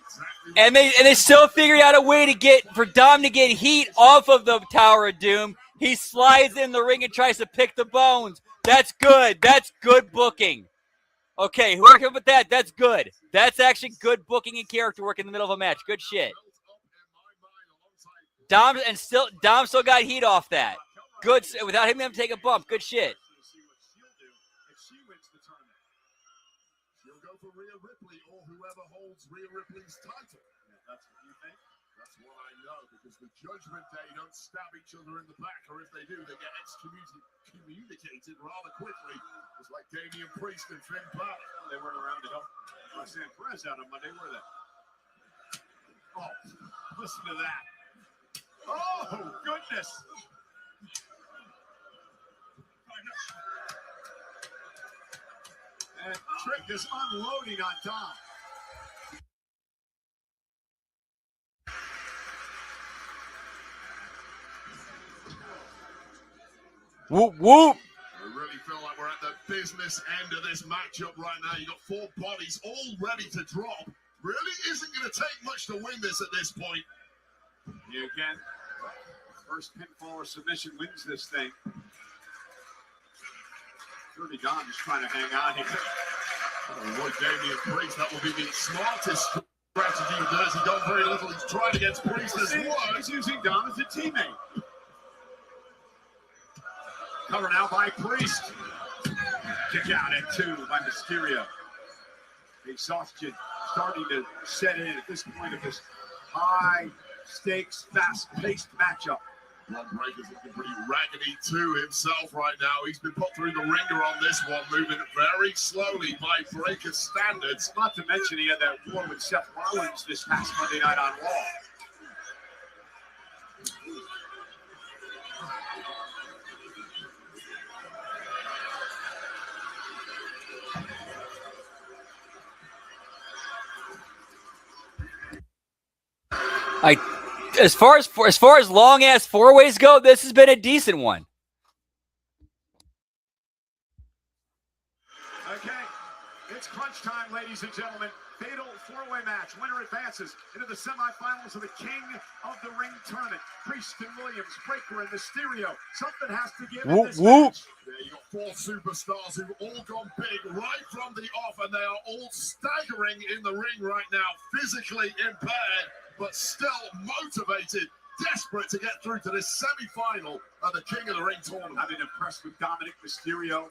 Exactly. And they still figured out a way to for Dom to get heat off of the Tower of Doom. He slides in the ring and tries to pick the bones. That's good. That's good booking. Okay, whoever came up with that, that's good. That's actually good booking and character work in the middle of a match. Good shit. Dom still got heat off that. Good, without him having to take a bump. Good shit. She'll go for Rhea Ripley or whoever holds Rhea Ripley's title. That's what you think? That's what I know, because the Judgment Day don't stab each other in the back, or if they do, they get excommunicated rather quickly. It's like Damian Priest and Finn Balor. They weren't around to help Roxanne Perez out on Monday, were they? Oh, listen to that. Oh, goodness. And Trick is unloading on Dom. Whoop, whoop. I really feel like we're at the business end of this matchup right now. You got four bodies all ready to drop. Really isn't going to take much to win this at this point. You again. First pinfall or submission wins this thing. Dirty Dom just trying to hang on here. Oh, boy, Damian Priest, that will be the smartest strategy he does. He done very little. He's tried against Priest as well. He's using Dom as a teammate. Cover now by Priest. Kick out at 2 by Mysterio. Exhaustion starting to set in at this point of this high-stakes, fast-paced matchup. Ron Breaker's looking pretty raggedy too himself right now. He's been put through the ringer on this one, moving very slowly by Breaker's standards. Not to mention he had that war with Seth Rollins this past Monday night on Raw. As far as long ass 4-ways go, this has been a decent one. Okay, it's crunch time, ladies and gentlemen. Fatal 4-way match. Winner advances into the semifinals of the King of the Ring tournament. Priest and Williams, Breaker and Mysterio. Something has to give in this match. Yeah, you got four superstars who've all gone big right from the off, and they are all staggering in the ring right now, physically impaired, but still motivated, desperate to get through to this semi-final of the King of the Ring tournament. I've been impressed with Dominic Mysterio.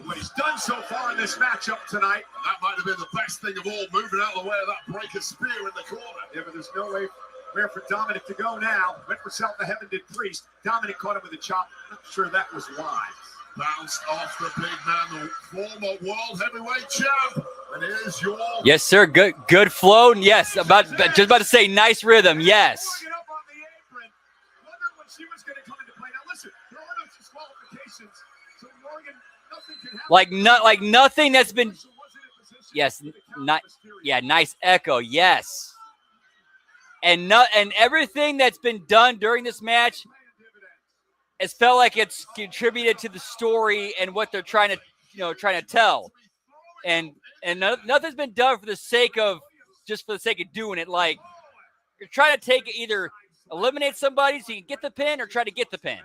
What he's done so far in this matchup tonight. And that might have been the best thing of all, moving out of the way of that Breaker spear in the corner. Yeah, but there's no way where for Dominic to go now. Went for South of Heaven, did Priest. Dominic caught him with a chop. Not sure that was wise. Bounced off the big man, the former world heavyweight champ. And here's your... Yes, sir. Good flow. Yes, just about to say nice rhythm. Yes. Up on the apron. Wonder when she was going to come into play. Now listen, there are no disqualifications, so Morgan, nothing can happen. Like nothing that's been. Yes, nice echo. Yes, and everything that's been done during this match, it's felt like it's contributed to the story and what they're trying to tell, and nothing's been done for the sake of doing it. Like you're trying to take either eliminate somebody so you can get the pin or try to get the pin.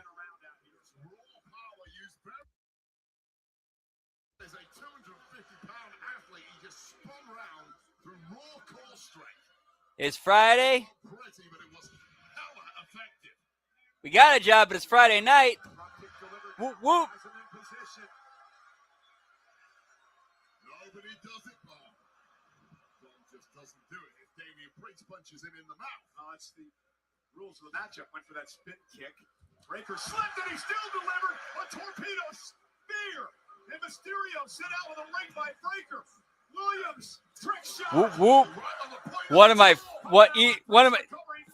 It's Friday. We got a job, but it's Friday night. Whoop, whoop. Nobody does it, Bob. Dom just doesn't do it. If Damian Priest punches him in the mouth. That's the rules of the matchup. Went for that spin kick. Breaker slipped and he still delivered a torpedo spear. And Mysterio sent out with a ring by Breaker. Williams, trick shot. Whoop whoop. One of my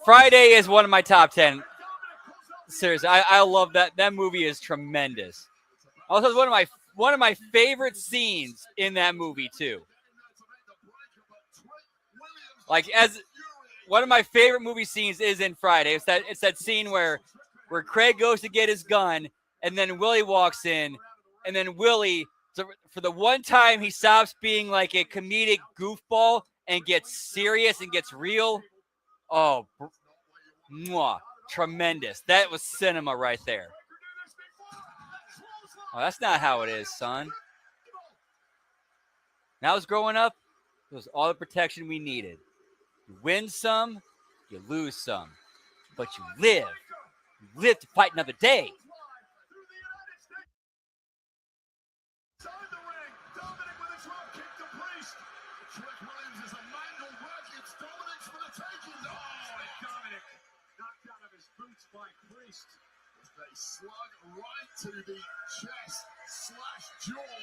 Friday is one of my top 10. Seriously, I love that. That movie is tremendous. Also, one of my favorite scenes in that movie too. Like, as one of my favorite movie scenes is in Friday. It's that scene where Craig goes to get his gun, and then Willie walks in, and then Willie, for the one time he stops being like a comedic goofball and gets serious and gets real. Oh, tremendous. That was cinema right there. Oh, that's not how it is, son. When I was growing up, it was all the protection we needed. You win some, you lose some. But you live. You live to fight another day. They slug right to the chest / jaw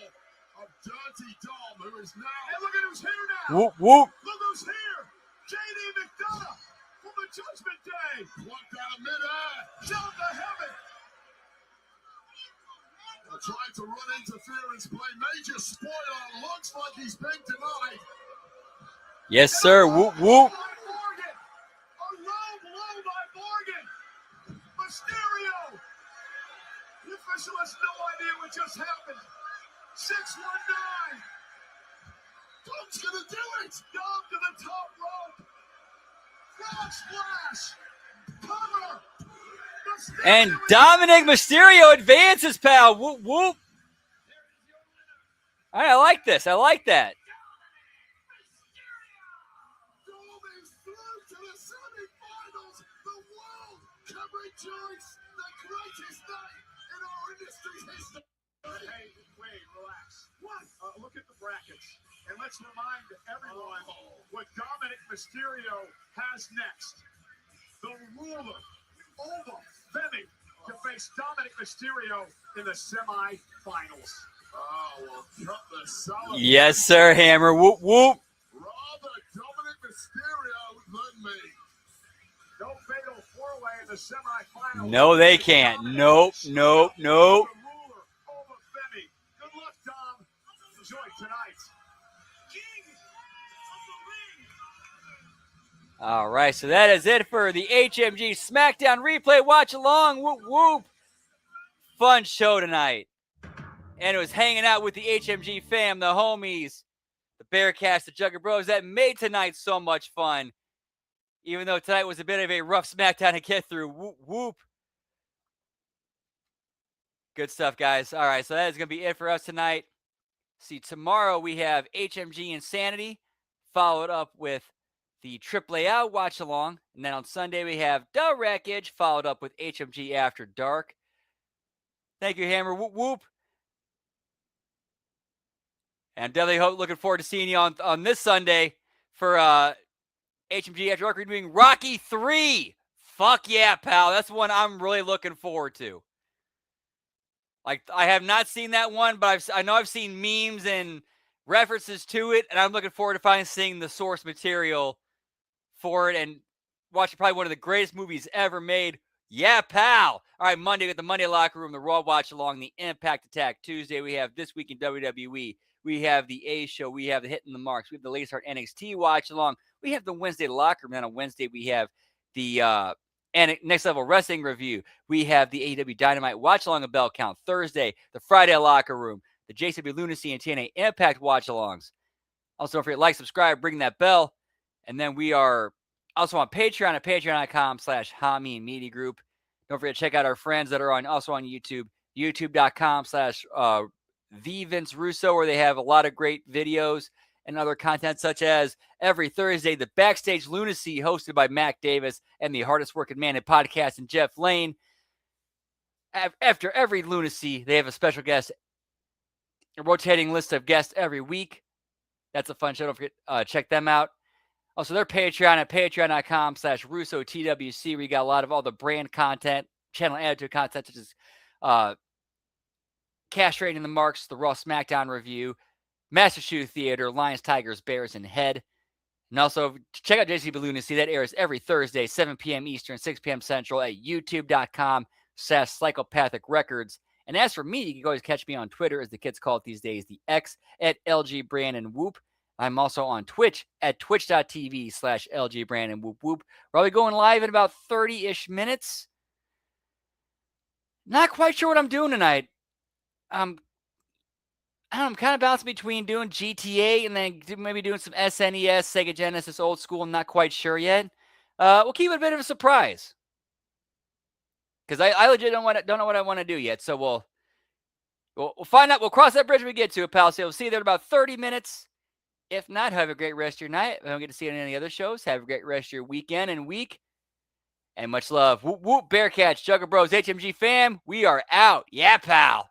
of Dirty Dom, who is now. And look at who's here now. Whoop, whoop. Look who's here. J.D. McDonough from the Judgment Day. Plucked out of midair. Down to heaven. Trying to run interference play. Major spoiler. Looks like he's been denied. Yes, sir. Whoop, whoop. A low blow by Morgan. Mysterio. The official has no idea what just happened. 619. Dom's gonna do it. Dom to the top rope. Frog splash. Cover. Mysterio And Dominic Mysterio advances, pal. Whoop, whoop. All right, I like this. I like that. Dom is through to the semifinals. The world can rejoice. The greatest night in our industry's history. Hey, wait, relax. What? Look at the brackets. And let's remind everyone what Dominic Mysterio has next. The ruler, Ova Femi, to face Dominic Mysterio in the semifinals. Oh, well, cut the solid. Yes, sir, Hammer. Whoop, whoop. Rather Dominic Mysterio than me. No fatal four-way in the semifinals. No, they can't. Nope, nope, nope. The ruler, Ova Femi. Good luck, Dom. Enjoy tonight. King of the Ring. All right, so that is it for the HMG SmackDown replay watch along. Whoop, whoop. Fun show tonight. And it was hanging out with the HMG fam, the homies, the Bearcats, the Jugger Bros that made tonight so much fun. Even though tonight was a bit of a rough SmackDown to get through. Whoop, whoop. Good stuff, guys. All right, so that is going to be it for us tonight. See, tomorrow we have HMG Insanity, followed up with the AAA Out watch along. And then on Sunday we have The Wreckage, followed up with HMG After Dark. Thank you, Hammer. Whoop, whoop. And I'm definitely looking forward to seeing you on this Sunday for HMG After Dark. We're doing Rocky 3. Fuck yeah, pal. That's one I'm really looking forward to. Like, I have not seen that one, but I know I've seen memes and references to it, and I'm looking forward to finally seeing the source material for it and watching probably one of the greatest movies ever made. Yeah, pal. All right, Monday we got the Monday Locker Room, the Raw Watch Along, the Impact Attack. Tuesday we have This Week in WWE. We have the A Show. We have the Hitting the Marks. We have the latest Heart NXT Watch Along. We have the Wednesday Locker Room. Then on Wednesday we have the Next Level Wrestling Review. We have the AEW Dynamite Watch Along of Bell Count. Thursday, the Friday Locker Room, the JCW Lunacy and TNA Impact Watch Alongs. Also, don't forget to like, subscribe, ring that bell. And then we are also on Patreon at patreon.com/Hami Media Group. Don't forget to check out our friends that are also on YouTube, youtube.com/The Vince Russo, where they have a lot of great videos and other content, such as every Thursday, the Backstage Lunacy, hosted by Mac Davis and the hardest working man in podcast, and Jeff Lane. After every Lunacy, they have a special guest, a rotating list of guests every week. That's a fun show. Don't forget, check them out. Also, their Patreon at patreon.com/RussoTWC, where you got a lot of all the brand content, channel editor content, such as castrating the marks, the Raw SmackDown review, Master Shoe Theater, Lions, Tigers, Bears, and Head. And also, check out JC Balloonity. That airs every Thursday, 7 p.m. Eastern, 6 p.m. Central at youtube.com/psychopathic records. And as for me, you can always catch me on Twitter, as the kids call it these days, the X, at LG Brandon Whoop. I'm also on Twitch at twitch.tv/LG Brandon Whoop Whoop. We're probably going live in about 30-ish minutes. Not quite sure what I'm doing tonight. I'm kind of bouncing between doing GTA and then maybe doing some SNES, Sega Genesis, old school. I'm not quite sure yet. We'll keep it a bit of a surprise, because I legit don't know what I want to do yet. So we'll find out. We'll cross that bridge when we get to it, pal. So we'll see you there in about 30 minutes. If not, have a great rest of your night. If I don't get to see you on any other shows, have a great rest of your weekend and week. And much love. Whoop, whoop, Bearcats, Jugger Bros, HMG fam. We are out. Yeah, pal.